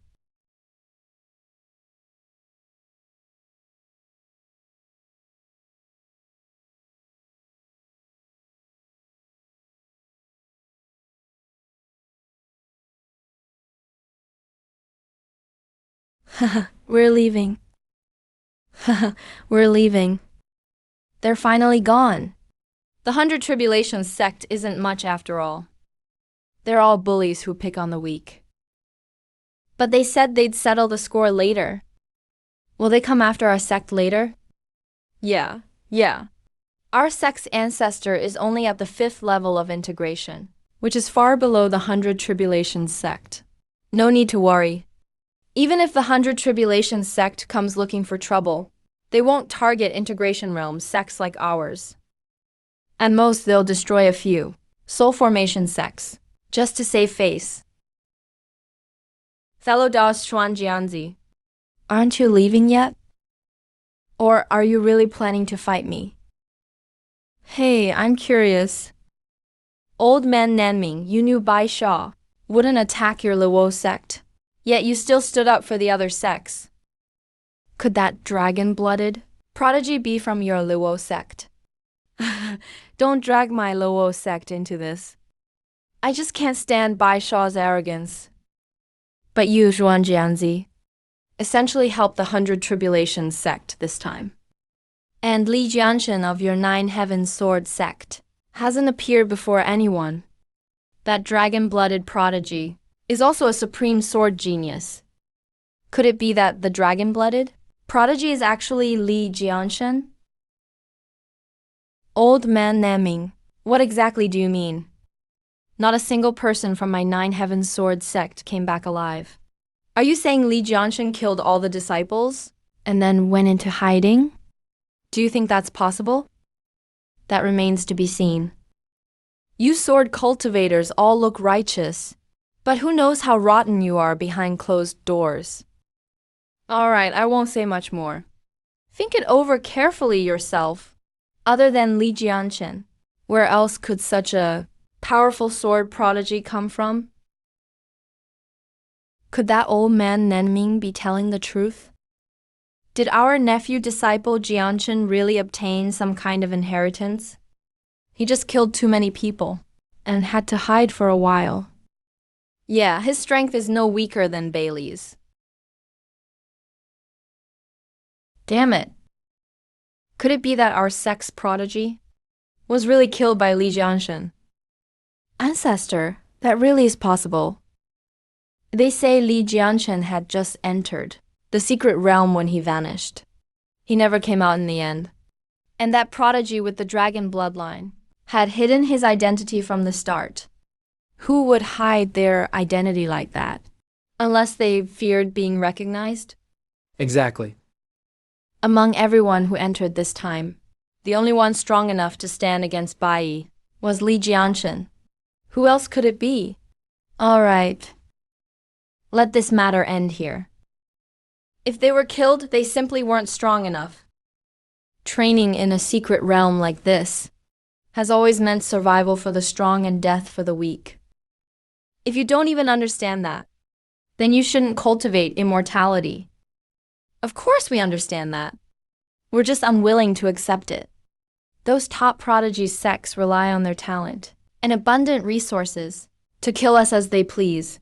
A: We're leaving. We're leaving. They're finally gone. The 100 Tribulation sect isn't much after all. They're all bullies who pick on the weak. But they said they'd settle the score later. Will they come after our sect later? Yeah. Our sect's ancestor is only at the 5th level of integration, which is far below the 100 Tribulation sect. No need to worry. Even if the 100 Tribulation sect comes looking for trouble, they won't target integration realm sects like ours. At most, they'll destroy a few soul formation sects, just to save face. Fellow Dao's Xuan Jianzi, aren't you leaving yet? Or are you really planning to fight me? Hey, I'm curious. Old man Nanming, you knew Bai Sha wouldn't attack your Luo sect, yet you still stood up for the other sects. Could that dragon-blooded prodigy be from your Luo sect? Don't drag my Luo sect into this. I just can't stand Bai Sha's arrogance. But you, Zhuan Jianzi, essentially helped the 100 Tribulation sect this time. And Li Jianshan of your 9 Heavens Sword sect hasn't appeared before anyone. That dragon-blooded prodigy is also a supreme sword genius. Could it be that the dragon-blooded prodigy is actually Li Jianshan? Old man Naming, what exactly do you mean? Not a single person from my 9 Heavens Sword sect came back alive. Are you saying Li Jianshan killed all the disciples and then went into hiding? Do you think that's possible? That remains to be seen. You sword cultivators all look righteous, but who knows how rotten you are behind closed doors. All right, I won't say much more. Think it over carefully yourself. Other than Li Jianshan, where else could such a powerful sword prodigy come from? Could that old man Nenming be telling the truth? Did our nephew disciple Jianshan really obtain some kind of inheritance? He just killed too many people and had to hide for a while. Yeah, his strength is no weaker than Bailey's. Damn it. Could it be that our sex prodigy was really killed by Li Jianshen? Ancestor, that really is possible. They say Li Jianshen had just entered the secret realm when he vanished. He never came out in the end. And that prodigy with the dragon bloodline had hidden his identity from the start. Who would hide their identity like that? Unless they feared being recognized?
B: Exactly.
A: Among everyone who entered this time, the only one strong enough to stand against Bai was Li Jianshen. Who else could it be? All right. Let this matter end here. If they were killed, they simply weren't strong enough. Training in a secret realm like this has always meant survival for the strong and death for the weak. If you don't even understand that, then you shouldn't cultivate immortality. Of course we understand that. We're just unwilling to accept it. Those top prodigy sects rely on their talent and abundant resources to kill us as they please.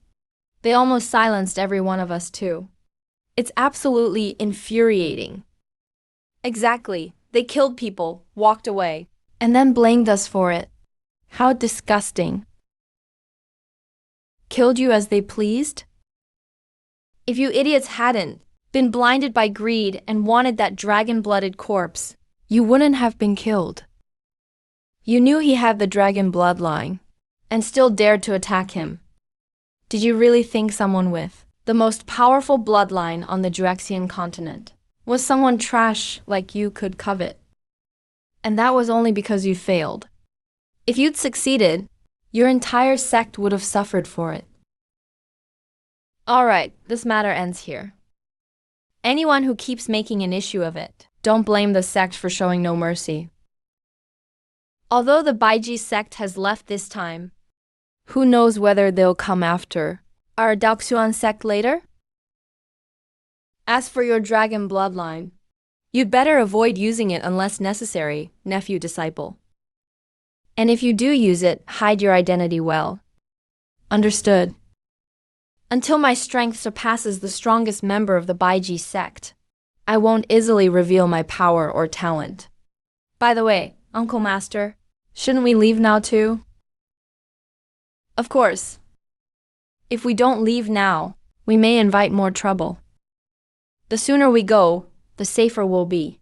A: They almost silenced every one of us too. It's absolutely infuriating. Exactly. They killed people, walked away, and then blamed us for it. How disgusting. Killed you as they pleased? If you idiots hadn't been blinded by greed and wanted that dragon-blooded corpse, you wouldn't have been killed. You knew he had the dragon bloodline and still dared to attack him. Did you really think someone with the most powerful bloodline on the Juexian continent was someone trash like you could covet? And that was only because you failed. If you'd succeeded, your entire sect would have suffered for it. All right, this matter ends here. Anyone who keeps making an issue of it, don't blame the sect for showing no mercy. Although the Baiji sect has left this time, who knows whether they'll come after our Daoxuan sect later? As for your dragon bloodline, you'd better avoid using it unless necessary, nephew disciple. And if you do use it, hide your identity well. Understood. Until my strength surpasses the strongest member of the Baiji sect, I won't easily reveal my power or talent. By the way, Uncle Master, shouldn't we leave now too? Of course. If we don't leave now, we may invite more trouble. The sooner we go, the safer we'll be.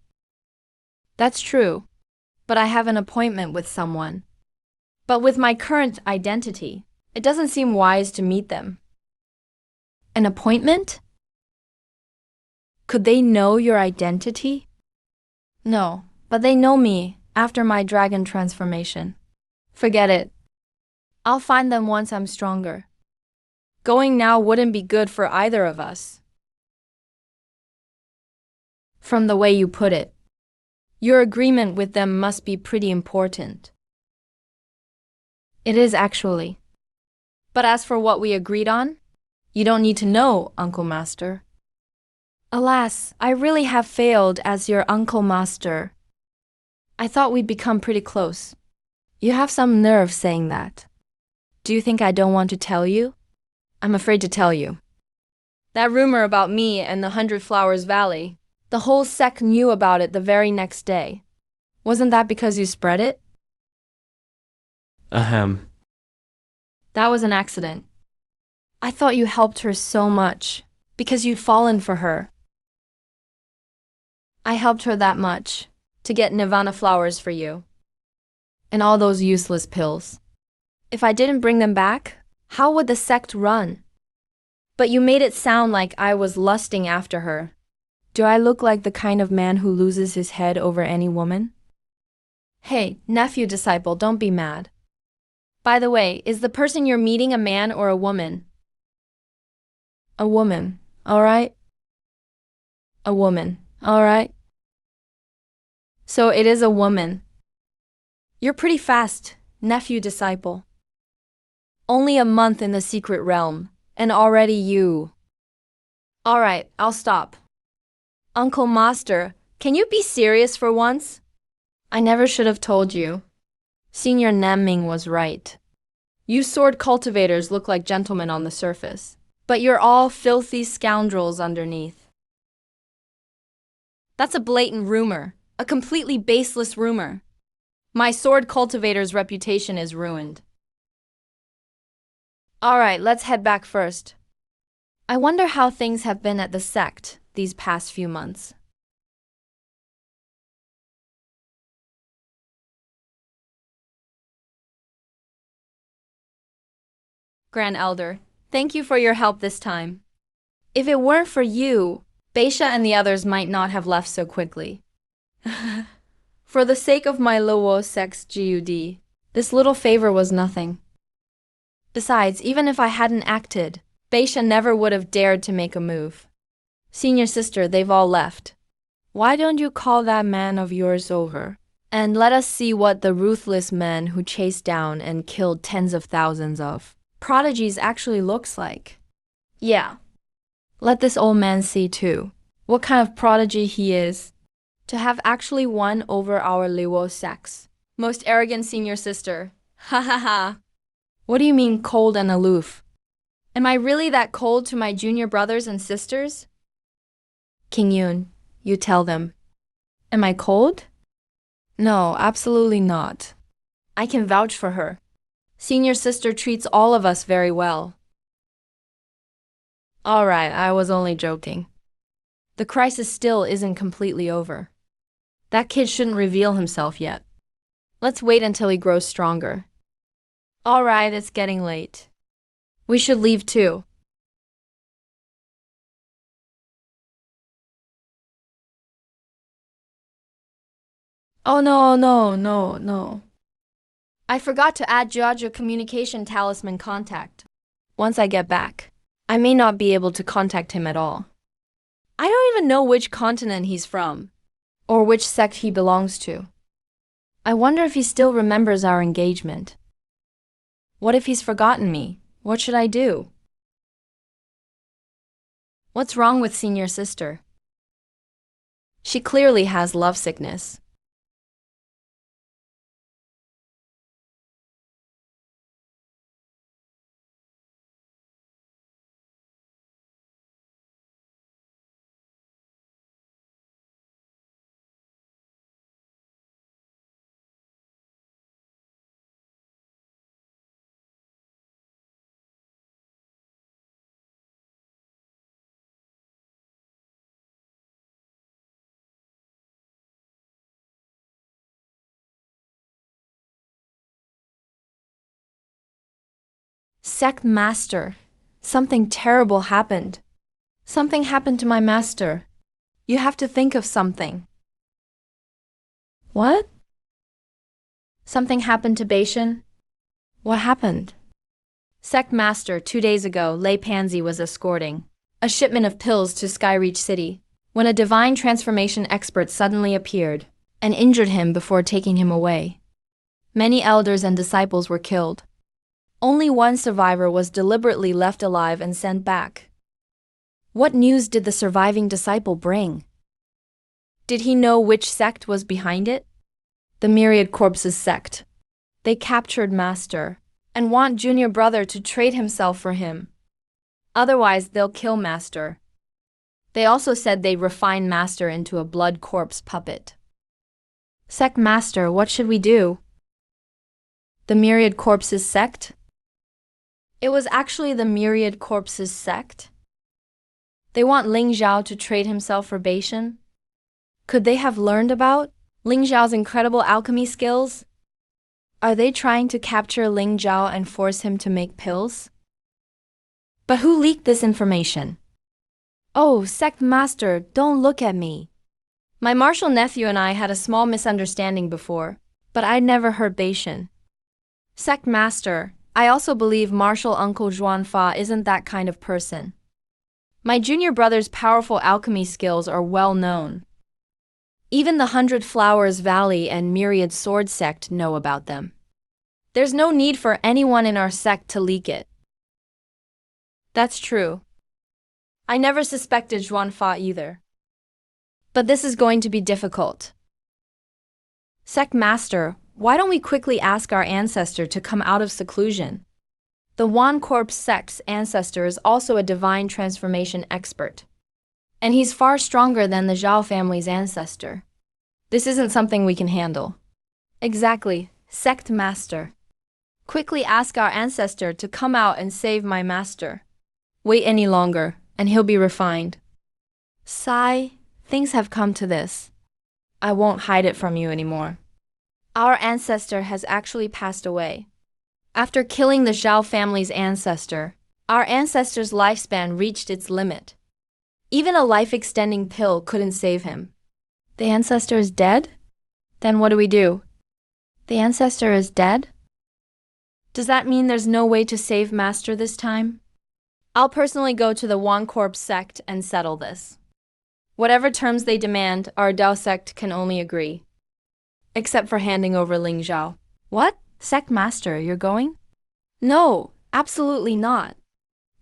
A: That's true, but I have an appointment with someone. But with my current identity, it doesn't seem wise to meet them. An appointment? Could they know your identity? No, but they know me after my dragon transformation. Forget it. I'll find them once I'm stronger. Going now wouldn't be good for either of us. From the way you put it, your agreement with them must be pretty important. It is actually. But as for what we agreed on, you don't need to know, Uncle Master. Alas, I really have failed as your Uncle Master. I thought we'd become pretty close. You have some nerve saying that. Do you think I don't want to tell you? I'm afraid to tell you. That rumor about me and the 100 Flowers Valley, the whole sect knew about it the very next day. Wasn't that because you spread it?
B: Ahem.
A: That was an accident. I thought you helped her so much, because you'd fallen for her. I helped her that much, to get Nirvana flowers for you. And all those useless pills. If I didn't bring them back, how would the sect run? But you made it sound like I was lusting after her. Do I look like the kind of man who loses his head over any woman? Hey, nephew disciple, don't be mad. By the way, is the person you're meeting a man or a woman? A woman, all right? A woman, all right? So it is a woman. You're pretty fast, nephew disciple. Only a month in the secret realm, and already you. All right, I'll stop. Uncle Master, can you be serious for once? I never should have told you. Senior Namming was right. You sword cultivators look like gentlemen on the surface, but you're all filthy scoundrels underneath. That's a blatant rumor, a completely baseless rumor. My sword cultivator's reputation is ruined. All right, let's head back first. I wonder how things have been at the sect these past few months. Grand Elder, thank you for your help this time. If it weren't for you, Beisha and the others might not have left so quickly. For the sake of my Luo Sex GUD, this little favor was nothing. Besides, even if I hadn't acted, Beisha never would have dared to make a move. Senior sister, they've all left. Why don't you call that man of yours over, and let us see what the ruthless man who chased down and killed tens of thousands of prodigies actually looks like? Yeah. Let this old man see, too, what kind of prodigy he is. To have actually won over our Luo sex. Most arrogant senior sister. Ha ha ha. What do you mean cold and aloof? Am I really that cold to my junior brothers and sisters? King Yun, you tell them. Am I cold? No, absolutely not. I can vouch for her. Senior sister treats all of us very well. All right, I was only joking. The crisis still isn't completely over. That kid shouldn't reveal himself yet. Let's wait until he grows stronger. All right, it's getting late. We should leave too. Oh no. I forgot to add Jiaja communication talisman contact. Once I get back, I may not be able to contact him at all. I don't even know which continent he's from, or which sect he belongs to. I wonder if he still remembers our engagement. What if he's forgotten me? What should I do? What's wrong with senior sister? She clearly has lovesickness. Sect master. Something terrible happened. Something happened to my master. You have to think of something. What? Something happened to Beishan? What happened? Sect master 2 days ago, Lei Pansy was escorting a shipment of pills to Skyreach City when a divine transformation expert suddenly appeared and injured him before taking him away. Many elders and disciples were killed. Only one survivor was deliberately left alive and sent back. What news did the surviving disciple bring? Did he know which sect was behind it? The Myriad Corpses sect. They captured Master and want junior brother to trade himself for him. Otherwise, they'll kill Master. They also said they'd refine Master into a blood corpse puppet. Sect Master, what should we do? The Myriad Corpses sect? It was actually the Myriad Corpses sect? They want Ling Zhao to trade himself for Beishan? Could they have learned about Ling Zhao's incredible alchemy skills? Are they trying to capture Ling Zhao and force him to make pills? But who leaked this information? Oh, Sect Master, don't look at me. My martial nephew and I had a small misunderstanding before, but I'd never heard Beishan. Sect Master, I also believe martial uncle Zhuanfa isn't that kind of person. My junior brother's powerful alchemy skills are well known. Even the 100 Flowers Valley and Myriad Sword sect know about them. There's no need for anyone in our sect to leak it. That's true. I never suspected Zhuanfa either. But this is going to be difficult. Sect Master, Why don't we quickly ask our ancestor to come out of seclusion? The Wan Corpse sect's ancestor is also a divine transformation expert. And he's far stronger than the Zhao family's ancestor. This isn't something we can handle. Exactly, sect master. Quickly ask our ancestor to come out and save my master. Wait any longer, and he'll be refined. Sigh, things have come to this. I won't hide it from you anymore. Our ancestor has actually passed away. After killing the Zhao family's ancestor, our ancestor's lifespan reached its limit. Even a life-extending pill couldn't save him. The ancestor is dead? Then what do we do? The ancestor is dead? Does that mean there's no way to save Master this time? I'll personally go to the Wan Corpse sect and settle this. Whatever terms they demand, our Dao sect can only agree. Except for handing over Ling Zhao. What? Sect Master, you're going? No, absolutely not.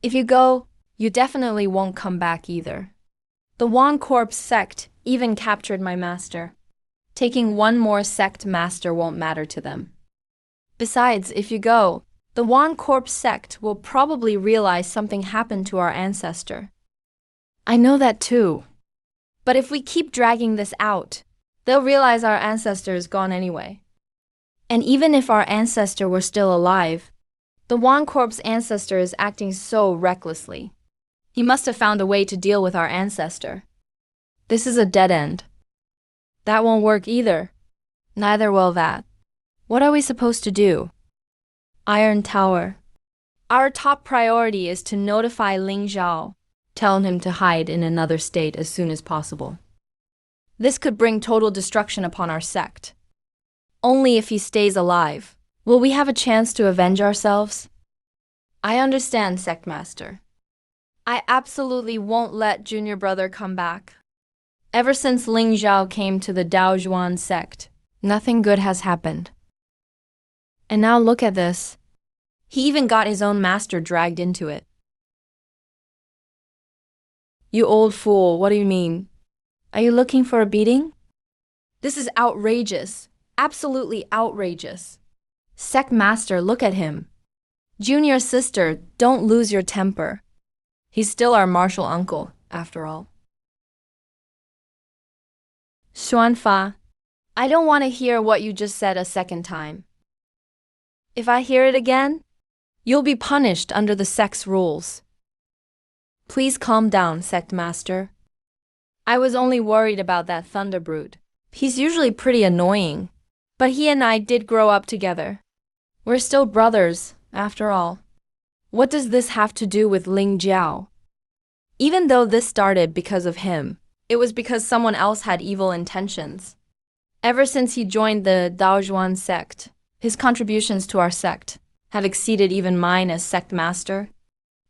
A: If you go, you definitely won't come back either. The Wan Corpse sect even captured my master. Taking one more sect master won't matter to them. Besides, if you go, the Wan Corpse sect will probably realize something happened to our ancestor. I know that too. But if we keep dragging this out, they'll realize our ancestor is gone anyway. And even if our ancestor were still alive, the Wan Corpse ancestor is acting so recklessly. He must have found a way to deal with our ancestor. This is a dead end. That won't work either. Neither will that. What are we supposed to do? Iron Tower. Our top priority is to notify Ling Zhao, telling him to hide in another state as soon as possible. This could bring total destruction upon our sect. Only if he stays alive will we have a chance to avenge ourselves. I understand, Sect Master. I absolutely won't let Junior Brother come back. Ever since Ling Zhao came to the Dao Zhuan sect, nothing good has happened. And now look at this. He even got his own master dragged into it. You old fool, what do you mean? Are you looking for a beating? This is outrageous. Absolutely outrageous. Sect Master, look at him. Junior sister, don't lose your temper. He's still our martial uncle, after all. Xuanfa, I don't want to hear what you just said a second time. If I hear it again, you'll be punished under the sect's rules. Please calm down, Sect Master. I was only worried about that Thunderbrute. He's usually pretty annoying, but he and I did grow up together. We're still brothers, after all. What does this have to do with Ling Jiao? Even though this started because of him, it was because someone else had evil intentions. Ever since he joined the Daozhuan sect, his contributions to our sect have exceeded even mine as sect master.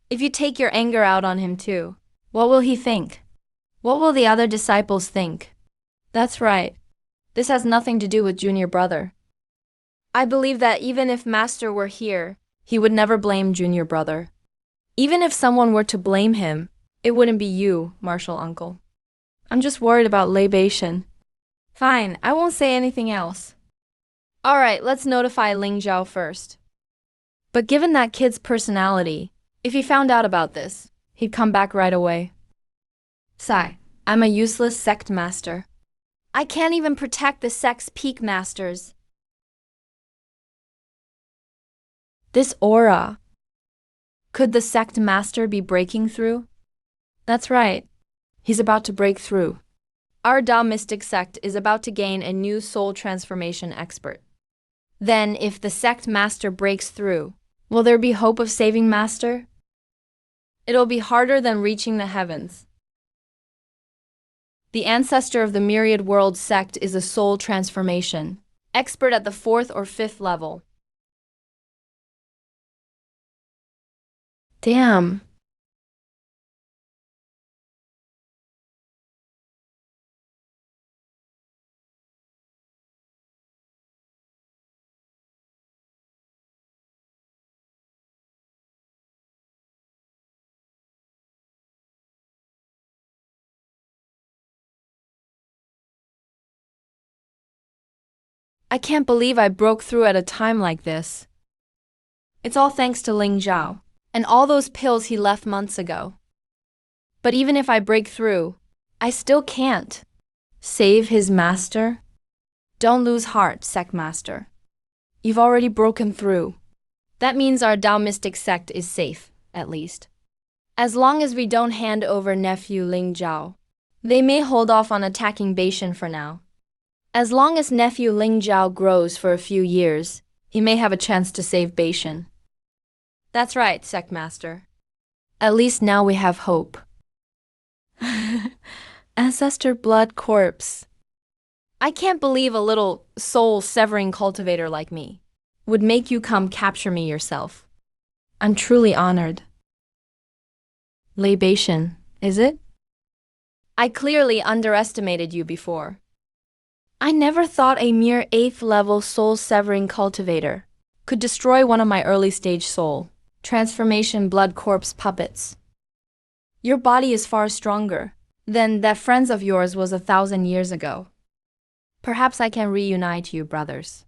A: If you take your anger out on him too, what will he think? What will the other disciples think? That's right. This has nothing to do with Junior Brother. I believe that even if Master were here, he would never blame Junior Brother. Even if someone were to blame him, it wouldn't be you, Martial Uncle. I'm just worried about Lei Beishan. Fine, I won't say anything else. Alright, let's notify Ling Zhao first. But given that kid's personality, if he found out about this, he'd come back right away. Sai, I'm a useless sect master. I can't even protect the sect's peak masters. This aura. Could the sect master be breaking through? That's right. He's about to break through. Our Dao Mystic sect is about to gain a new soul transformation expert. Then, if the sect master breaks through, will there be hope of saving Master? It'll be harder than reaching the heavens. The ancestor of the Myriad World sect is a soul transformation, expert at the 4th or 5th level. Damn. I can't believe I broke through at a time like this. It's all thanks to Ling Zhao and all those pills he left months ago. But even if I break through, I still can't save his master. Don't lose heart, sect master. You've already broken through. That means our Dao mystic sect is safe, at least. As long as we don't hand over nephew Ling Zhao. They may hold off on attacking Beishan for now. As long as nephew Ling Zhao grows for a few years, he may have a chance to save Beishan. That's right, sect master. At least now we have hope. Ancestor blood corpse. I can't believe a little soul-severing cultivator like me would make you come capture me yourself. I'm truly honored. Libation, is it? I clearly underestimated you before. I never thought a mere 8th level soul-severing cultivator could destroy one of my early-stage soul transformation blood corpse puppets. Your body is far stronger than that friends of yours was 1,000 years ago. Perhaps I can reunite you, brothers.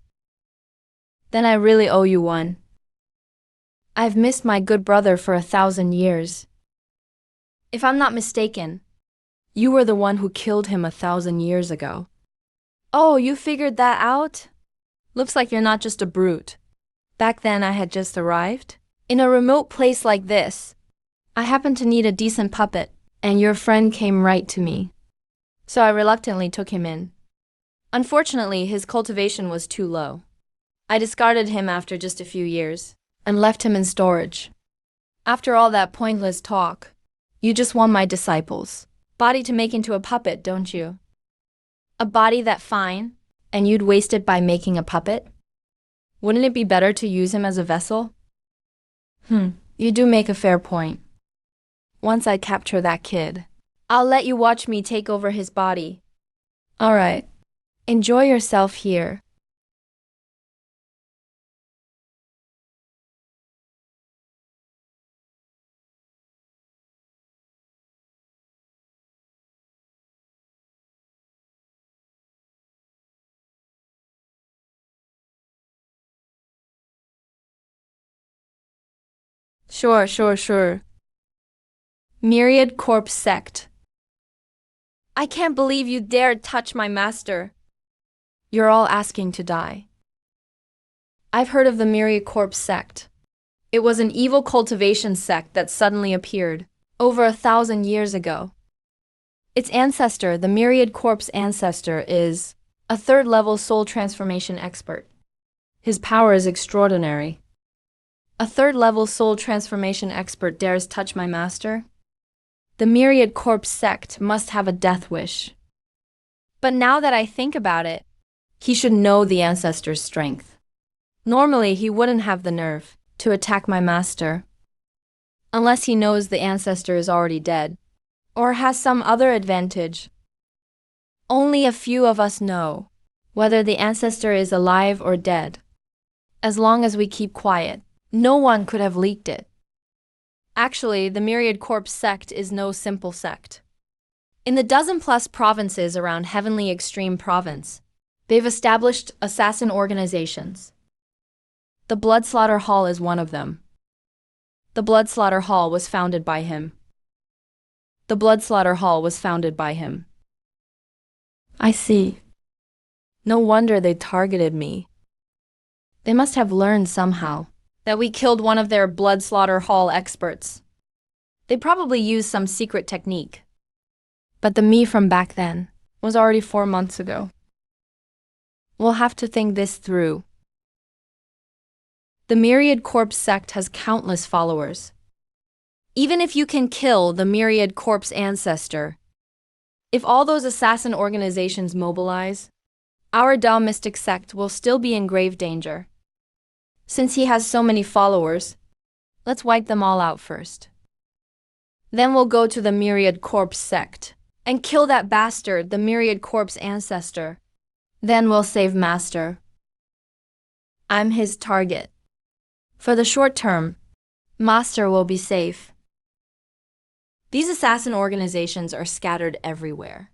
A: Then I really owe you one. I've missed my good brother for 1,000 years. If I'm not mistaken, you were the one who killed him 1,000 years ago. Oh, you figured that out? Looks like you're not just a brute. Back then I had just arrived. In a remote place like this, I happened to need a decent puppet, and your friend came right to me. So I reluctantly took him in. Unfortunately, his cultivation was too low. I discarded him after just a few years and left him in storage. After all that pointless talk, you just want my disciples' body to make into a puppet, don't you? A body that fine, and you'd waste it by making a puppet? Wouldn't it be better to use him as a vessel? You do make a fair point. Once I capture that kid, I'll let you watch me take over his body. All right. Enjoy yourself here. Sure. Myriad Corpse Sect. I can't believe you dared touch my master. You're all asking to die. I've heard of the Myriad Corpse Sect. It was an evil cultivation sect that suddenly appeared over 1,000 years ago. Its ancestor, the Myriad Corpse ancestor, is a 3rd-level soul transformation expert. His power is extraordinary. A 3rd-level soul transformation expert dares touch my master? The Myriad Corpse sect must have a death wish. But now that I think about it, he should know the ancestor's strength. Normally, he wouldn't have the nerve to attack my master, unless he knows the ancestor is already dead, or has some other advantage. Only a few of us know whether the ancestor is alive or dead. As long as we keep quiet, no one could have leaked it. Actually, the Myriad Corpse sect is no simple sect. In the dozen-plus provinces around Heavenly Extreme Province, they've established assassin organizations. The Blood Slaughter Hall is one of them. The Blood Slaughter Hall was founded by him. The Blood Slaughter Hall was founded by him. I see. No wonder they targeted me. They must have learned somehow that we killed one of their Blood Slaughter Hall experts. They probably used some secret technique. But the me from back then was already 4 months ago. We'll have to think this through. The Myriad Corpse sect has countless followers. Even if you can kill the Myriad Corpse ancestor, if all those assassin organizations mobilize, our Dao Mystic sect will still be in grave danger. Since he has so many followers, let's wipe them all out first. Then we'll go to the Myriad Corpse sect and kill that bastard, the Myriad Corpse ancestor. Then we'll save Master. I'm his target. For the short term, Master will be safe. These assassin organizations are scattered everywhere,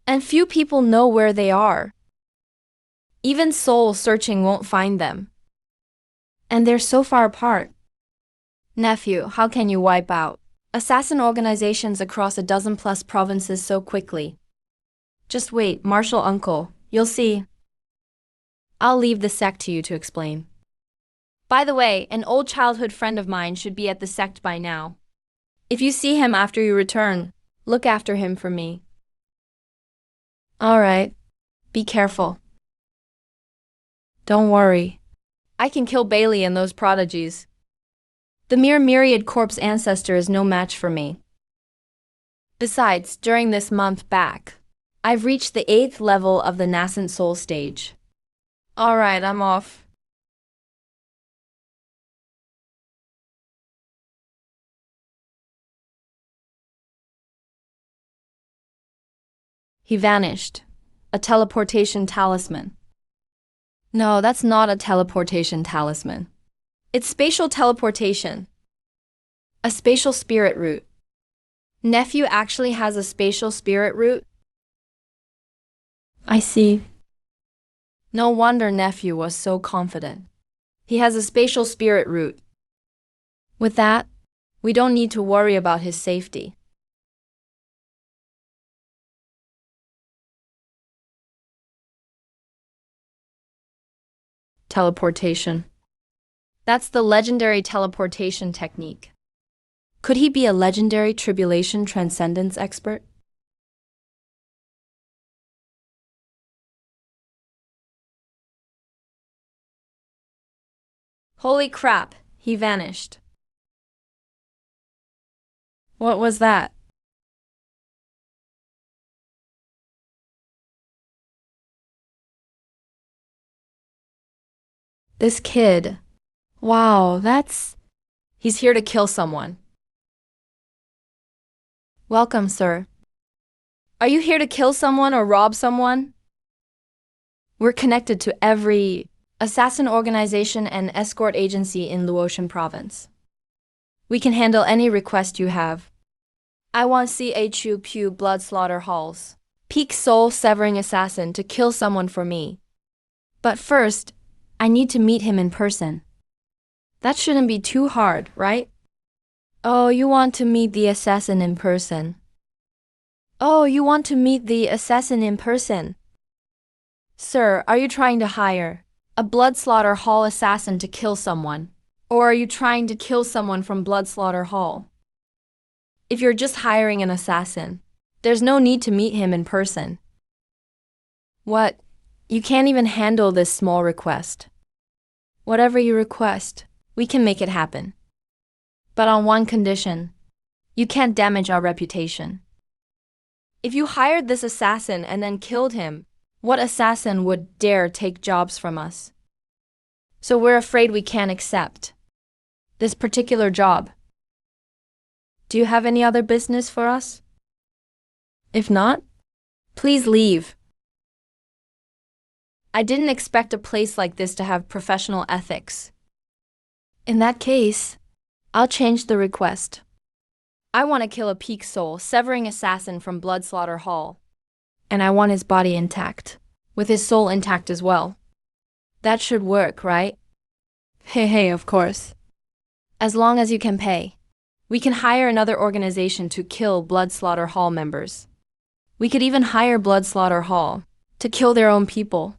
A: and few people know where they are. Even soul searching won't find them. And they're so far apart. Nephew, how can you wipe out assassin organizations across a dozen plus provinces so quickly? Just wait, Marshal Uncle, you'll see. I'll leave the sect to you to explain. By the way, an old childhood friend of mine should be at the sect by now. If you see him after you return, look after him for me. All right. Be careful. Don't worry. I can kill Bailey and those prodigies. The mere myriad corpse ancestor is no match for me. Besides, during this month back, I've reached the 8th level of the nascent soul stage. All right, I'm off. He vanished. A teleportation talisman. No, that's not a teleportation talisman. It's spatial teleportation. A spatial spirit root. Nephew actually has a spatial spirit root? I see. No wonder nephew was so confident. He has a spatial spirit root. With that, we don't need to worry about his safety. Teleportation. That's the legendary teleportation technique. Could he be a legendary tribulation transcendence expert? Holy crap, he vanished. What was that? This kid. Wow, He's here to kill someone. Welcome, sir. Are you here to kill someone or rob someone? We're connected to every assassin organization and escort agency in Luotian province. We can handle any request you have. I want CHU blood slaughter halls. Peak soul severing assassin to kill someone for me. But first, I need to meet him in person. That shouldn't be too hard, right? Oh, you want to meet the assassin in person. Oh, you want to meet the assassin in person. Sir, are you trying to hire a blood slaughter hall assassin to kill someone? Or are you trying to kill someone from blood slaughter hall? If you're just hiring an assassin, there's no need to meet him in person. What? You can't even handle this small request. Whatever you request, we can make it happen. But on one condition. You can't damage our reputation. If you hired this assassin and then killed him, what assassin would dare take jobs from us? So we're afraid we can't accept this particular job. Do you have any other business for us? If not, please leave. I didn't expect a place like this to have professional ethics. In that case, I'll change the request. I want to kill a peak soul severing assassin from Blood Slaughter Hall. And I want his body intact, with his soul intact as well. That should work, right? Hey, of course. As long as you can pay. We can hire another organization to kill Blood Slaughter Hall members. We could even hire Blood Slaughter Hall to kill their own people.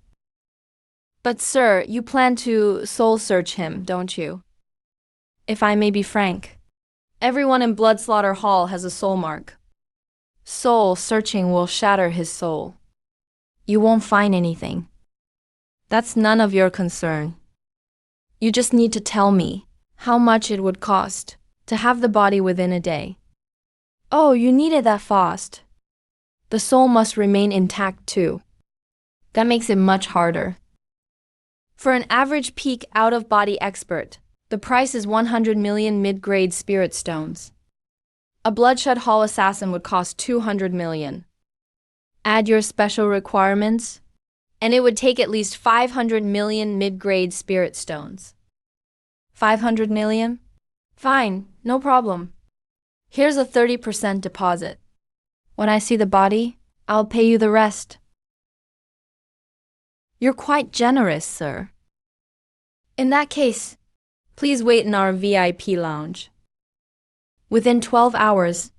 A: But sir, you plan to soul search him, don't you? If I may be frank, everyone in Blood Slaughter Hall has a soul mark. Soul searching will shatter his soul. You won't find anything. That's none of your concern. You just need to tell me how much it would cost to have the body within a day. Oh, you need it that fast. The soul must remain intact too. That makes it much harder. For an average peak out-of-body expert, the price is 100 million mid-grade spirit stones. A Bloodshed Hall assassin would cost 200 million. Add your special requirements, and it would take at least 500 million mid-grade spirit stones. 500 million? Fine, no problem. Here's a 30% deposit. When I see the body, I'll pay you the rest. You're quite generous, sir. In that case, please wait in our VIP lounge. Within 12 hours,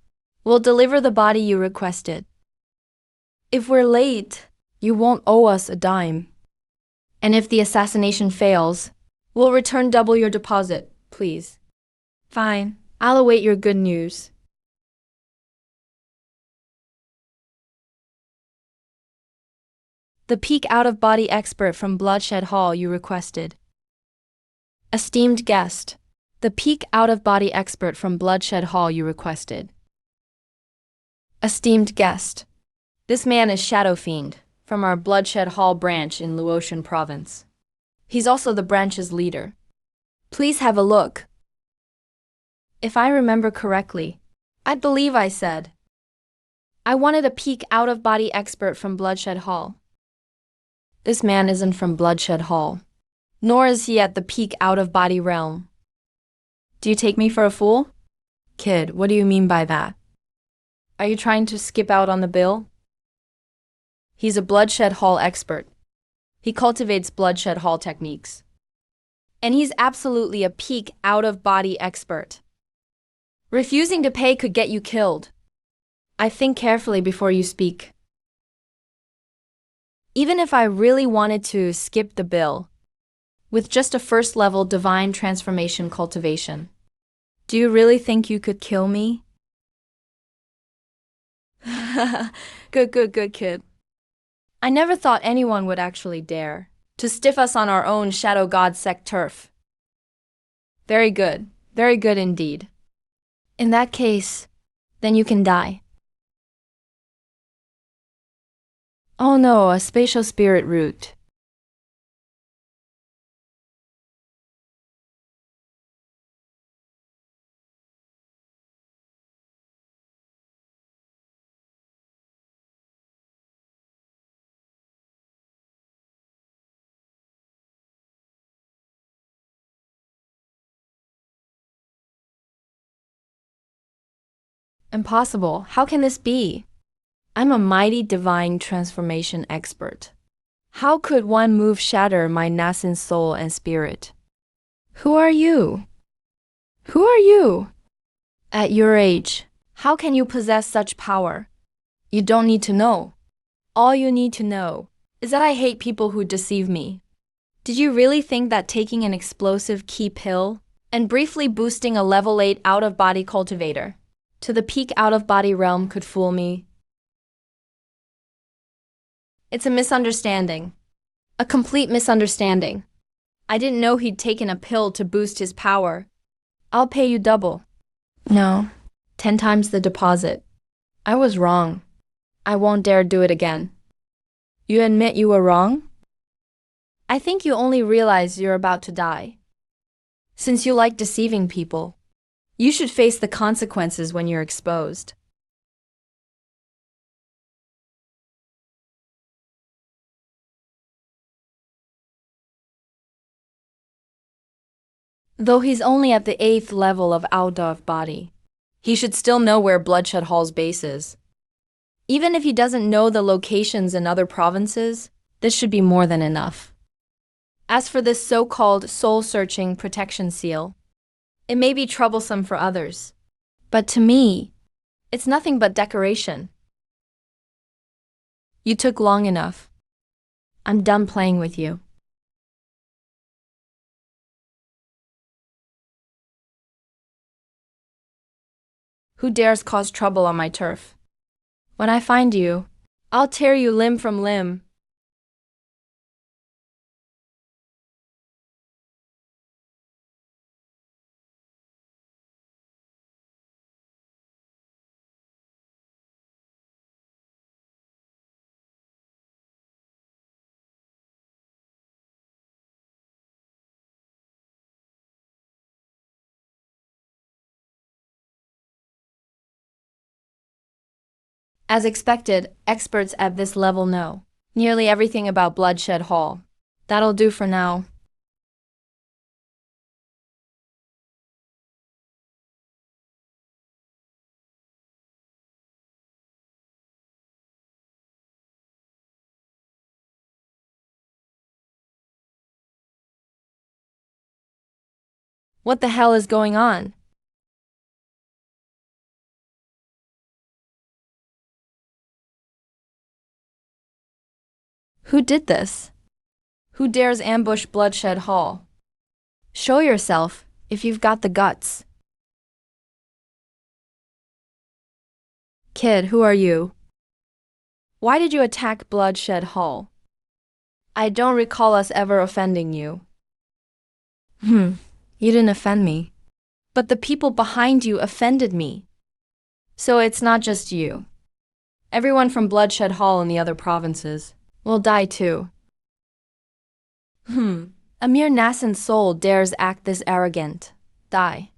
A: we'll deliver the body you requested. If we're late, you won't owe us a dime. And if the assassination fails, we'll return double your deposit, please. Fine, I'll await your good news. The peak out-of-body expert from Bloodshed Hall you requested. Esteemed guest, the peak out-of-body expert from Bloodshed Hall you requested. Esteemed guest, this man is Shadow Fiend from our Bloodshed Hall branch in Luotian province. He's also the branch's leader. Please have a look. If I remember correctly, I believe I said I wanted a peak out-of-body expert from Bloodshed Hall. This man isn't from Bloodshed Hall, nor is he at the peak out-of-body realm. Do you take me for a fool? Kid, what do you mean by that? Are you trying to skip out on the bill? He's a Bloodshed Hall expert. He cultivates Bloodshed Hall techniques. And he's absolutely a peak out-of-body expert. Refusing to pay could get you killed. I think carefully before you speak. Even if I really wanted to skip the bill, with just a first-level divine transformation cultivation, do you really think you could kill me? Good, kid. I never thought anyone would actually dare to stiff us on our own Shadow God sect turf. Very good indeed. In that case, then you can die. Oh no, a spatial spirit root. Impossible. How can this be? I'm a mighty divine transformation expert. How could one move shatter my nascent soul and spirit? Who are you? Who are you? At your age, how can you possess such power? You don't need to know. All you need to know is that I hate people who deceive me. Did you really think that taking an explosive key pill and briefly boosting a level 8 out-of-body cultivator to the peak out-of-body realm could fool me? It's a misunderstanding. A complete misunderstanding. I didn't know he'd taken a pill to boost his power. I'll pay you double. No, 10 times the deposit. I was wrong. I won't dare do it again. You admit you were wrong? I think you only realize you're about to die. Since you like deceiving people, you should face the consequences when you're exposed. Though he's only at the 8th level of out-of-body, he should still know where Bloodshed Hall's base is. Even if he doesn't know the locations in other provinces, this should be more than enough. As for this so-called soul-searching protection seal, it may be troublesome for others, but to me, it's nothing but decoration. You took long enough. I'm done playing with you. Who dares cause trouble on my turf? When I find you, I'll tear you limb from limb. As expected, experts at this level know nearly everything about Bloodshed Hall. That'll do for now. What the hell is going on? Who did this? Who dares ambush Bloodshed Hall? Show yourself, if you've got the guts. Kid, who are you? Why did you attack Bloodshed Hall? I don't recall us ever offending you. You didn't offend me. But the people behind you offended me. So it's not just you. Everyone from Bloodshed Hall and the other provinces will die too. A mere nascent soul dares act this arrogant. Die.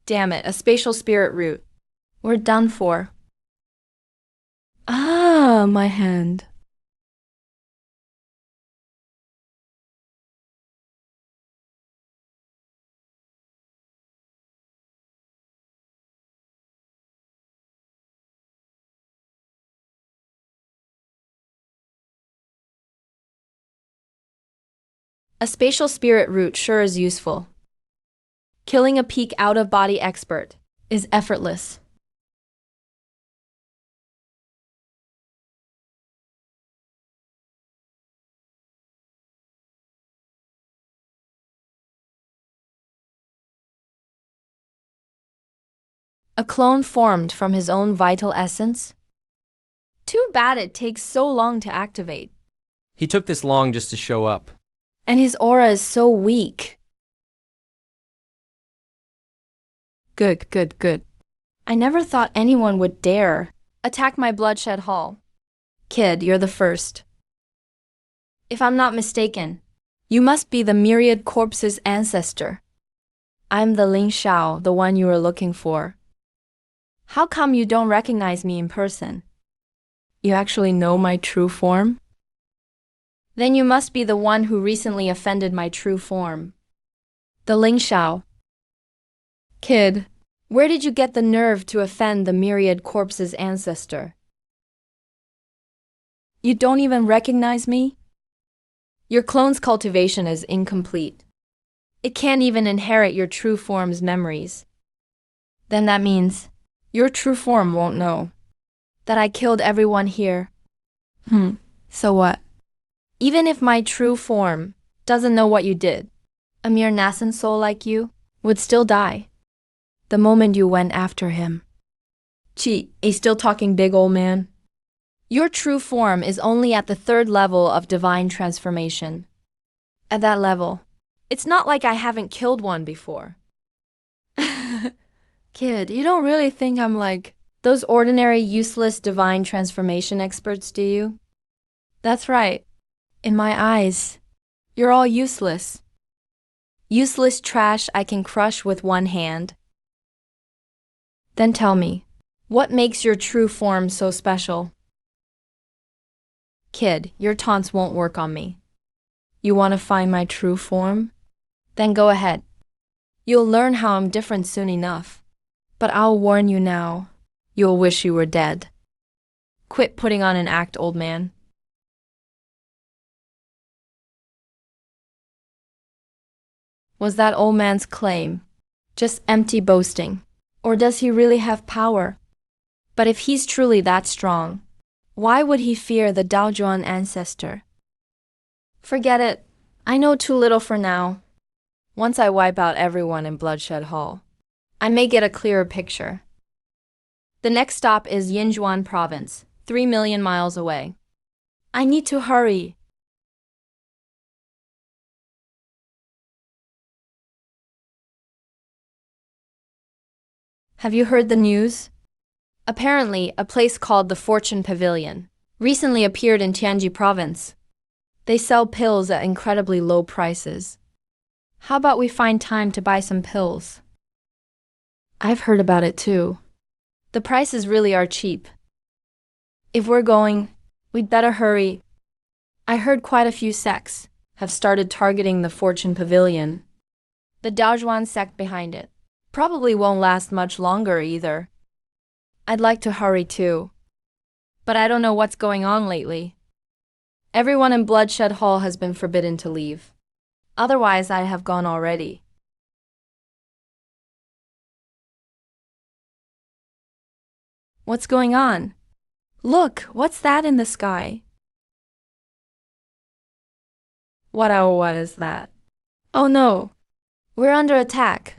A: Damn it, a spatial spirit root. We're done for. Ah, my hand. A spatial spirit root sure is useful. Killing a peak out-of-body expert is effortless. A clone formed from his own vital essence? Too bad it takes so long to activate.
B: He took this long just to show up.
A: And his aura is so weak. Good. I never thought anyone would dare attack my Bloodshed Hall. Kid, you're the first. If I'm not mistaken, you must be the Myriad Corpse's ancestor. I'm the Ling Shao, the one you were looking for. How come you don't recognize me in person? You actually know my true form? Then you must be the one who recently offended my true form. The Ling Shao. Kid, where did you get the nerve to offend the Myriad Corpse's ancestor? You don't even recognize me? Your clone's cultivation is incomplete. It can't even inherit your true form's memories. Then that means your true form won't know that I killed everyone here. So what? Even if my true form doesn't know what you did, a mere nascent soul like you would still die the moment you went after him. Gee, he's still talking big, old man. Your true form is only at the 3rd level of divine transformation. At that level, it's not like I haven't killed one before. Kid, you don't really think I'm like those ordinary, useless divine transformation experts, do you? That's right. In my eyes, you're all useless. Useless trash I can crush with one hand. Then tell me, what makes your true form so special? Kid, your taunts won't work on me. You want to find my true form? Then go ahead. You'll learn how I'm different soon enough. But I'll warn you now, you'll wish you were dead. Quit putting on an act, old man. Was that old man's claim just empty boasting? Or does he really have power? But if he's truly that strong, why would he fear the Daojuan ancestor? Forget it. I know too little for now. Once I wipe out everyone in Bloodshed Hall, I may get a clearer picture. The next stop is Yinjuan Province, 3 million miles away. I need to hurry. Have you heard the news? Apparently, a place called the Fortune Pavilion recently appeared in Tianji Province. They sell pills at incredibly low prices. How about we find time to buy some pills? I've heard about it too. The prices really are cheap. If we're going, we'd better hurry. I heard quite a few sects have started targeting the Fortune Pavilion. The Daojuan sect behind it probably won't last much longer either. I'd like to hurry too. But I don't know what's going on lately. Everyone in Bloodshed Hall has been forbidden to leave. Otherwise, I'd have gone already. What's going on? Look, what's that in the sky? What is that? Oh no! We're under attack.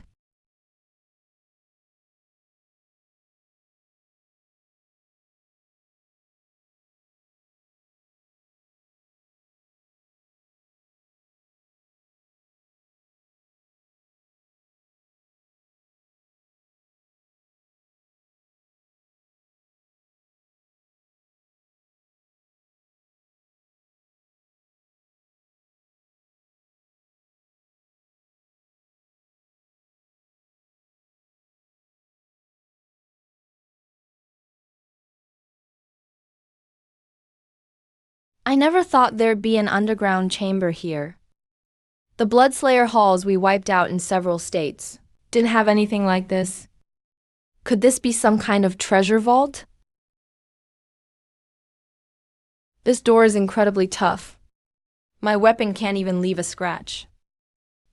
A: I never thought there'd be an underground chamber here. The Bloodslayer halls we wiped out in several states didn't have anything like this. Could this be some kind of treasure vault? This door is incredibly tough. My weapon can't even leave a scratch.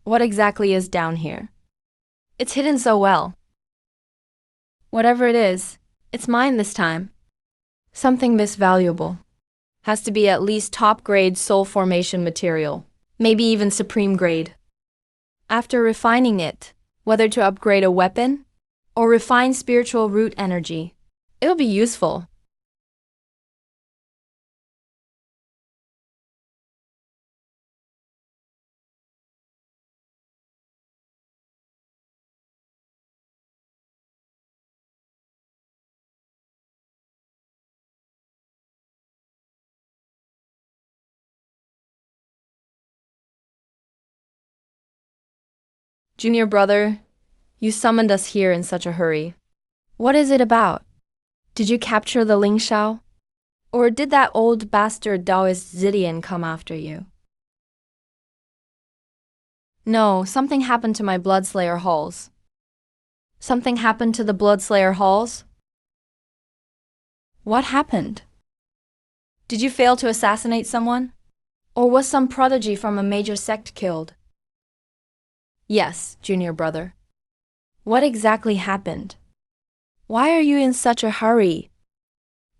A: What exactly is down here? It's hidden so well. Whatever it is, it's mine this time. Something this valuable. Has to be at least top-grade soul formation material, maybe even supreme grade. After refining it, whether to upgrade a weapon or refine spiritual root energy, it'll be useful. Junior brother, you summoned us here in such a hurry. What is it about? Did you capture the Ling Shao? Or did that old bastard Taoist Zidian come after you? No, something happened to my Bloodslayer halls. Something happened to the Bloodslayer halls? What happened? Did you fail to assassinate someone? Or was some prodigy from a major sect killed? Yes, junior brother. What exactly happened? Why are you in such a hurry?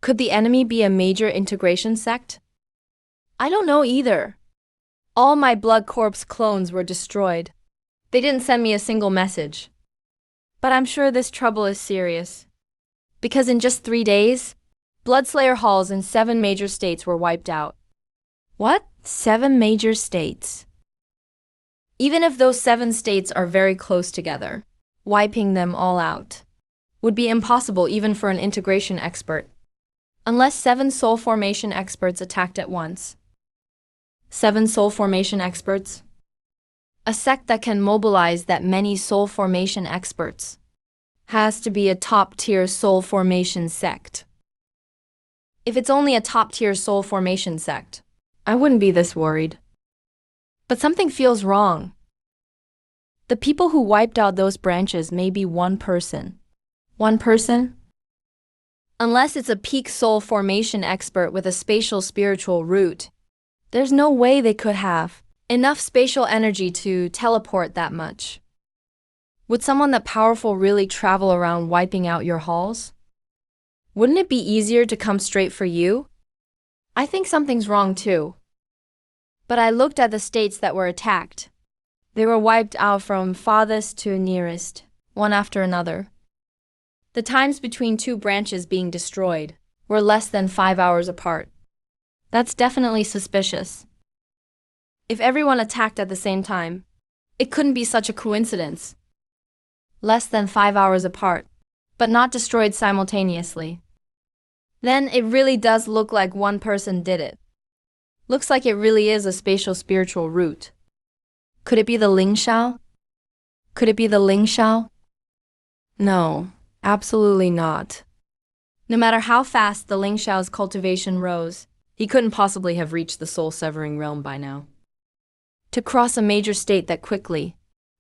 A: Could the enemy be a major integration sect? I don't know either. All my Blood Corpse clones were destroyed. They didn't send me a single message. But I'm sure this trouble is serious. Because in just 3 days, Bloodslayer halls in 7 major states were wiped out. What? 7 major states? Even if those 7 states are very close together, wiping them all out would be impossible even for an integration expert. Unless 7 soul formation experts attacked at once. 7 soul formation experts? A sect that can mobilize that many soul formation experts has to be a top-tier soul formation sect. If it's only a top-tier soul formation sect, I wouldn't be this worried. But something feels wrong. The people who wiped out those branches may be one person. One person? Unless it's a peak soul formation expert with a spatial spiritual root, there's no way they could have enough spatial energy to teleport that much. Would someone that powerful really travel around wiping out your halls? Wouldn't it be easier to come straight for you? I think something's wrong too. But I looked at the states that were attacked. They were wiped out from farthest to nearest, one after another. The times between 2 branches being destroyed were less than 5 hours apart. That's definitely suspicious. If everyone attacked at the same time, it couldn't be such a coincidence. Less than 5 hours apart, but not destroyed simultaneously. Then it really does look like one person did it. Looks like it really is a spatial spiritual root. Could it be the Ling Shao? Could it be the Ling Shao? No, absolutely not. No matter how fast the Ling Shao's cultivation rose, he couldn't possibly have reached the soul-severing realm by now. To cross a major state that quickly,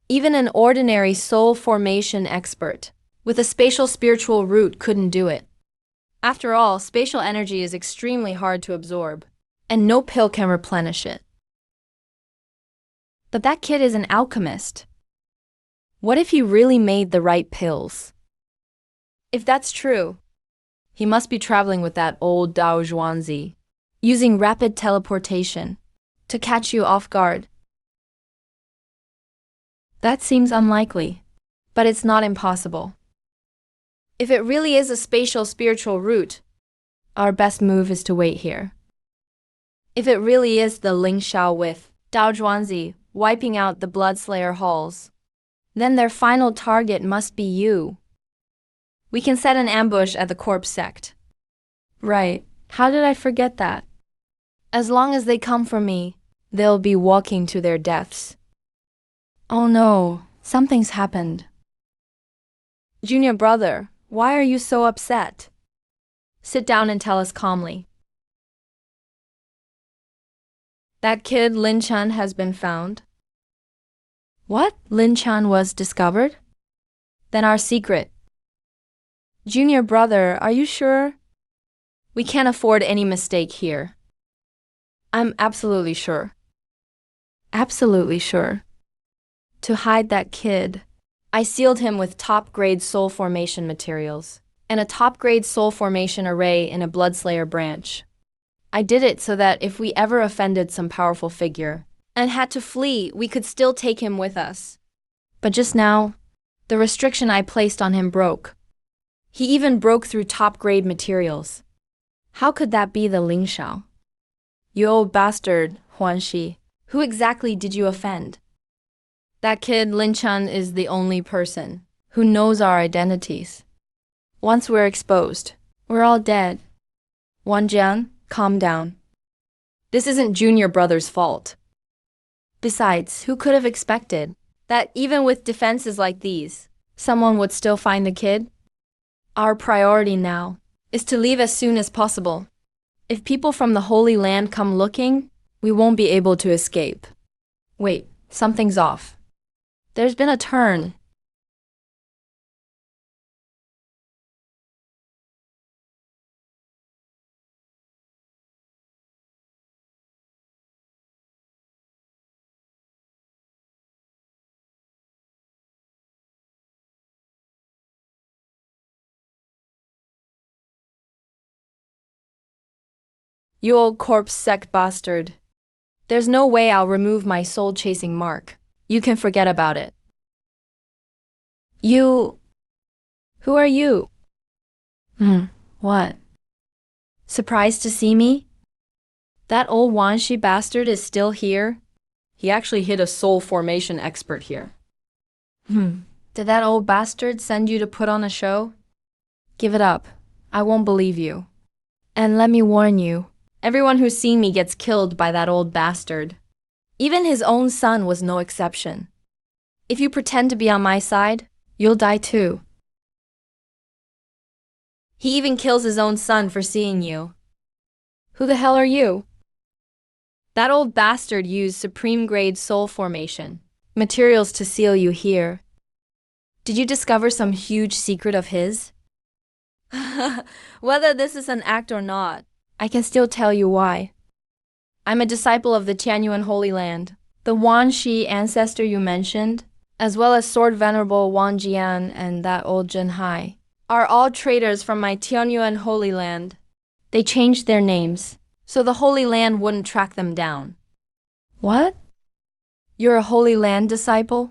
A: even an ordinary soul formation expert with a spatial spiritual root couldn't do it. After all, spatial energy is extremely hard to absorb, and no pill can replenish it. But that kid is an alchemist. What if he really made the right pills? If that's true, he must be traveling with that old Dao Zhuangzi, using rapid teleportation to catch you off guard. That seems unlikely, but it's not impossible. If it really is a spatial spiritual route, our best move is to wait here. If it really is the Ling Shao with Dao Zhuangzi wiping out the Bloodslayer halls, then their final target must be you. We can set an ambush at the corpse sect. Right, how did I forget that? As long as they come for me, they'll be walking to their deaths. Oh no, something's happened. Junior brother, why are you so upset? Sit down and tell us calmly. That kid Lin Chan has been found. What? Lin Chan was discovered? Then our secret. Junior brother, are you sure? We can't afford any mistake here. I'm absolutely sure. Absolutely sure. To hide that kid, I sealed him with top-grade soul formation materials and a top-grade soul formation array in a Bloodslayer branch. I did it so that if we ever offended some powerful figure and had to flee, we could still take him with us. But just now, the restriction I placed on him broke. He even broke through top-grade materials. How could that be the Ling Shao? You old bastard, Huan Shi. Who exactly did you offend? That kid Lin Chan is the only person who knows our identities. Once we're exposed, we're all dead. Wan Jian, calm down. This isn't Junior brother's fault. Besides, who could have expected that even with defenses like these, someone would still find the kid? Our priority now is to leave as soon as possible. If people from the Holy Land come looking, we won't be able to escape. Wait, something's off. There's been a turn. You old corpse sect bastard. There's no way I'll remove my soul-chasing mark. You can forget about it. You... Who are you? What? Surprised to see me? That old Wanshi bastard is still here? He actually hit a soul formation expert here. Did that old bastard send you to put on a show? Give it up. I won't believe you. And let me warn you, everyone who's seen me gets killed by that old bastard. Even his own son was no exception. If you pretend to be on my side, you'll die too. He even kills his own son for seeing you. Who the hell are you? That old bastard used supreme-grade soul formation, materials to seal you here. Did you discover some huge secret of his? Whether this is an act or not, I can still tell you why. I'm a disciple of the Tianyuan Holy Land. The Wan Shi ancestor you mentioned, as well as Sword Venerable Wang Jian and that old Zhen Hai, are all traders from my Tianyuan Holy Land. They changed their names, so the Holy Land wouldn't track them down. What? You're a Holy Land disciple?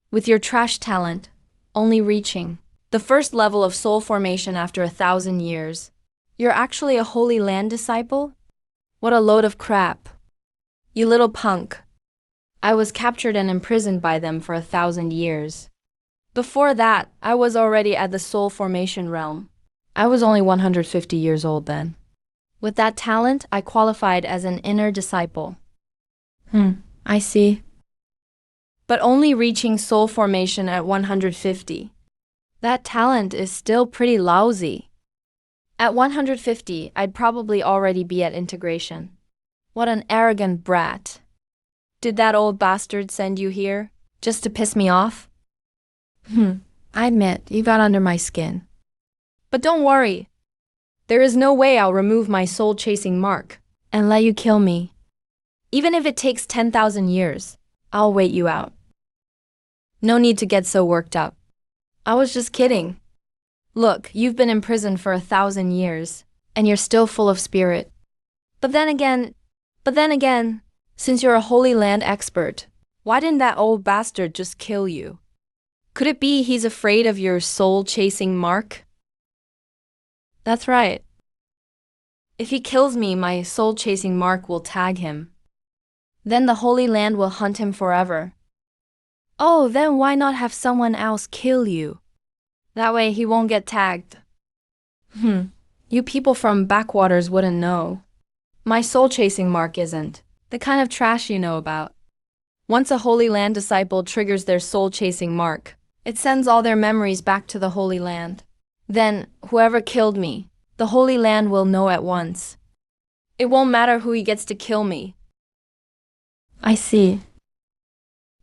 A: With your trash talent, only reaching the first level of soul formation after 1,000 years, you're actually a Holy Land disciple? What a load of crap. You little punk. I was captured and imprisoned by them for 1,000 years. Before that, I was already at the soul formation realm. I was only 150 years old then. With that talent, I qualified as an inner disciple. I see. But only reaching soul formation at 150. That talent is still pretty lousy. At 150, I'd probably already be at integration. What an arrogant brat. Did that old bastard send you here, just to piss me off? I admit, you got under my skin. But don't worry. There is no way I'll remove my soul-chasing mark and let you kill me. Even if it takes 10,000 years, I'll wait you out. No need to get so worked up. I was just kidding. Look, you've been in prison for 1,000 years, and you're still full of spirit. But then again, since you're a Holy Land expert, why didn't that old bastard just kill you? Could it be he's afraid of your soul-chasing mark? That's right. If he kills me, my soul-chasing mark will tag him. Then the Holy Land will hunt him forever. Oh, then why not have someone else kill you? That way he won't get tagged. You people from backwaters wouldn't know. My soul-chasing mark isn't the kind of trash you know about. Once a Holy Land disciple triggers their soul-chasing mark, it sends all their memories back to the Holy Land. Then, whoever killed me, the Holy Land will know at once. It won't matter who he gets to kill me. I see.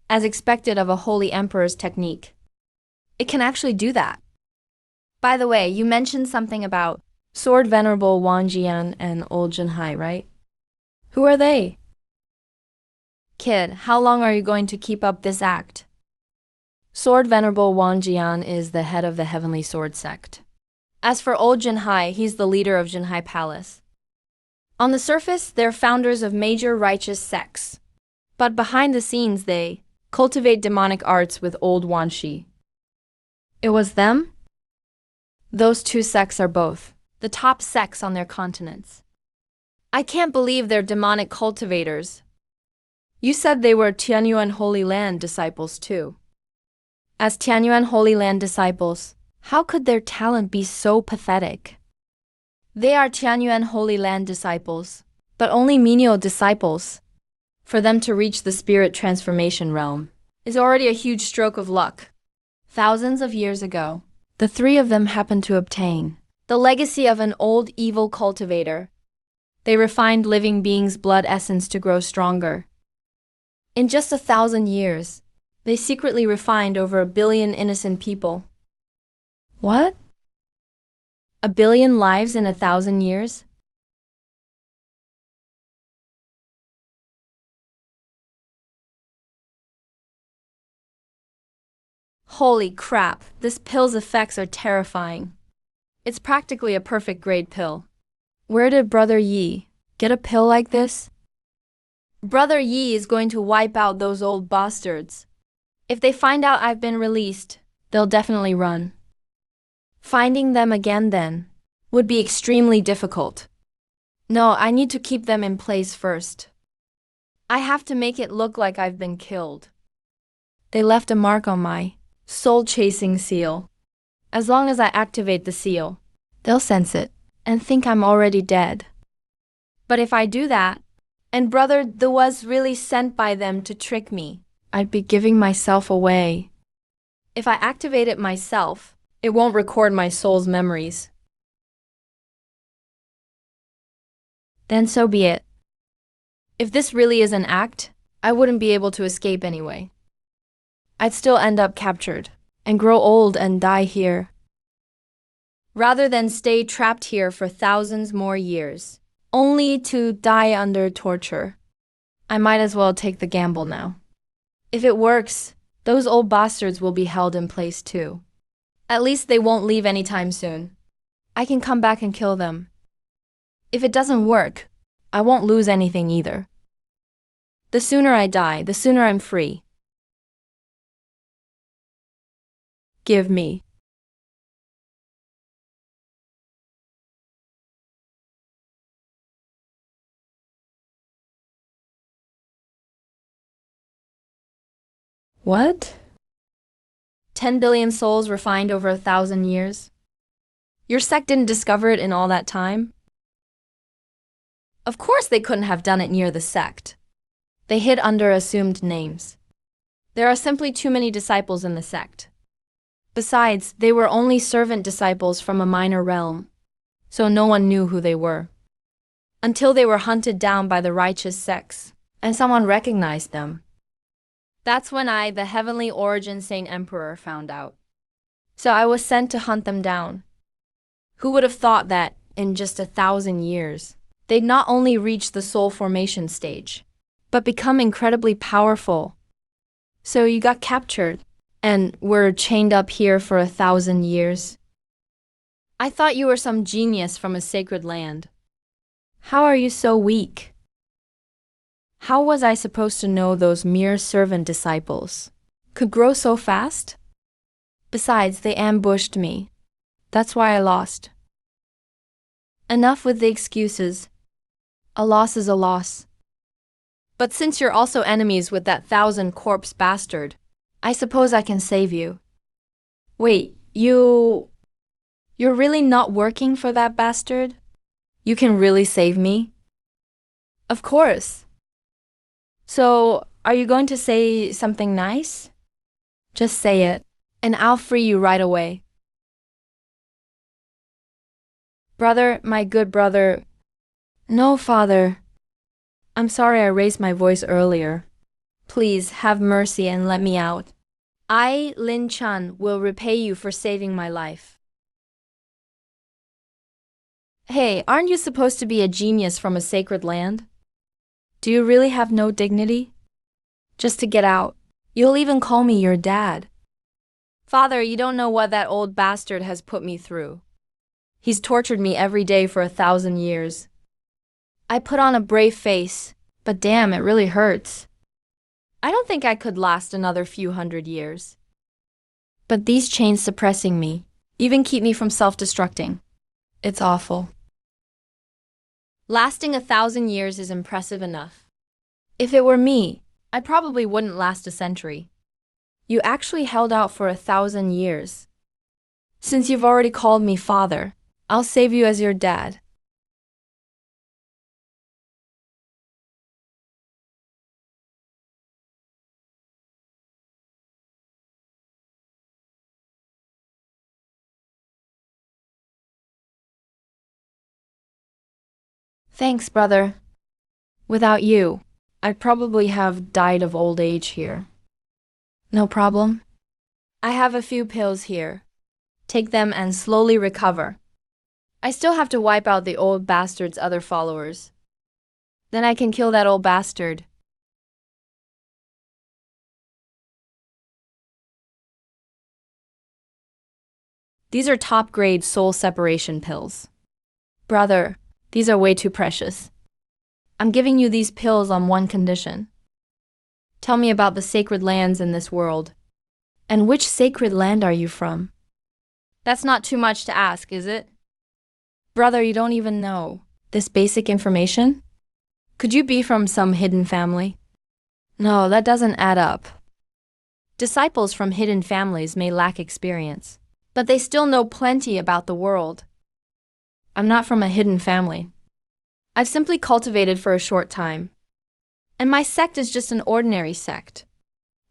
A: As expected of a Holy Emperor's technique. It can actually do that. By the way, you mentioned something about Sword Venerable Wang Jian and Old Jinhai, right? Who are they? Kid, how long are you going to keep up this act? Sword Venerable Wang Jian is the head of the Heavenly Sword sect. As for Old Jinhai, he's the leader of Jinhai Palace. On the surface, they're founders of major righteous sects. But behind the scenes, they cultivate demonic arts with Old Wan Shi. It was them? Those two sects are both the top sects on their continents. I can't believe they're demonic cultivators. You said they were Tianyuan Holy Land disciples too. As Tianyuan Holy Land disciples, how could their talent be so pathetic? They are Tianyuan Holy Land disciples, but only menial disciples. For them to reach the spirit transformation realm is already a huge stroke of luck. Thousands of years ago, the three of them happened to obtain the legacy of an old evil cultivator. They refined living beings' blood essence to grow stronger. In just 1,000 years, they secretly refined over 1 billion innocent people. What? 1 billion lives in 1,000 years? Holy crap, this pill's effects are terrifying. It's practically a perfect grade pill. Where did Brother Yi get a pill like this? Brother Yi is going to wipe out those old bastards. If they find out I've been released, they'll definitely run. Finding them again then would be extremely difficult. No, I need to keep them in place first. I have to make it look like I've been killed. They left a mark on my soul-chasing seal. As long as I activate the seal, they'll sense it and think I'm already dead. But if I do that, and Brother the was really sent by them to trick me, I'd be giving myself away. If I activate it myself, it won't record my soul's memories. Then so be it. If this really is an act, I wouldn't be able to escape anyway. I'd still end up captured and grow old and die here. Rather than stay trapped here for thousands more years, only to die under torture, I might as well take the gamble now. If it works, those old bastards will be held in place too. At least they won't leave anytime soon. I can come back and kill them. If it doesn't work, I won't lose anything either. The sooner I die, the sooner I'm free. Give me. What? 10 billion souls refined over 1,000 years? Your sect didn't discover it in all that time? Of course they couldn't have done it near the sect. They hid under assumed names. There are simply too many disciples in the sect. Besides, they were only servant disciples from a minor realm, so no one knew who they were. Until they were hunted down by the righteous sects, and someone recognized them. That's when I, the Heavenly Origin Saint Emperor, found out. So I was sent to hunt them down. Who would have thought that in just 1,000 years. They'd not only reach the soul formation stage, but become incredibly powerful. So you got captured, and were chained up here for 1,000 years. I thought you were some genius from a sacred land. How are you so weak? How was I supposed to know those mere servant disciples could grow so fast? Besides, they ambushed me. That's why I lost. Enough with the excuses. A loss is a loss. But since you're also enemies with that 1,000-corpse bastard, I suppose I can save you. Wait, you're really not working for that bastard? You can really save me? Of course. So, are you going to say something nice? Just say it, and I'll free you right away. Brother, my good brother. No, father. I'm sorry I raised my voice earlier. Please have mercy and let me out. I, Lin Chun, will repay you for saving my life. Hey, aren't you supposed to be a genius from a sacred land? Do you really have no dignity? Just to get out. You'll even call me your dad. Father, you don't know what that old bastard has put me through. He's tortured me every day for 1,000 years. I put on a brave face, but damn, it really hurts. I don't think I could last another few hundred years. But these chains suppressing me even keep me from self-destructing. It's awful. Lasting 1,000 years is impressive enough. If it were me, I probably wouldn't last a century. You actually held out for 1,000 years. Since you've already called me father, I'll save you as your dad. Thanks, brother. Without you, I'd probably have died of old age here. No problem. I have a few pills here. Take them and slowly recover. I still have to wipe out the old bastard's other followers. Then I can kill that old bastard. These are top-grade soul separation pills. Brother, these are way too precious. I'm giving you these pills on one condition. Tell me about the sacred lands in this world. And which sacred land are you from? That's not too much to ask, is it? Brother, you don't even know this basic information? Could you be from some hidden family? No, that doesn't add up. Disciples from hidden families may lack experience, but they still know plenty about the world. I'm not from a hidden family. I've simply cultivated for a short time. And my sect is just an ordinary sect.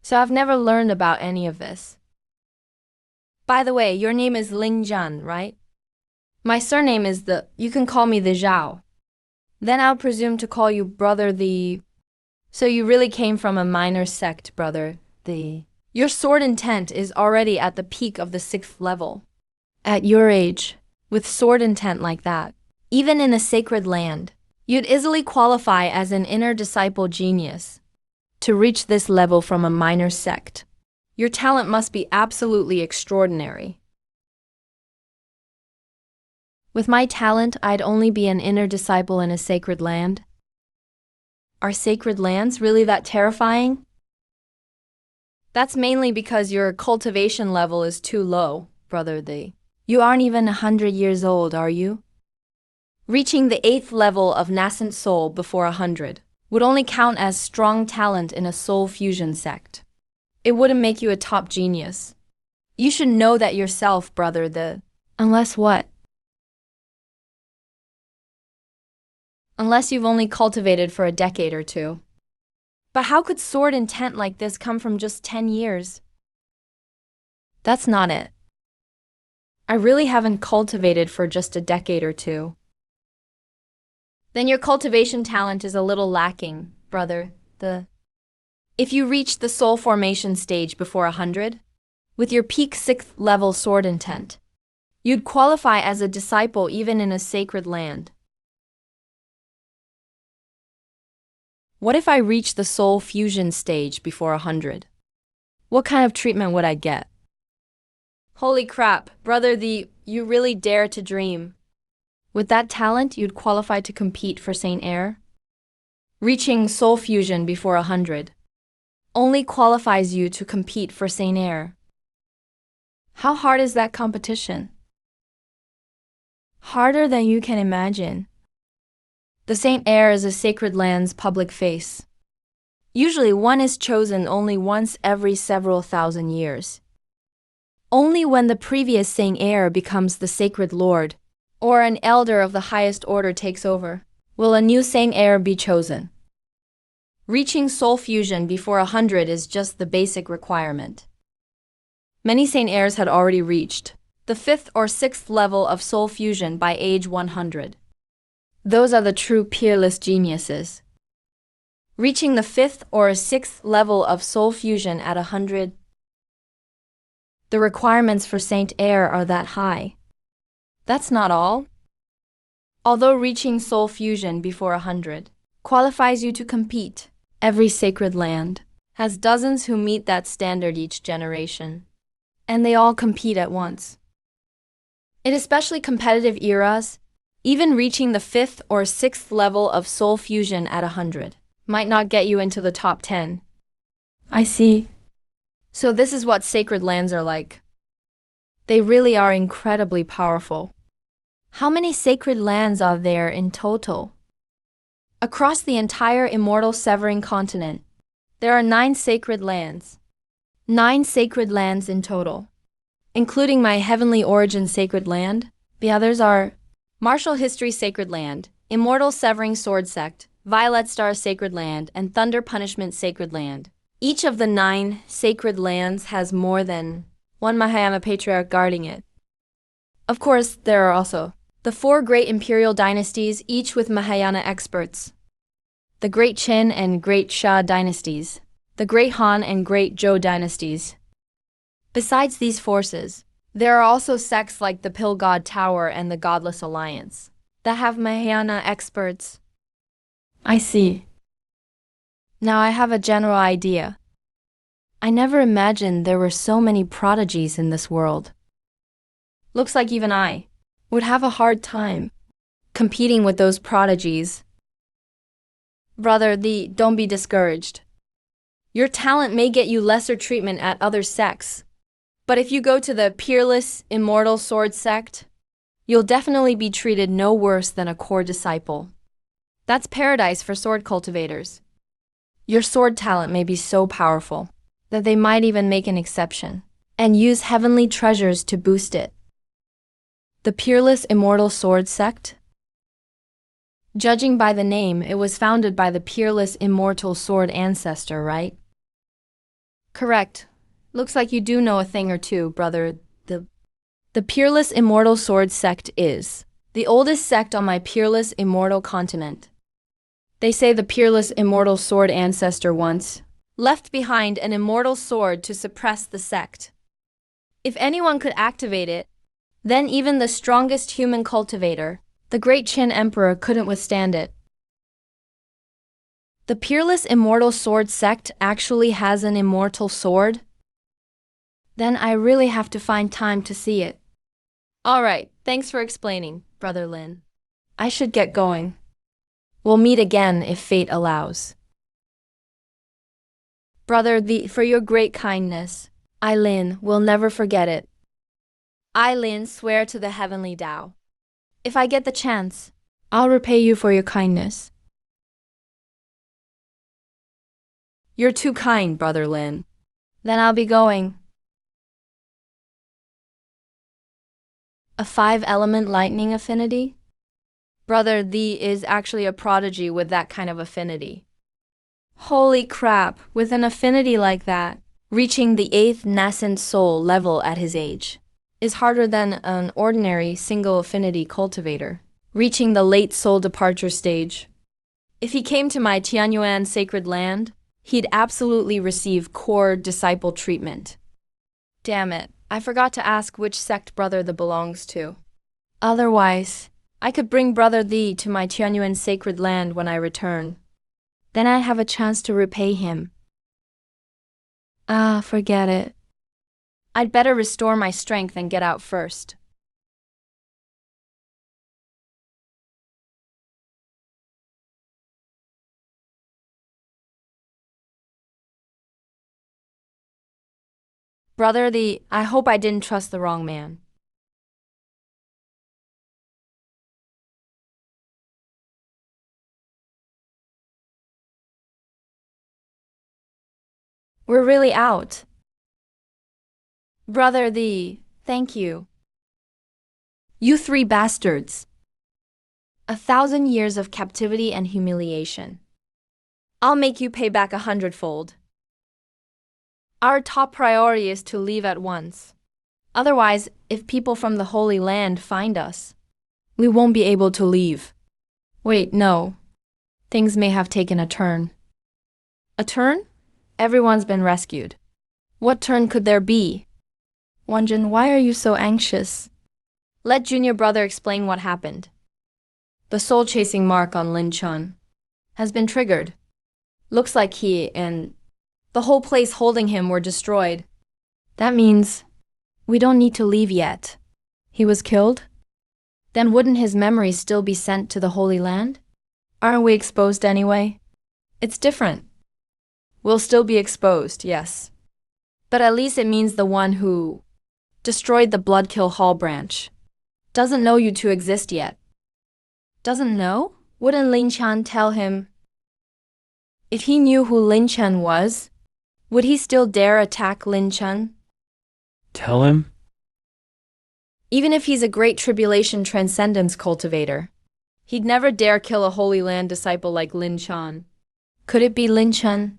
A: So I've never learned about any of this. By the way, your name is Ling Zhan, right? My surname is you can call me the Zhao. Then I'll presume to call you brother the... So you really came from a minor sect, brother, the... Your sword intent is already at the peak of the 6th level. At your age, with sword intent like that, even in a sacred land, you'd easily qualify as an inner disciple genius. To reach this level from a minor sect, your talent must be absolutely extraordinary. With my talent, I'd only be an inner disciple in a sacred land. Are sacred lands really that terrifying? That's mainly because your cultivation level is too low, brother the. You aren't even 100 years old, are you? Reaching the 8th level of nascent soul before 100 would only count as strong talent in a soul fusion sect. It wouldn't make you a top genius. You should know that yourself, brother the. Unless what? Unless you've only cultivated for a decade or two. But how could sword intent like this come from just 10 years? That's not it. I really haven't cultivated for just a decade or two. Then your cultivation talent is a little lacking, brother the. If you reach the soul formation stage before 100, with your peak 6th level sword intent, You'd qualify as a disciple even in a sacred land. What if I reach the soul fusion stage before 100? What kind of treatment would I get? Holy crap, brother, you really dare to dream. With that talent, you'd qualify to compete for Saint Air? Reaching soul fusion before 100 only qualifies you to compete for Saint Air. How hard is that competition? Harder than you can imagine. The Saint Air is a sacred land's public face. Usually one is chosen only once every several thousand years. Only when the previous Saint Air becomes the sacred lord, or an elder of the highest order takes over, will a new Saint Air be chosen. Reaching soul fusion before 100 is just the basic requirement. Many Saint Airs had already reached the 5th or 6th level of soul fusion by age 100. Those are the true peerless geniuses. Reaching the 5th or 6th level of soul fusion at 100. The requirements for Saint Air are that high. That's not all. Although reaching soul fusion before 100 qualifies you to compete, every sacred land has dozens who meet that standard each generation, and they all compete at once. In especially competitive eras, even reaching the 5th or 6th level of soul fusion at 100 might not get you into the top 10. I see. So this is what sacred lands are like. They really are incredibly powerful. How many sacred lands are there in total? Across the entire immortal Severing continent, there are 9 sacred lands. 9 sacred lands in total. Including my heavenly origin sacred land, the others are Martial History Sacred Land, Immortal Severing Sword Sect, Violet Star Sacred Land, and Thunder Punishment Sacred Land. Each of the 9 sacred lands has more than one Mahayana patriarch guarding it. Of course, there are also the 4 great imperial dynasties, each with Mahayana experts. The Great Qin and Great Xia dynasties, the Great Han and Great Zhou dynasties. Besides these forces, there are also sects like the Pill God Tower and the Godless Alliance that have Mahayana experts. I see. Now I have a general idea. I never imagined there were so many prodigies in this world. Looks like even I would have a hard time competing with those prodigies. Brother, don't be discouraged. Your talent may get you lesser treatment at other sects, but if you go to the Peerless Immortal Sword Sect, you'll definitely be treated no worse than a core disciple. That's paradise for sword cultivators. Your sword talent may be so powerful that they might even make an exception and use heavenly treasures to boost it. The Peerless Immortal Sword Sect? Judging by the name, it was founded by the Peerless Immortal Sword Ancestor, right? Correct. Looks like you do know a thing or two, brother. The Peerless Immortal Sword Sect is the oldest sect on my Peerless Immortal continent. They say the Peerless Immortal Sword Ancestor once left behind an immortal sword to suppress the sect. If anyone could activate it, then even the strongest human cultivator, the Great Qin Emperor, couldn't withstand it. The Peerless Immortal Sword Sect actually has an immortal sword? Then I really have to find time to see it. Alright, thanks for explaining, Brother Lin. I should get going. We'll meet again if fate allows. Brother, for your great kindness, I, Lin, will never forget it. I, Lin, swear to the heavenly Tao. If I get the chance, I'll repay you for your kindness. You're too kind, Brother Lin. Then I'll be going. A 5-element lightning affinity? Brother, thee is actually a prodigy with that kind of affinity. Holy crap, with an affinity like that, reaching the 8th nascent soul level at his age is harder than an ordinary single affinity cultivator, reaching the late soul departure stage. If he came to my Tianyuan sacred land, he'd absolutely receive core disciple treatment. Damn it, I forgot to ask which sect brother the belongs to. Otherwise, I could bring brother thee to my Tianyuan sacred land when I return. Then I have a chance to repay him. Ah, forget it. I'd better restore my strength and get out first. Brother I hope I didn't trust the wrong man. We're really out. Brother thank you. You three bastards. 1,000 years of captivity and humiliation. I'll make you pay back 100-fold. Our top priority is to leave at once. Otherwise, if people from the Holy Land find us, we won't be able to leave. Wait, no. Things may have taken a turn. A turn? Everyone's been rescued. What turn could there be? Wanjin, why are you so anxious? Let junior brother explain what happened. The soul-chasing mark on Lin Chun has been triggered. Looks like he and the whole place holding him were destroyed. That means we don't need to leave yet. He was killed? Then wouldn't his memories still be sent to the Holy Land? Aren't we exposed anyway? It's different. We'll still be exposed, yes. But at least it means the one who destroyed the Bloodkill Hall branch doesn't know you two exist yet. Doesn't know? Wouldn't Lin Chan tell him? If he knew who Lin Chan was, would he still dare attack Lin Chan?
B: Tell him?
A: Even if he's a great tribulation transcendence cultivator, he'd never dare kill a Holy Land disciple like Lin Chan. Could it be Lin Chan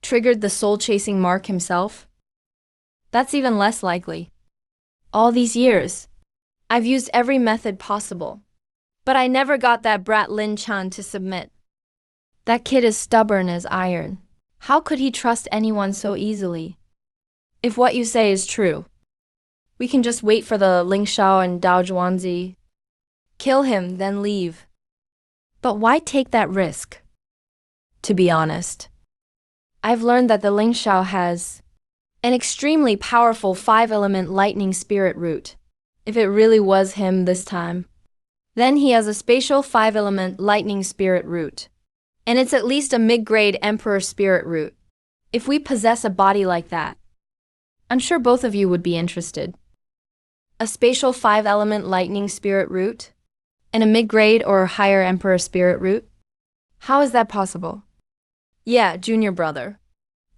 A: triggered the soul-chasing mark himself? That's even less likely. All these years, I've used every method possible, but I never got that brat Lin Chan to submit. That kid is stubborn as iron. How could he trust anyone so easily? If what you say is true, we can just wait for the Ling Shao and Dao Zhuanzi. Kill him, then leave. But why take that risk? To be honest, I've learned that the Ling Shao has an extremely powerful 5-element lightning spirit root. If it really was him this time, then he has a spatial 5-element lightning spirit root. And it's at least a mid-grade emperor spirit root. If we possess a body like that, I'm sure both of you would be interested. A spatial 5-element lightning spirit root and a mid-grade or higher emperor spirit root? How is that possible? Yeah, junior brother.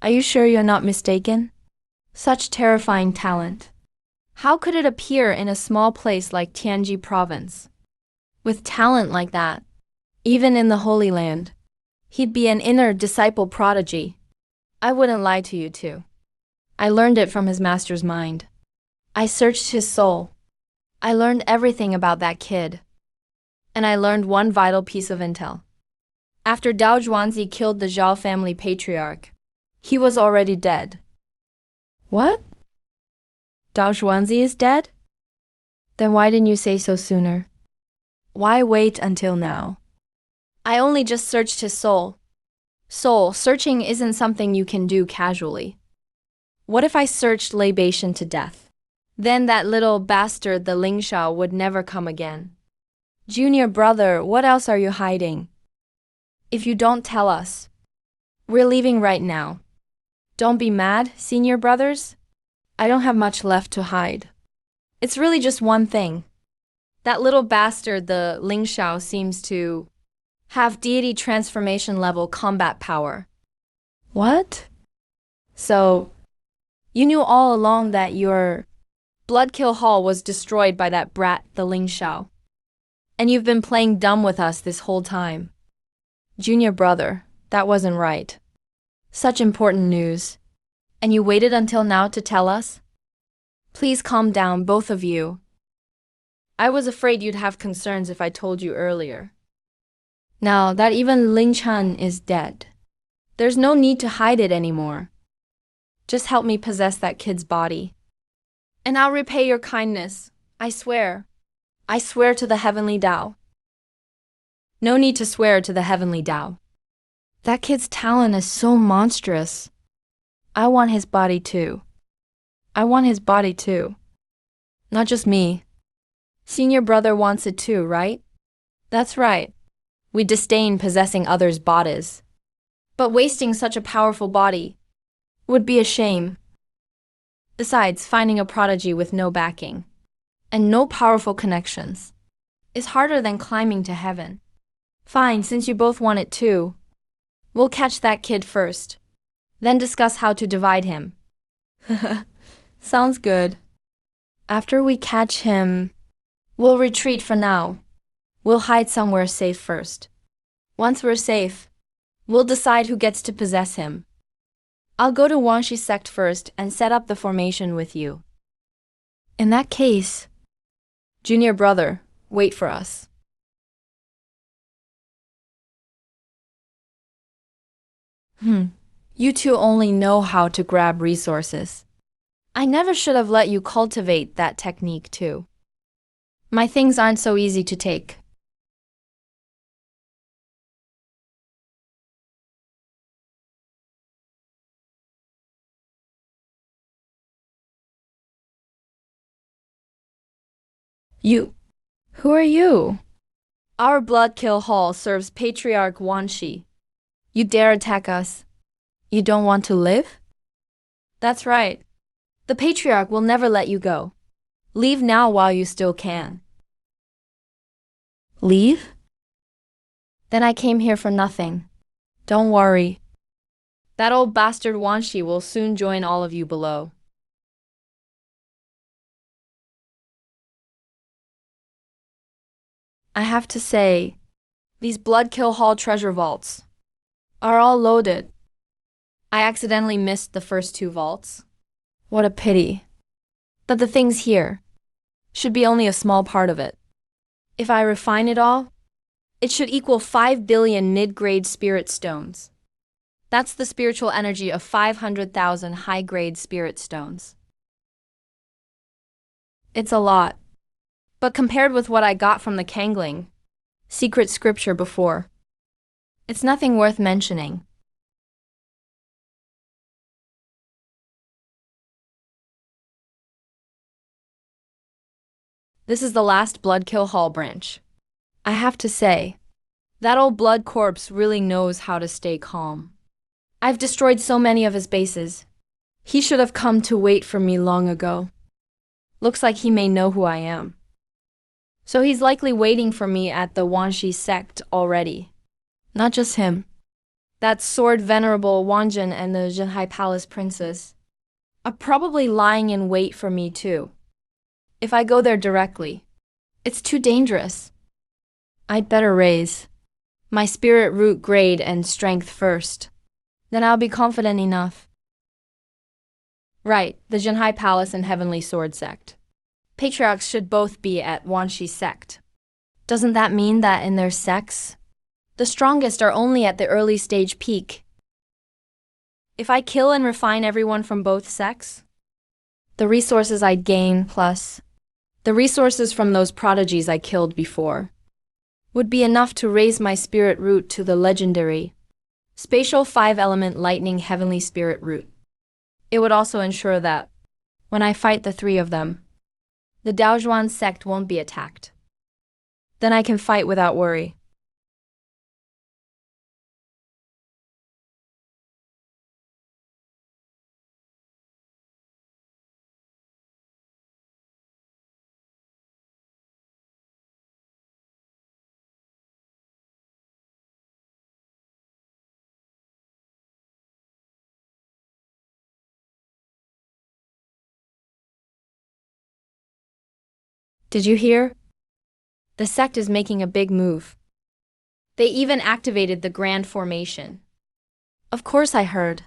A: Are you sure you're not mistaken? Such terrifying talent. How could it appear in a small place like Tianji province? With talent like that, even in the Holy Land, he'd be an inner disciple prodigy. I wouldn't lie to you two. I learned it from his master's mind. I searched his soul. I learned everything about that kid. And I learned one vital piece of intel. After Dao Zhuanzi killed the Zhao family patriarch, he was already dead. What? Dao Zhuanzi is dead? Then why didn't you say so sooner? Why wait until now? I only just searched his soul. Soul searching isn't something you can do casually. What if I searched Lei Beishan to death? Then that little bastard, the Ling Shao, would never come again. Junior brother, what else are you hiding? If you don't tell us, we're leaving right now. Don't be mad, senior brothers. I don't have much left to hide. It's really just one thing. That little bastard, the Ling Shao, seems to have deity transformation level combat power. What? So, you knew all along that your Bloodkill Hall was destroyed by that brat, the Ling Shao. And you've been playing dumb with us this whole time. Junior brother, that wasn't right. Such important news. And you waited until now to tell us? Please calm down, both of you. I was afraid you'd have concerns if I told you earlier. Now that even Lin Chan is dead, there's no need to hide it anymore. Just help me possess that kid's body. And I'll repay your kindness. I swear. I swear to the heavenly Tao. No need to swear to the heavenly Tao. That kid's talent is so monstrous. I want his body too. I want his body too. Not just me. Senior brother wants it too, right? That's right. We disdain possessing others' bodies. But wasting such a powerful body would be a shame. Besides, finding a prodigy with no backing and no powerful connections is harder than climbing to heaven. Fine, since you both want it too. We'll catch that kid first, then discuss how to divide him. Sounds good. After we catch him, we'll retreat for now. We'll hide somewhere safe first. Once we're safe, we'll decide who gets to possess him. I'll go to Wangshi's sect first and set up the formation with you. In that case, junior brother, wait for us. You two only know how to grab resources. I never should have let you cultivate that technique too. My things aren't so easy to take. Who are you? Our Bloodkill Hall serves Patriarch Wanshi. You dare attack us? You don't want to live? That's right. The Patriarch will never let you go. Leave now while you still can. Leave? Then I came here for nothing. Don't worry. That old bastard Wanshi will soon join all of you below. I have to say, these Bloodkill Hall treasure vaults are all loaded. I accidentally missed the first 2 vaults. What a pity. But the things here should be only a small part of it. If I refine it all, it should equal 5 billion mid-grade spirit stones. That's the spiritual energy of 500,000 high-grade spirit stones. It's a lot. But compared with what I got from the Kangling secret scripture before, it's nothing worth mentioning. This is the last Bloodkill Hall branch. I have to say, that old blood corpse really knows how to stay calm. I've destroyed so many of his bases. He should have come to wait for me long ago. Looks like he may know who I am. So he's likely waiting for me at the Wanshi sect already. Not just him. That sword venerable Wanjin and the Zhenhai Palace princess are probably lying in wait for me too. If I go there directly, it's too dangerous. I'd better raise my spirit root grade and strength first. Then I'll be confident enough. Right, the Zhenhai Palace and Heavenly Sword sect. Patriarchs should both be at Wanshi sect. Doesn't that mean that in their sects, the strongest are only at the early stage peak? If I kill and refine everyone from both sects, the resources I'd gain plus the resources from those prodigies I killed before would be enough to raise my spirit root to the legendary spatial 5-element lightning heavenly spirit root. It would also ensure that when I fight the 3 of them, the Daozhuan sect won't be attacked. Then I can fight without worry. Did you hear? The sect is making a big move. They even activated the Grand Formation. Of course I heard.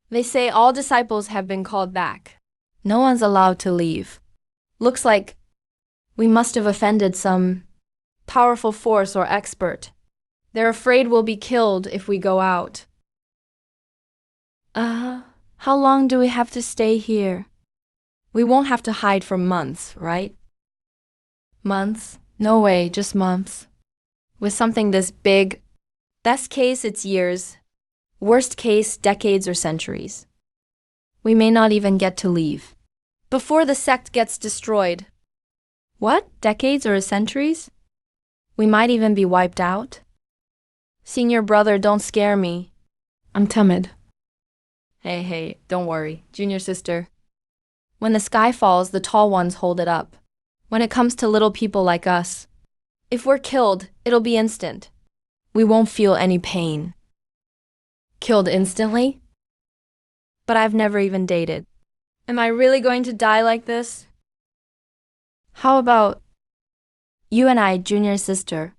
A: They say all disciples have been called back. No one's allowed to leave. Looks like we must have offended some powerful force or expert. They're afraid we'll be killed if we go out. How long do we have to stay here? We won't have to hide for months, right? Months? No way, just months. With something this big, best case, it's years. Worst case, decades or centuries. We may not even get to leave. Before the sect gets destroyed. What? Decades or centuries? We might even be wiped out? Senior brother, don't scare me. I'm timid. Hey, don't worry. Junior sister. When the sky falls, the tall ones hold it up. When it comes to little people like us, if we're killed, it'll be instant. We won't feel any pain. Killed instantly? But I've never even dated. Am I really going to die like this? How about you and I, junior sister?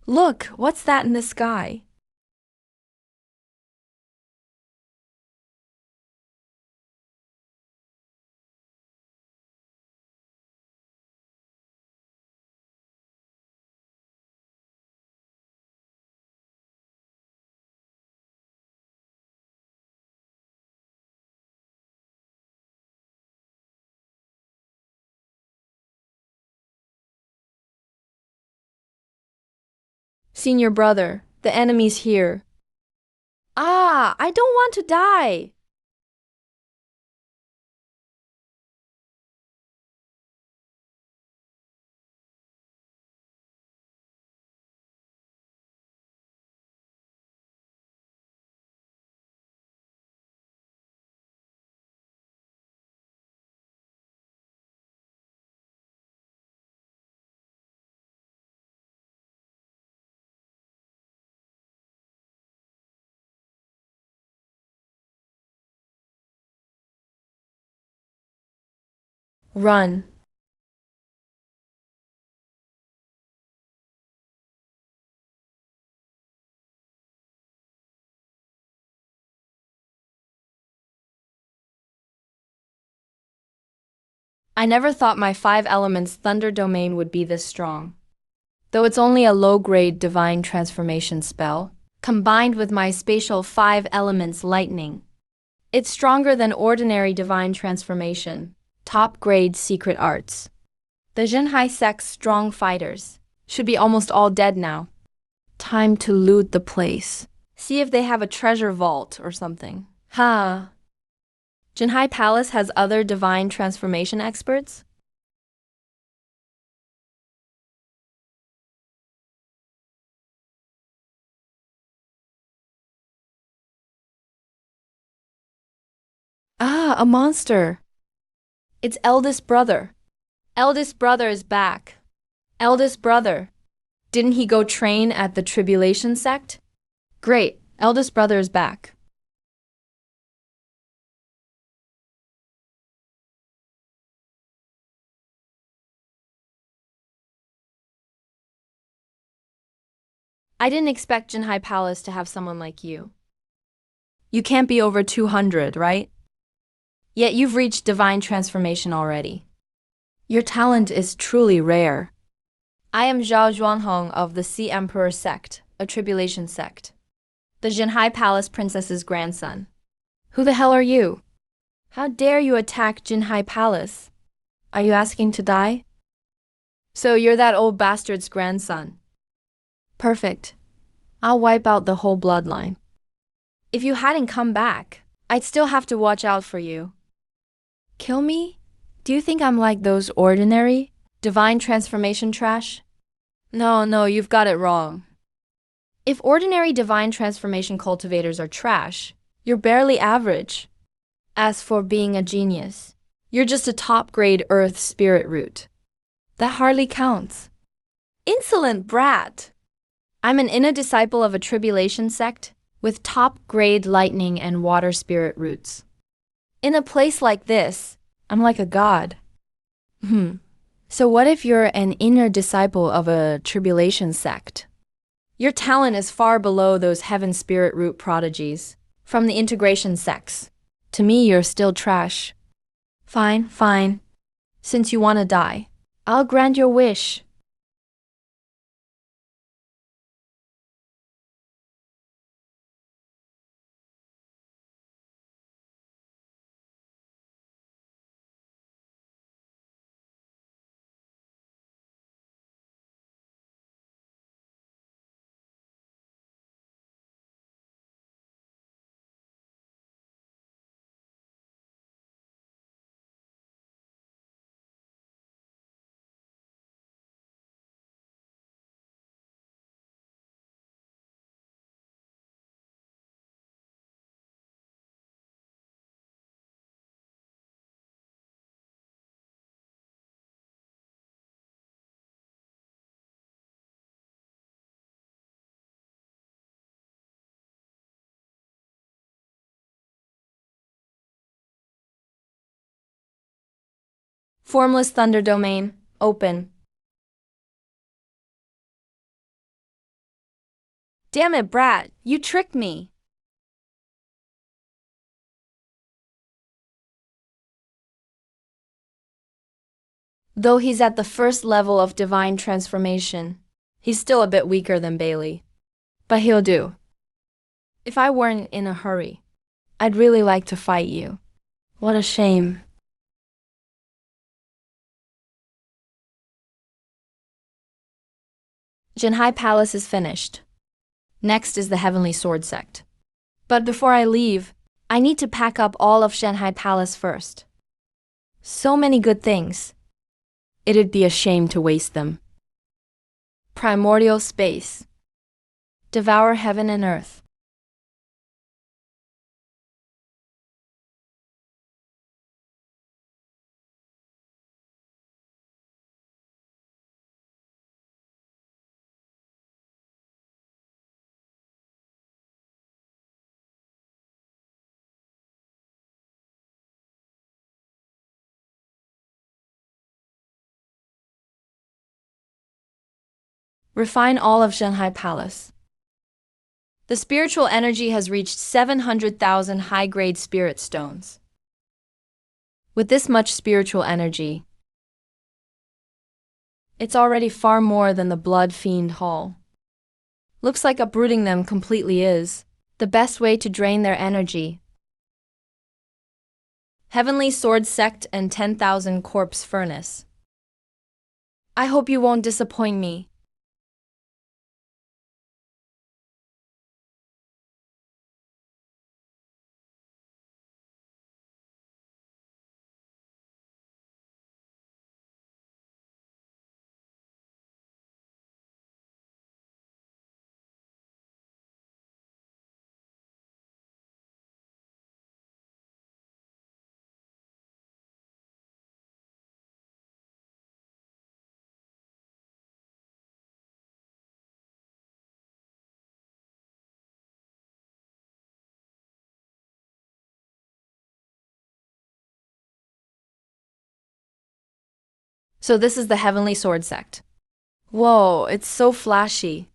A: Look, what's that in the sky? Senior brother, the enemy's here. Ah, I don't want to die. Run. I never thought my 5 elements thunder domain would be this strong. Though it's only a low-grade divine transformation spell, combined with my spatial 5 elements lightning. It's stronger than ordinary divine transformation, top-grade secret arts. The Jinhai sect's strong fighters should be almost all dead now. Time to loot the place. See if they have a treasure vault or something. Ha! Jinhai Palace has other divine transformation experts? Ah, a monster. It's eldest brother. Eldest brother is back. Eldest brother. Didn't he go train at the Tribulation sect? Great, eldest brother is back. I didn't expect Jinhai Palace to have someone like you. You can't be over 200, right? Yet you've reached divine transformation already. Your talent is truly rare. I am Zhao Zhuanhong of the Sea Emperor sect, a tribulation sect. The Jinhai Palace princess's grandson. Who the hell are you? How dare you attack Jinhai Palace? Are you asking to die? So you're that old bastard's grandson. Perfect. I'll wipe out the whole bloodline. If you hadn't come back, I'd still have to watch out for you. Kill me? Do you think I'm like those ordinary, divine transformation trash? No, you've got it wrong. If ordinary divine transformation cultivators are trash, you're barely average. As for being a genius, you're just a top-grade earth spirit root. That hardly counts. Insolent brat! I'm an inner disciple of a tribulation sect with top-grade lightning and water spirit roots. In a place like this, I'm like a god. So what if you're an inner disciple of a tribulation sect? Your talent is far below those heaven spirit root prodigies from the integration sects. To me, you're still trash. Fine. Since you want to die, I'll grant your wish. Formless thunder domain, open. Damn it, brat, you tricked me. Though he's at the first level of divine transformation, he's still a bit weaker than Bailey. But he'll do. If I weren't in a hurry, I'd really like to fight you. What a shame. Jinhai Palace is finished. Next is the Heavenly Sword Sect. But before I leave, I need to pack up all of Shanghai Palace first. So many good things. It'd be a shame to waste them. Primordial space. Devour heaven and earth. Refine all of Shanghai Palace. The spiritual energy has reached 700,000 high-grade spirit stones. With this much spiritual energy, it's already far more than the Blood Fiend Hall. Looks like uprooting them completely is the best way to drain their energy. Heavenly Sword Sect and 10,000 Corpse Furnace. I hope you won't disappoint me. So this is the Heavenly Sword Sect. Whoa, it's so flashy.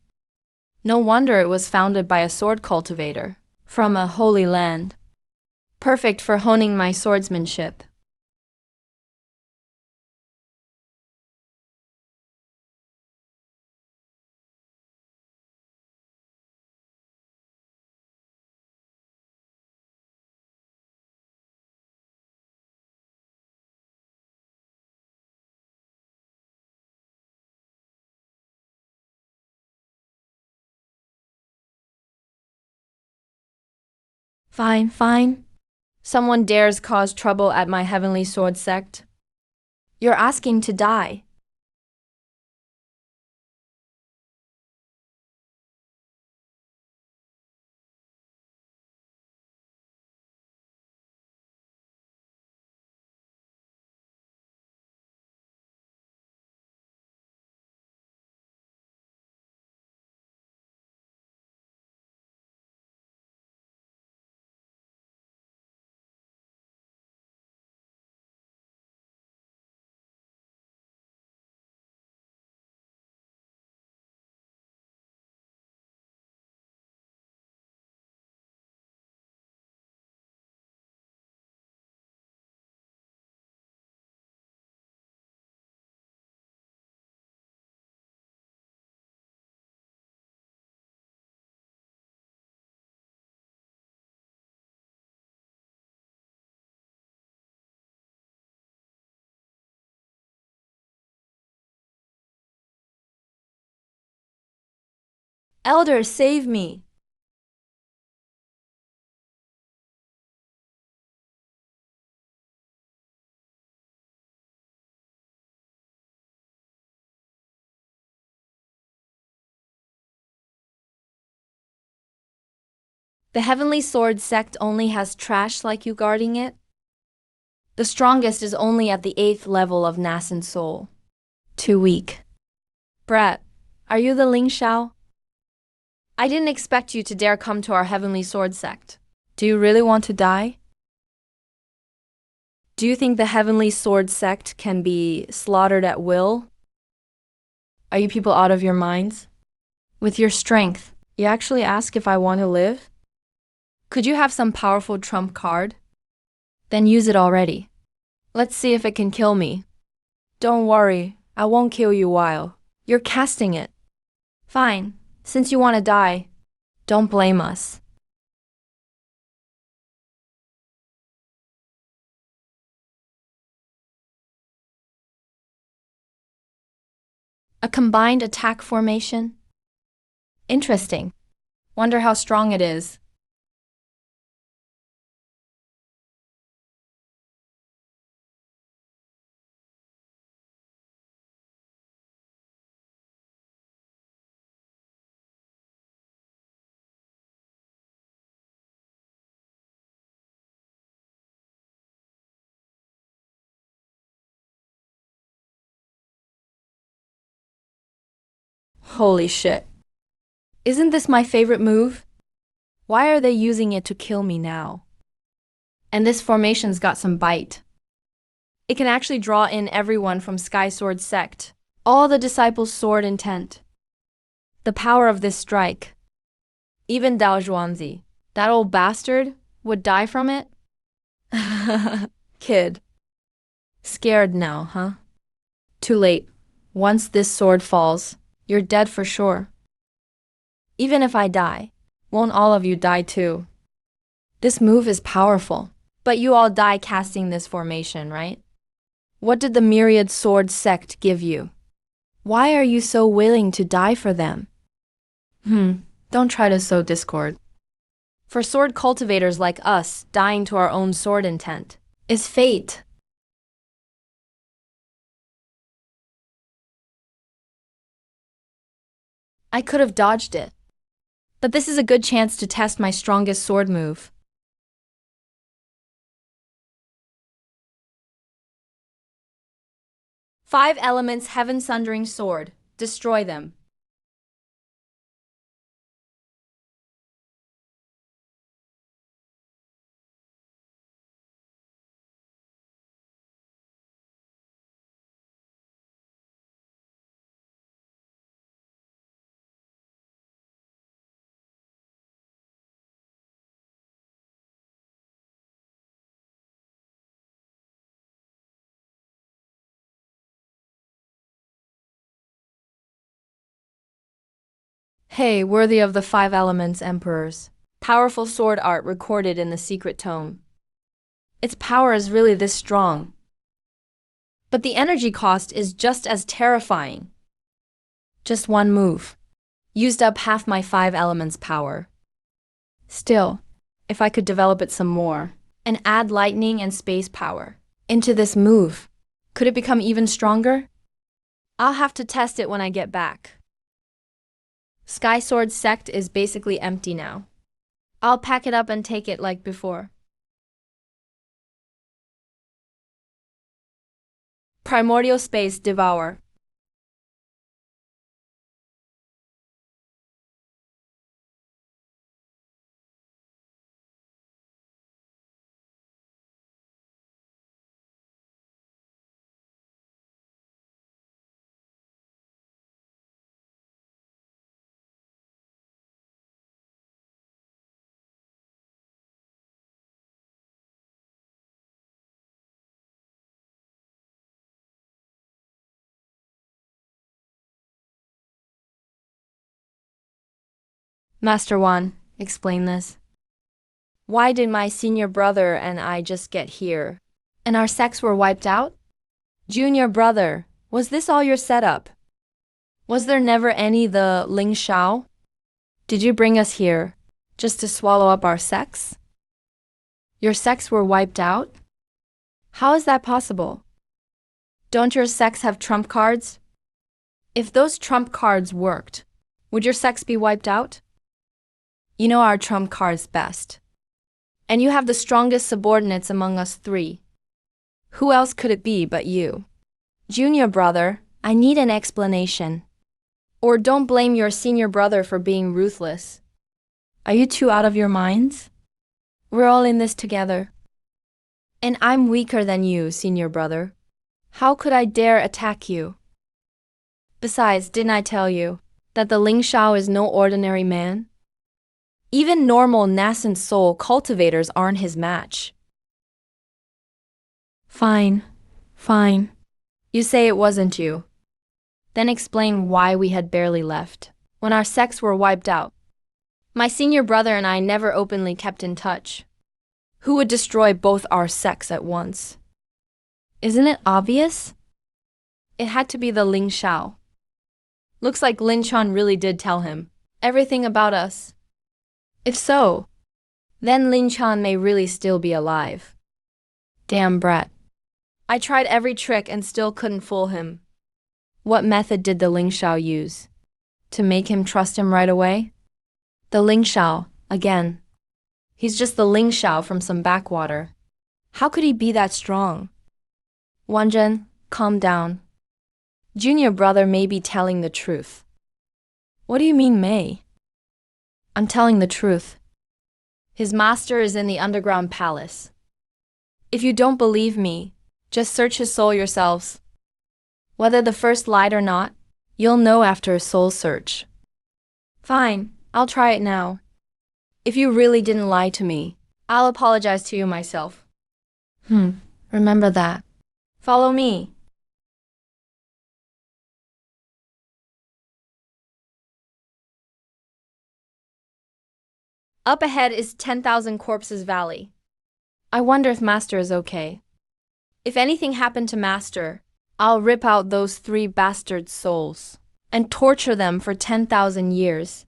A: No wonder it was founded by a sword cultivator from a holy land. Perfect for honing my swordsmanship. Fine, fine. Someone dares cause trouble at my Heavenly Sword Sect. You're asking to die. Elder, save me. The Heavenly Sword Sect only has trash like you guarding it? The strongest is only at the 8th level of nascent soul. Too weak. Brat, are you the Ling Shao? I didn't expect you to dare come to our Heavenly Sword Sect. Do you really want to die? Do you think the Heavenly Sword sect can be slaughtered at will? Are you people out of your minds? With your strength, you actually ask if I want to live? Could you have some powerful trump card? Then use it already. Let's see if it can kill me. Don't worry, I won't kill you while you're casting it. Fine, since you want to die, don't blame us. A combined attack formation? Interesting. Wonder how strong it is. Holy shit. Isn't this my favorite move? Why are they using it to kill me now? And this formation's got some bite. It can actually draw in everyone from Sky Sword sect. All the disciples' sword intent. The power of this strike. Even Dao Zhuangzi, that old bastard, would die from it? Kid. Scared now, huh? Too late. Once this sword falls, you're dead for sure. Even if I die, won't all of you die too? This move is powerful, but you all die casting this formation, right? What did the Myriad Sword sect give you? Why are you so willing to die for them? Don't try to sow discord. For sword cultivators like us, dying to our own sword intent is fate. I could have dodged it, but this is a good chance to test my strongest sword move. Five elements heaven sundering sword. Destroy them. Hey, worthy of the five elements emperors. Powerful sword art recorded in the secret tome. Its power is really this strong. But the energy cost is just as terrifying. Just one move. Used up half my five elements power. Still, if I could develop it some more, and add lightning and space power into this move, could it become even stronger? I'll have to test it when I get back. Sky Sword sect is basically empty now. I'll pack it up and take it like before. Primordial Space Devour. Master Wan, explain this. Why did my senior brother and I just get here, and our sects were wiped out? Junior brother, was this all your setup? Was there never any the Ling Shao? Did you bring us here just to swallow up our sects? Your sects were wiped out? How is that possible? Don't your sects have trump cards? If those trump cards worked, would your sects be wiped out? You know our trump cards best. And you have the strongest subordinates among us three. Who else could it be but you? Junior brother, I need an explanation. Or don't blame your senior brother for being ruthless. Are you two out of your minds? We're all in this together. And I'm weaker than you, senior brother. How could I dare attack you? Besides, didn't I tell you that the Ling Shao is no ordinary man? Even normal nascent soul cultivators aren't his match. Fine, fine. You say it wasn't you. Then explain why we had barely left, when our sects were wiped out. My senior brother and I never openly kept in touch. Who would destroy both our sects at once? Isn't it obvious? It had to be the Ling Shao. Looks like Lin Chan really did tell him everything about us. If so, then Lin Chan may really still be alive. Damn brat. I tried every trick and still couldn't fool him. What method did the Ling Shao use? To make him trust him right away? The Ling Shao, again. He's just the Ling Shao from some backwater. How could he be that strong? Wanzhen, calm down. Junior brother may be telling the truth. What do you mean may? I'm telling the truth. His master is in the underground palace. If you don't believe me, just search his soul yourselves. Whether the first lied or not, you'll know after a soul search. Fine, I'll try it now. If you really didn't lie to me, I'll apologize to you myself. Remember that. Follow me. Up ahead is 10,000 Corpses Valley. I wonder if Master is okay. If anything happened to Master, I'll rip out those 3 bastard souls and torture them for 10,000 years.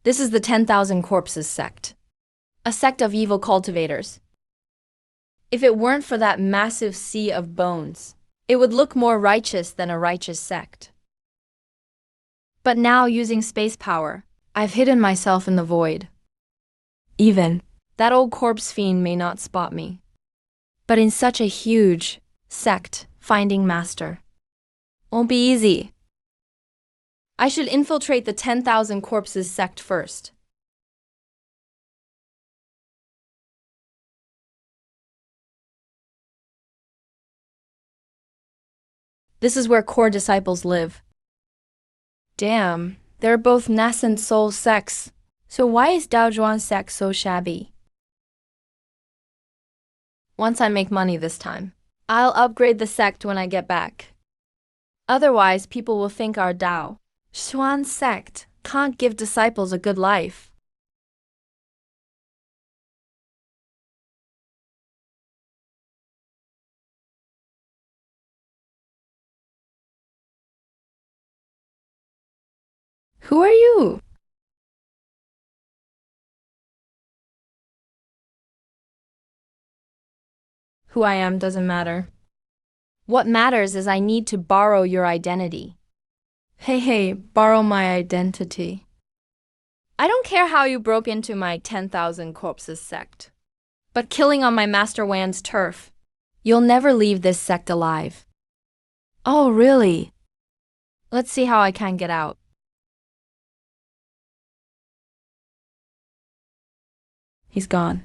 A: This is the 10,000 Corpses sect. A sect of evil cultivators. If it weren't for that massive sea of bones, it would look more righteous than a righteous sect. But now, using space power, I've hidden myself in the void. Even that old corpse fiend may not spot me. But in such a huge sect, finding Master won't be easy. I should infiltrate the 10,000 Corpses sect first. This is where core disciples live. Damn, they're both nascent soul sects. So why is Daozhuan sect so shabby? Once I make money this time, I'll upgrade the sect when I get back. Otherwise, people will think our Dao Xuan sect can't give disciples a good life. Who are you? Who I am doesn't matter. What matters is I need to borrow your identity. Hey, borrow my identity. I don't care how you broke into my 10,000 Corpses sect. But killing on my Master Wan's turf, you'll never leave this sect alive. Oh, really? Let's see how I can get out. He's gone.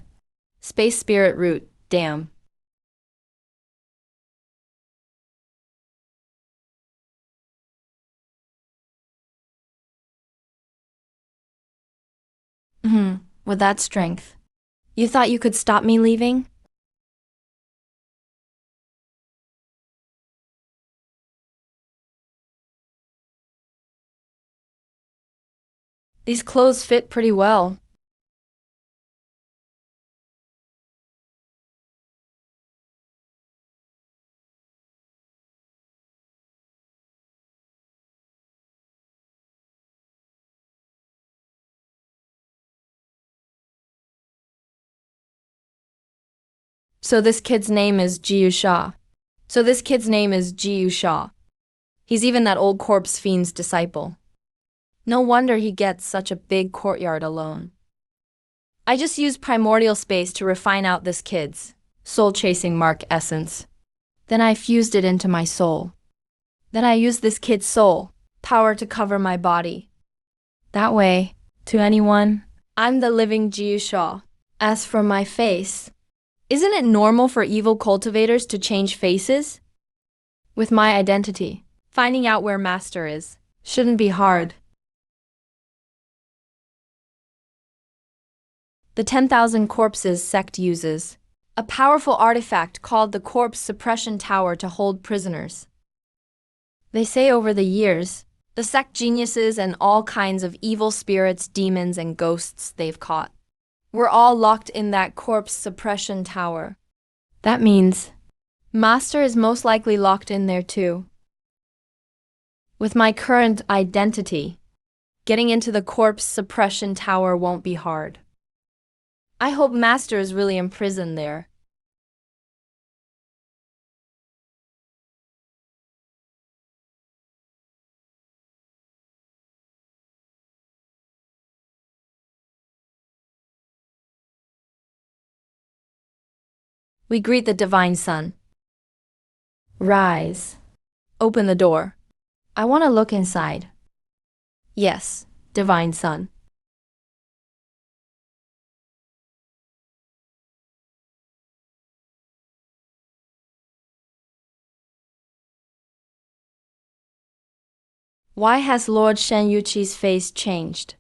A: Space spirit root, damn. With that strength, you thought you could stop me leaving? These clothes fit pretty well. So this kid's name is Jiu Sha. He's even that old corpse fiend's disciple. No wonder he gets such a big courtyard alone. I just used primordial space to refine out this kid's soul-chasing mark essence. Then I fused it into my soul. Then I used this kid's soul power to cover my body. That way, to anyone, I'm the living Jiu Shaw. As for my face, isn't it normal for evil cultivators to change faces? With my identity, finding out where Master is shouldn't be hard. The 10,000 Corpses sect uses a powerful artifact called the Corpse Suppression Tower to hold prisoners. They say over the years, the sect geniuses and all kinds of evil spirits, demons, and ghosts they've caught were all locked in that Corpse Suppression Tower. That means Master is most likely locked in there too. With my current identity, getting into the Corpse Suppression Tower won't be hard. I hope Master is really imprisoned there. We greet the Divine Sun. Rise. Open the door. I want to look inside. Yes, Divine Sun. Why has Lord Shen Yuqi's face changed?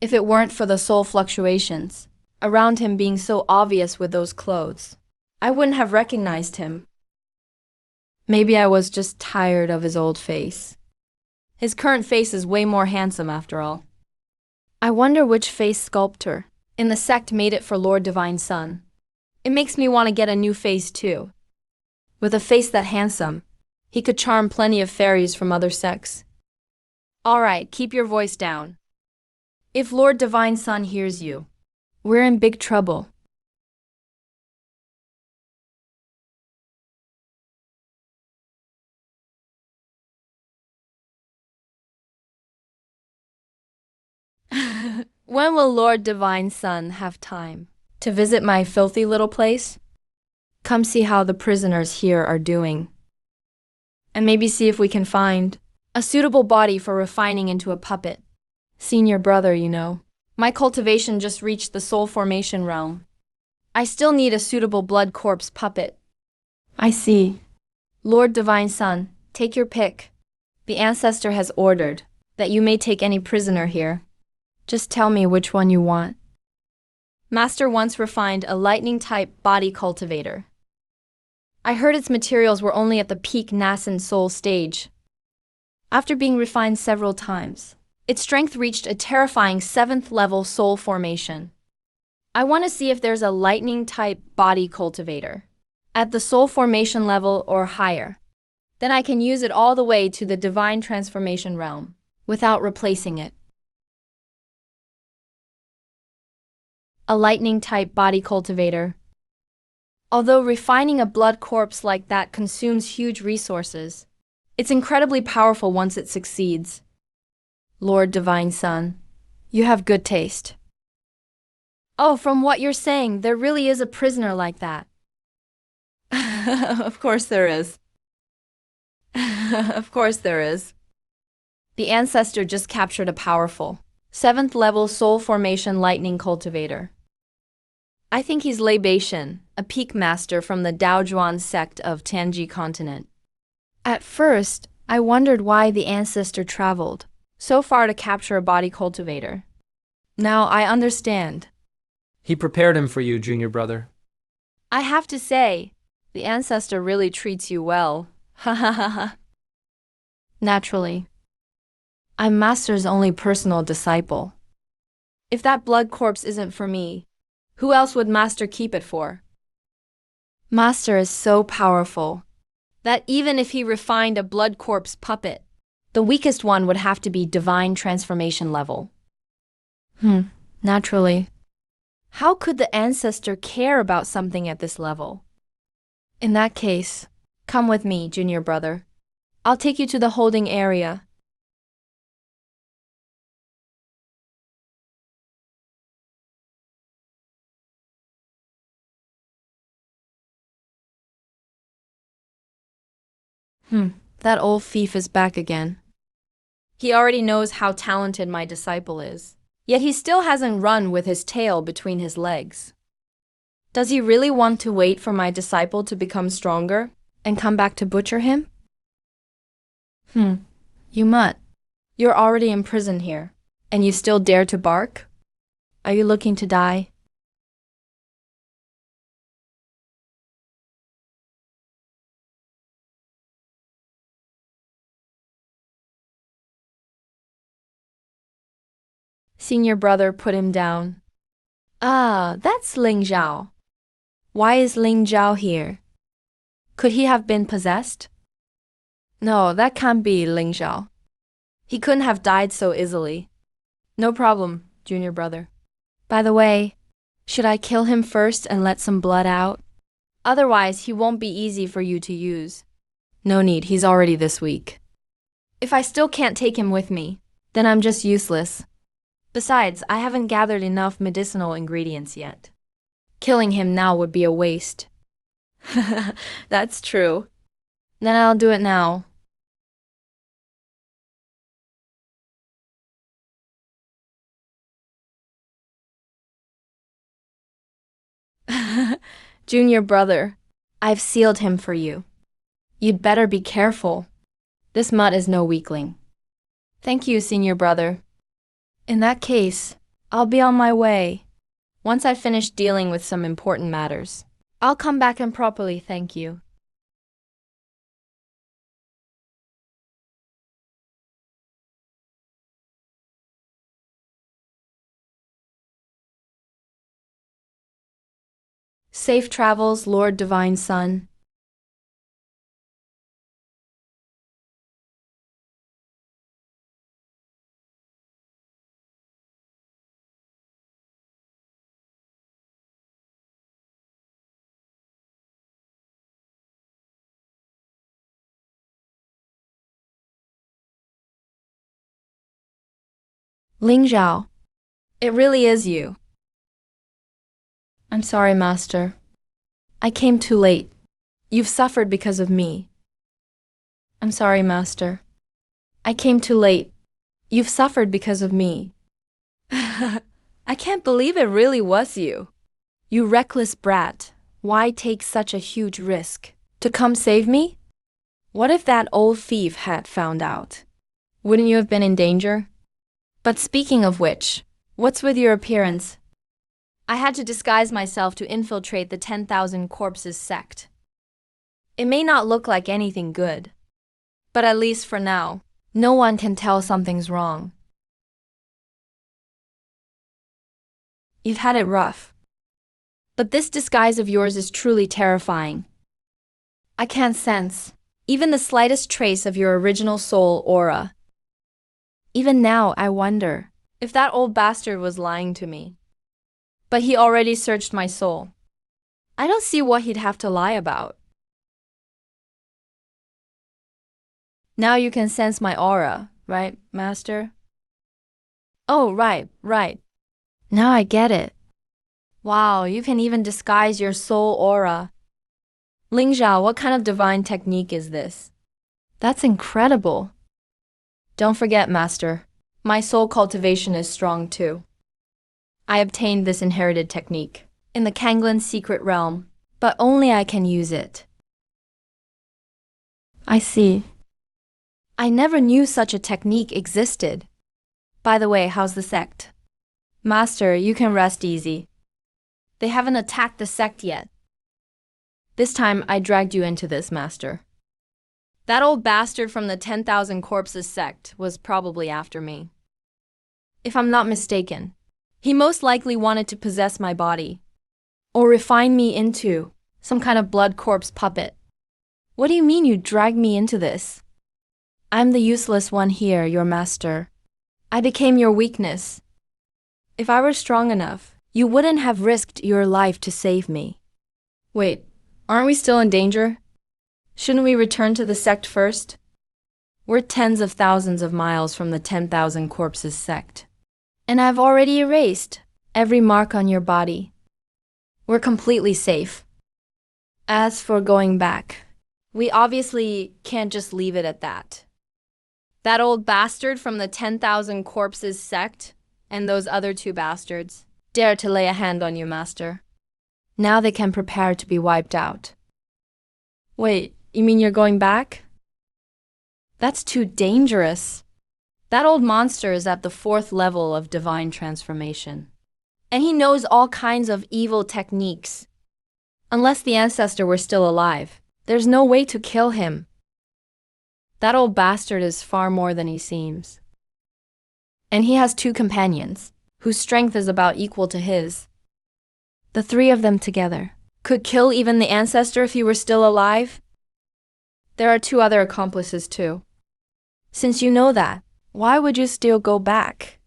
A: If it weren't for the soul fluctuations around him being so obvious with those clothes, I wouldn't have recognized him. Maybe I was just tired of his old face. His current face is way more handsome after all. I wonder which face sculptor in the sect made it for Lord Divine Sun. It makes me want to get a new face too. With a face that handsome, he could charm plenty of fairies from other sects. Alright, keep your voice down. If Lord Divine Sun hears you, we're in big trouble. When will Lord Divine Sun have time to visit my filthy little place? Come see how the prisoners here are doing. And maybe see if we can find a suitable body for refining into a puppet. Senior brother, you know. My cultivation just reached the soul formation realm. I still need a suitable blood corpse puppet. I see. Lord Divine Sun, take your pick. The ancestor has ordered that you may take any prisoner here. Just tell me which one you want. Master once refined a lightning-type body cultivator. I heard its materials were only at the peak nascent soul stage. After being refined several times, its strength reached a terrifying 7th level soul formation. I want to see if there's a lightning-type body cultivator at the soul formation level or higher. Then I can use it all the way to the divine transformation realm without replacing it. A lightning-type body cultivator. Although refining a blood corpse like that consumes huge resources, it's incredibly powerful once it succeeds. Lord Divine Sun, you have good taste. Oh, from what you're saying, there really is a prisoner like that. Of course there is. Of course there is. The ancestor just captured a powerful 7th level soul formation lightning cultivator. I think he's Lei Beishan, a peak master from the Daojuan sect of Tianji continent. At first, I wondered why the ancestor traveled so far to capture a body cultivator. Now I understand.
B: He prepared him for you, junior brother.
A: I have to say, the ancestor really treats you well. Ha ha ha ha. Naturally. I'm Master's only personal disciple. If that blood corpse isn't for me, who else would Master keep it for? Master is so powerful that even if he refined a blood corpse puppet, the weakest one would have to be divine transformation level. Naturally. How could the ancestor care about something at this level? In that case, come with me, junior brother. I'll take you to the holding area. That old thief is back again. He already knows how talented my disciple is. Yet he still hasn't run with his tail between his legs. Does he really want to wait for my disciple to become stronger and come back to butcher him? You mutt. You're already imprisoned here, and you still dare to bark? Are you looking to die? Senior brother put him down. Ah, that's Ling Zhao. Why is Ling Zhao here? Could he have been possessed? No, that can't be Ling Zhao. He couldn't have died so easily. No problem, junior brother. By the way, should I kill him first and let some blood out? Otherwise, he won't be easy for you to use. No need, he's already this weak. If I still can't take him with me, then I'm just useless. Besides, I haven't gathered enough medicinal ingredients yet. Killing him now would be a waste. That's true. Then I'll do it now. Junior brother, I've sealed him for you. You'd better be careful. This mutt is no weakling. Thank you, senior brother. In that case, I'll be on my way. Once I've finished dealing with some important matters, I'll come back and properly thank you. Safe travels, Lord Divine Son. Ling Zhao, it really is you. I'm sorry, Master. I came too late. You've suffered because of me. I'm sorry, Master. I came too late. You've suffered because of me. I can't believe it really was you. You reckless brat. Why take such a huge risk? To come save me? What if that old thief had found out? Wouldn't you have been in danger? But speaking of which, what's with your appearance? I had to disguise myself to infiltrate the 10,000 Corpses sect. It may not look like anything good, but at least for now, no one can tell something's wrong. You've had it rough. But this disguise of yours is truly terrifying. I can't sense even the slightest trace of your original soul aura. Even now, I wonder if that old bastard was lying to me. But he already searched my soul. I don't see what he'd have to lie about. Now you can sense my aura, right, Master? Oh, right. Now I get it. Wow, you can even disguise your soul aura. Ling Zhao, what kind of divine technique is this? That's incredible. Don't forget, Master, my soul cultivation is strong too. I obtained this inherited technique in the Kanglin's secret realm, but only I can use it. I see. I never knew such a technique existed. By the way, how's the sect? Master, you can rest easy. They haven't attacked the sect yet. This time I dragged you into this, Master. That old bastard from the 10,000 Corpses sect was probably after me. If I'm not mistaken, he most likely wanted to possess my body, or refine me into some kind of blood corpse puppet. What do you mean you dragged me into this? I'm the useless one here, your master. I became your weakness. If I were strong enough, you wouldn't have risked your life to save me. Wait, aren't we still in danger? Shouldn't we return to the sect first? We're tens of thousands of miles from the 10,000 Corpses sect. And I've already erased every mark on your body. We're completely safe. As for going back, We obviously can't just leave it at that. That old bastard from the 10,000 Corpses sect and those other two bastards dare to lay a hand on you, Master. Now they can prepare to be wiped out. Wait, you mean you're going back? That's too dangerous. That old monster is at the 4th level of divine transformation. And he knows all kinds of evil techniques. Unless the ancestor were still alive, there's no way to kill him. That old bastard is far more than he seems. And he has 2 companions, whose strength is about equal to his. The 3 of them together could kill even the ancestor if he were still alive. There are 2 other accomplices too. Since you know that, why would you still go back?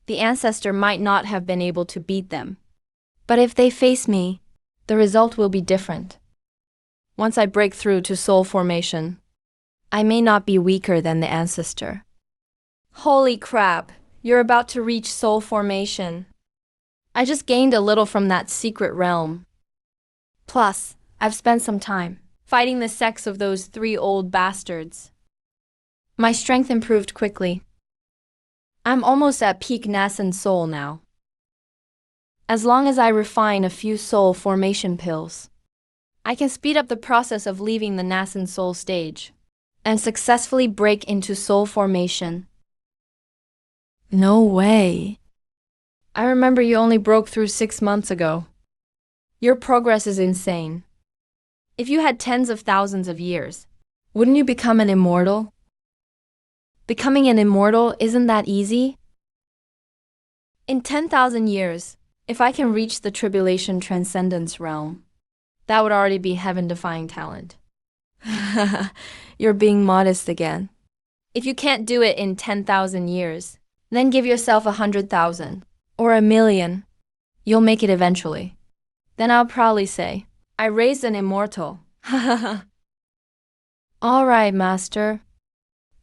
A: The ancestor might not have been able to beat them. But if they face me, the result will be different. Once I break through to soul formation, I may not be weaker than the ancestor. Holy crap, you're about to reach soul formation. I just gained a little from that secret realm. Plus, I've spent some time fighting the sects of those 3 old bastards. My strength improved quickly. I'm almost at peak nascent soul now. As long as I refine a few soul formation pills, I can speed up the process of leaving the nascent soul stage and successfully break into soul formation. No way. I remember you only broke through 6 months ago. Your progress is insane. If you had tens of thousands of years, wouldn't you become an immortal? Becoming an immortal isn't that easy? In 10,000 years, if I can reach the tribulation transcendence realm, that would already be heaven-defying talent. You're being modest again. If you can't do it in 10,000 years, then give yourself 100,000 or 1,000,000. You'll make it eventually. Then I'll proudly say, I raised an immortal. All right, Master.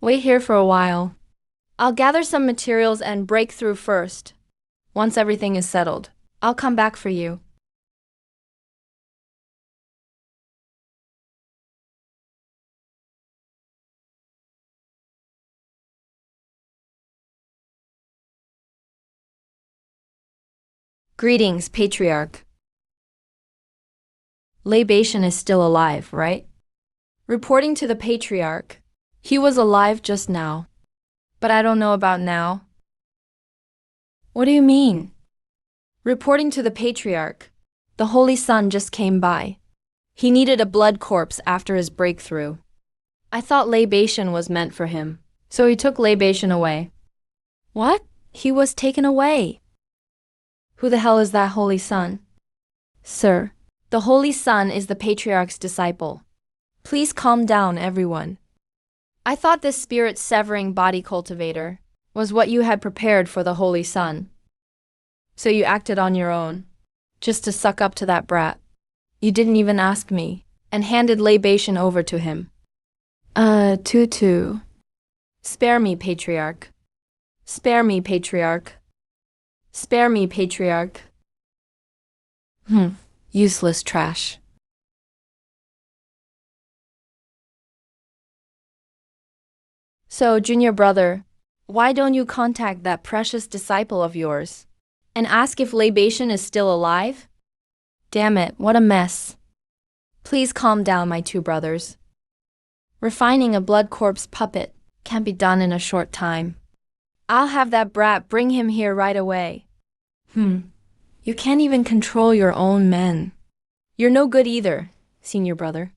A: Wait here for a while. I'll gather some materials and break through first. Once everything is settled, I'll come back for you. Greetings, Patriarch. Libation is still alive, right? Reporting to the Patriarch, he was alive just now. But I don't know about now. What do you mean? Reporting to the Patriarch, the Holy Son just came by. He needed a blood corpse after his breakthrough. I thought libation was meant for him, so he took libation away. What? He was taken away? Who the hell is that Holy Son? Sir, the Holy Son is the Patriarch's disciple. Please calm down, everyone. I thought this spirit-severing body cultivator was what you had prepared for the Holy Son. So you acted on your own, just to suck up to that brat. You didn't even ask me, and handed libation over to him. Tutu. Spare me, Patriarch. Spare me, Patriarch. Spare me, Patriarch. Useless trash. So, junior brother, why don't you contact that precious disciple of yours and ask if libation is still alive? Damn it, what a mess. Please calm down, my 2 brothers. Refining a blood corpse puppet can't be done in a short time. I'll have that brat bring him here right away. You can't even control your own men. You're no good either, senior brother.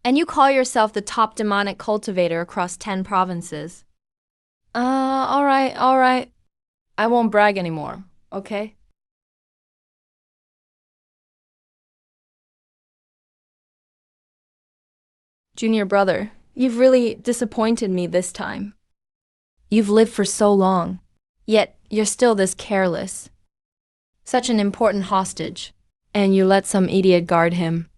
A: And you call yourself the top demonic cultivator across 10 provinces. All right. I won't brag anymore, okay? Junior brother, you've really disappointed me this time. You've lived for so long, yet you're still this careless. Such an important hostage, and you let some idiot guard him.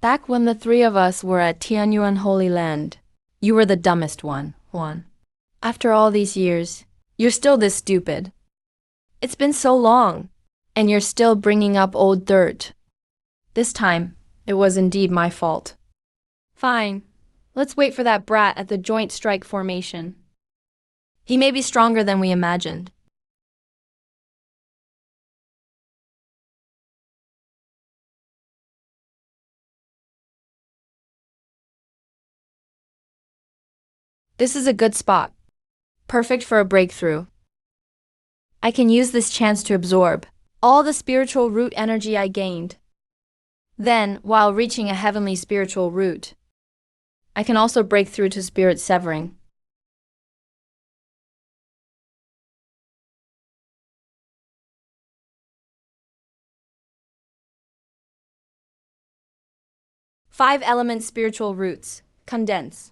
A: Back when the 3 of us were at Tianyuan Holy Land, you were the dumbest one, Juan. After all these years, you're still this stupid. It's been so long, and you're still bringing up old dirt. This time, it was indeed my fault. Fine. Let's wait for that brat at the joint strike formation. He may be stronger than we imagined. This is a good spot. Perfect for a breakthrough. I can use this chance to absorb all the spiritual root energy I gained. Then, while reaching a heavenly spiritual root, I can also break through to spirit severing. Five-element spiritual roots. Condense.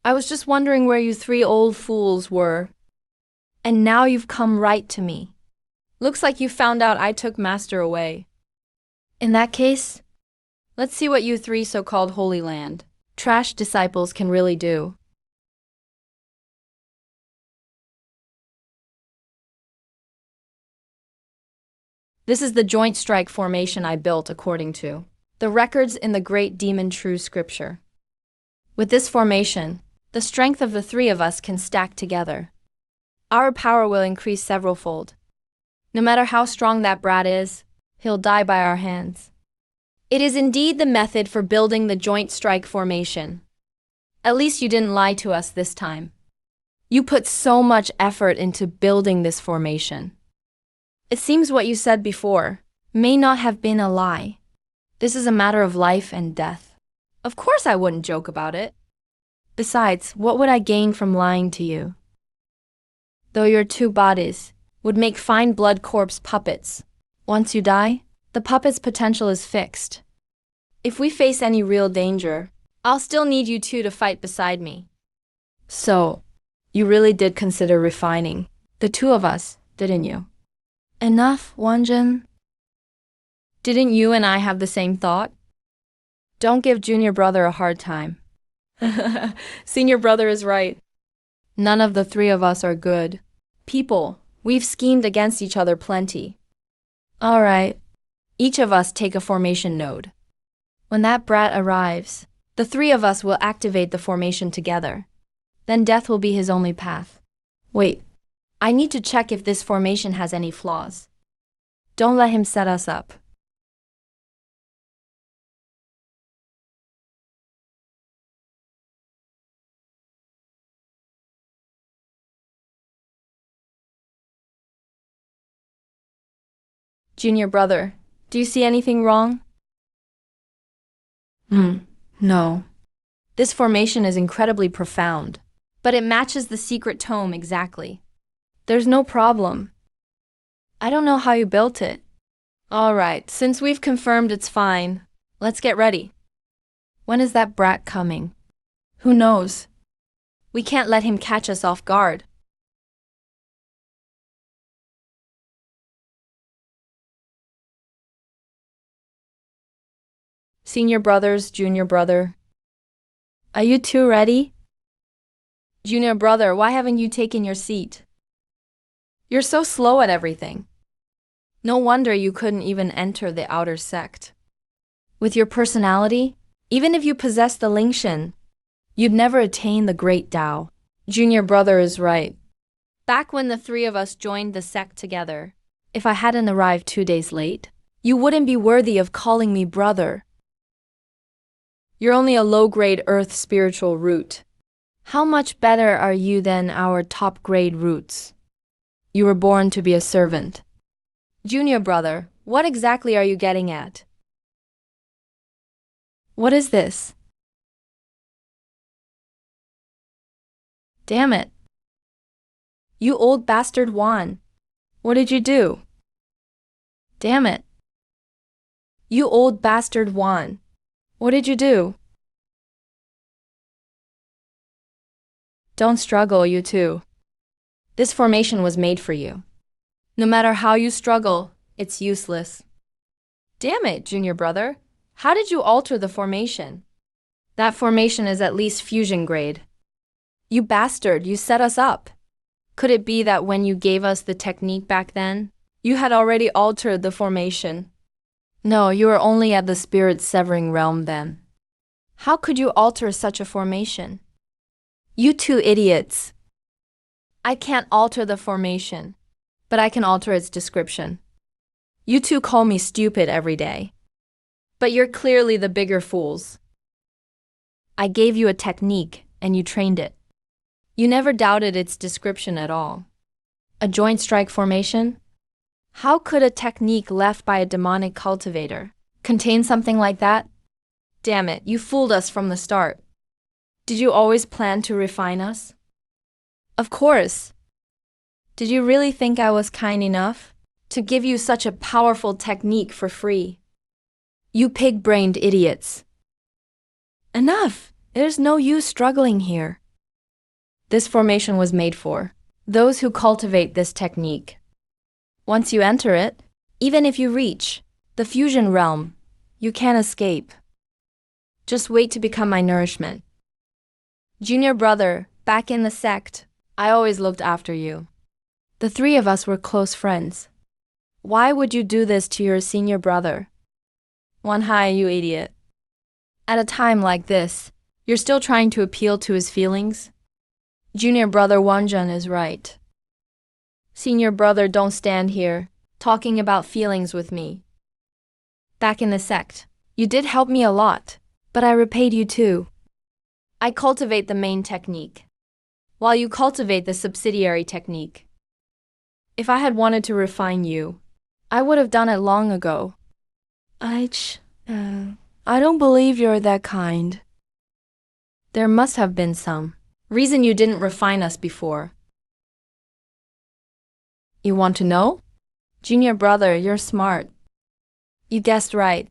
A: I was just wondering where you three old fools were. And now you've come right to me. Looks like you found out I took Master away. In that case, let's see what you three so-called Holy Land trash disciples can really do. This is the joint strike formation I built according to the records in the great demon true scripture. With this formation, the strength of the three of us can stack together. Our power will increase several-fold. No matter how strong that brat is, he'll die by our hands. It is indeed the method for building the joint strike formation. At least you didn't lie to us this time. You put so much effort into building this formation. It seems what you said before may not have been a lie. This is a matter of life and death. Of course I wouldn't joke about it. Besides, what would I gain from lying to you? Though your two bodies would make fine blood corpse puppets. Once you die, the puppet's potential is fixed. If we face any real danger, I'll still need you two to fight beside me. So, you really did consider refining the two of us, didn't you? Enough, Wanjin. Didn't you and I have the same thought? Don't give junior brother a hard time. Senior brother is right. None of the three of us are good people. We've schemed against each other plenty. All right. Each of us take a formation node. When that brat arrives, the three of us will activate the formation together. Then death will be his only path. Wait, I need to check if this formation has any flaws. Don't let him set us up. Junior brother, do you see anything wrong? No. This formation is incredibly profound, but it matches the secret tome exactly. There's no problem. I don't know how you built it. All right, since we've confirmed it's fine, let's get ready. When is that brat coming? Who knows? We can't let him catch us off guard. Senior brothers, junior brother. Are you two ready? Junior brother, why haven't you taken your seat? You're so slow at everything. No wonder you couldn't even enter the outer sect. With your personality, even if you possess the Lingshan, you'd never attain the great Tao. Junior brother is right. Back when the three of us joined the sect together, if I hadn't arrived 2 days late, you wouldn't be worthy of calling me brother. You're only a low-grade earth spiritual root. How much better are you than our top-grade roots? You were born to be a servant. Junior brother, What exactly are you getting at? What is this? Damn it. You old bastard Juan. What did you do? Damn it. You old bastard Juan. What did you do? Don't struggle, you two. This formation was made for you. No matter how you struggle, it's useless. Damn it, junior brother. How did you alter the formation? That formation is at least fusion grade. You bastard, you set us up. Could it be that when you gave us the technique back then, you had already altered the formation? No, you were only at the spirit severing realm then. How could you alter such a formation? You two idiots. I can't alter the formation, but I can alter its description. You two call me stupid every day. But you're clearly the bigger fools. I gave you a technique, and you trained it. You never doubted its description at all. A joint strike formation? How could a technique left by a demonic cultivator contain something like that? Damn it, you fooled us from the start. Did you always plan to refine us? Of course. Did you really think I was kind enough to give you such a powerful technique for free? You pig-brained idiots. Enough! There's no use struggling here. This formation was made for those who cultivate this technique. Once you enter it, even if you reach the fusion realm, you can't escape. Just wait to become my nourishment. Junior brother, back in the sect, I always looked after you. The three of us were close friends. Why would you do this to your senior brother? One high, you idiot. At a time like this, you're still trying to appeal to his feelings? Junior brother Wanjun is right. Senior brother, don't stand here, talking about feelings with me. Back in the sect, you did help me a lot, but I repaid you too. I cultivate the main technique, while you cultivate the subsidiary technique. If I had wanted to refine you, I would have done it long ago. I don't believe you're that kind. There must have been some reason you didn't refine us before. You want to know? Junior brother, you're smart. You guessed right.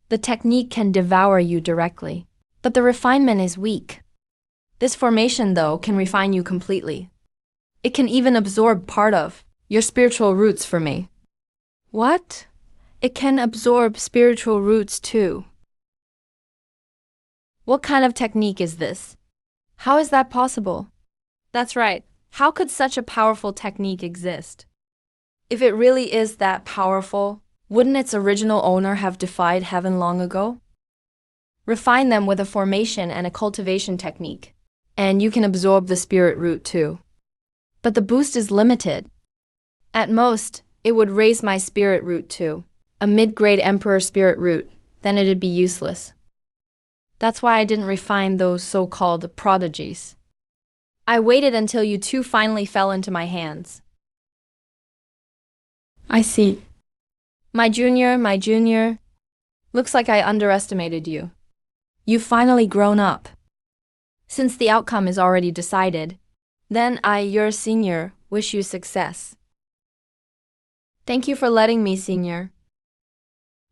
A: The technique can devour you directly, but the refinement is weak. This formation, though, can refine you completely. It can even absorb part of your spiritual roots for me. What? It can absorb spiritual roots too. What kind of technique is this? How is that possible? That's right. How could such a powerful technique exist? If it really is that powerful, wouldn't its original owner have defied heaven long ago? Refine them with a formation and a cultivation technique, and you can absorb the spirit root too. But the boost is limited. At most, it would raise my spirit root too. A mid-grade emperor spirit root, then it'd be useless. That's why I didn't refine those so-called prodigies. I waited until you two finally fell into my hands. I see. My junior, looks like I underestimated you. You've finally grown up. Since the outcome is already decided, then I, your senior, wish you success. Thank you for letting me, senior.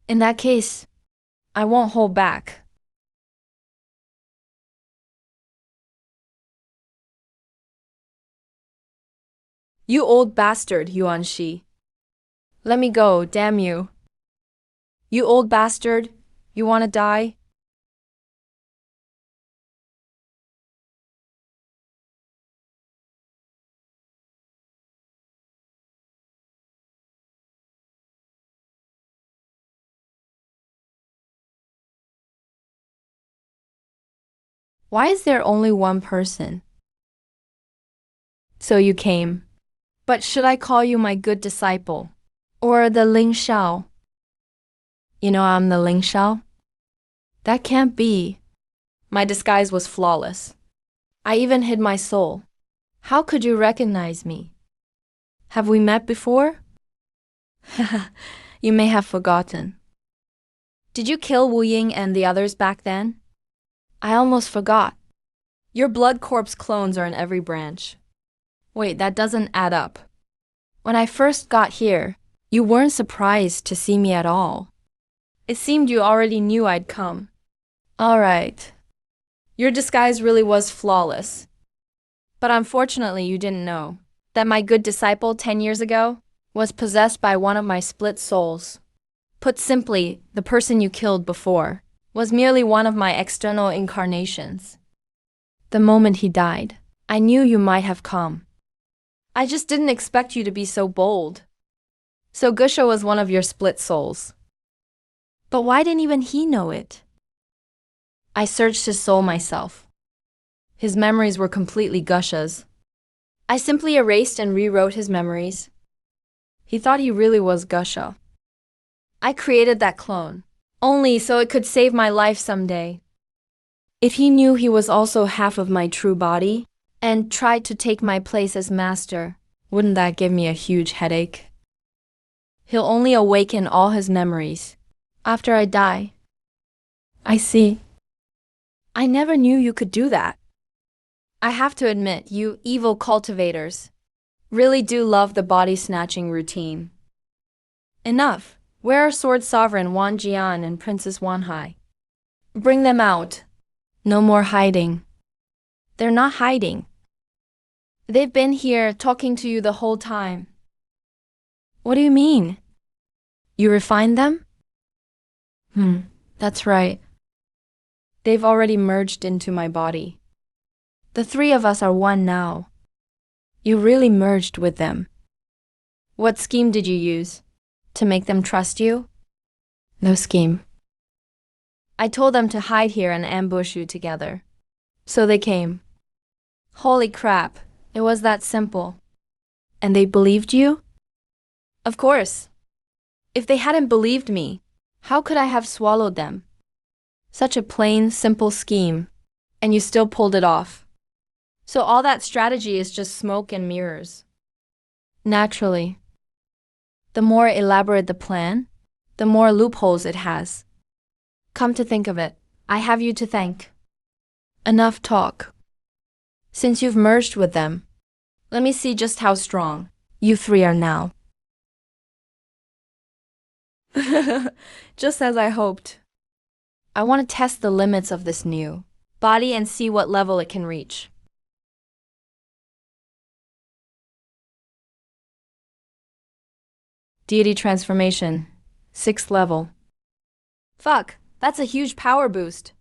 A: In that case, I won't hold back. You old bastard, Yuan Shi. Let me go, damn you. You old bastard, you wanna die? Why is there only one person? So you came. But should I call you my good disciple? Or the Ling Shao? You know I'm the Ling Shao? That can't be. My disguise was flawless. I even hid my soul. How could you recognize me? Have we met before? You may have forgotten. Did you kill Wu Ying and the others back then? I almost forgot. Your blood corpse clones are in every branch. Wait, that doesn't add up. When I first got here, you weren't surprised to see me at all. It seemed you already knew I'd come. All right. Your disguise really was flawless. But unfortunately, you didn't know that my good disciple 10 years ago was possessed by one of my split souls. Put simply, the person you killed before was merely one of my external incarnations. The moment he died, I knew you might have come. I just didn't expect you to be so bold. So Gusha was one of your split souls. But why didn't even he know it? I searched his soul myself. His memories were completely Gusha's. I simply erased and rewrote his memories. He thought he really was Gusha. I created that clone, only so it could save my life someday. If he knew he was also half of my true body, and tried to take my place as master, wouldn't that give me a huge headache? He'll only awaken all his memories after I die. I see. I never knew you could do that. I have to admit, you evil cultivators really do love the body-snatching routine. Enough. Where are Sword Sovereign Wan Jian and Princess Wan Hai? Bring them out. No more hiding. They're not hiding. They've been here talking to you the whole time. What do you mean? You refined them? That's right. They've already merged into my body. The three of us are one now. You really merged with them. What scheme did you use? To make them trust you? No scheme. I told them to hide here and ambush you together. So they came. Holy crap, it was that simple. And they believed you? Of course. If they hadn't believed me, how could I have swallowed them? Such a plain, simple scheme, and you still pulled it off. So all that strategy is just smoke and mirrors. Naturally. The more elaborate the plan, the more loopholes it has. Come to think of it, I have you to thank. Enough talk. Since you've merged with them, let me see just how strong you three are now. Just as I hoped. I want to test the limits of this new body and see what level it can reach. Deity transformation, 6th level. Fuck, that's a huge power boost.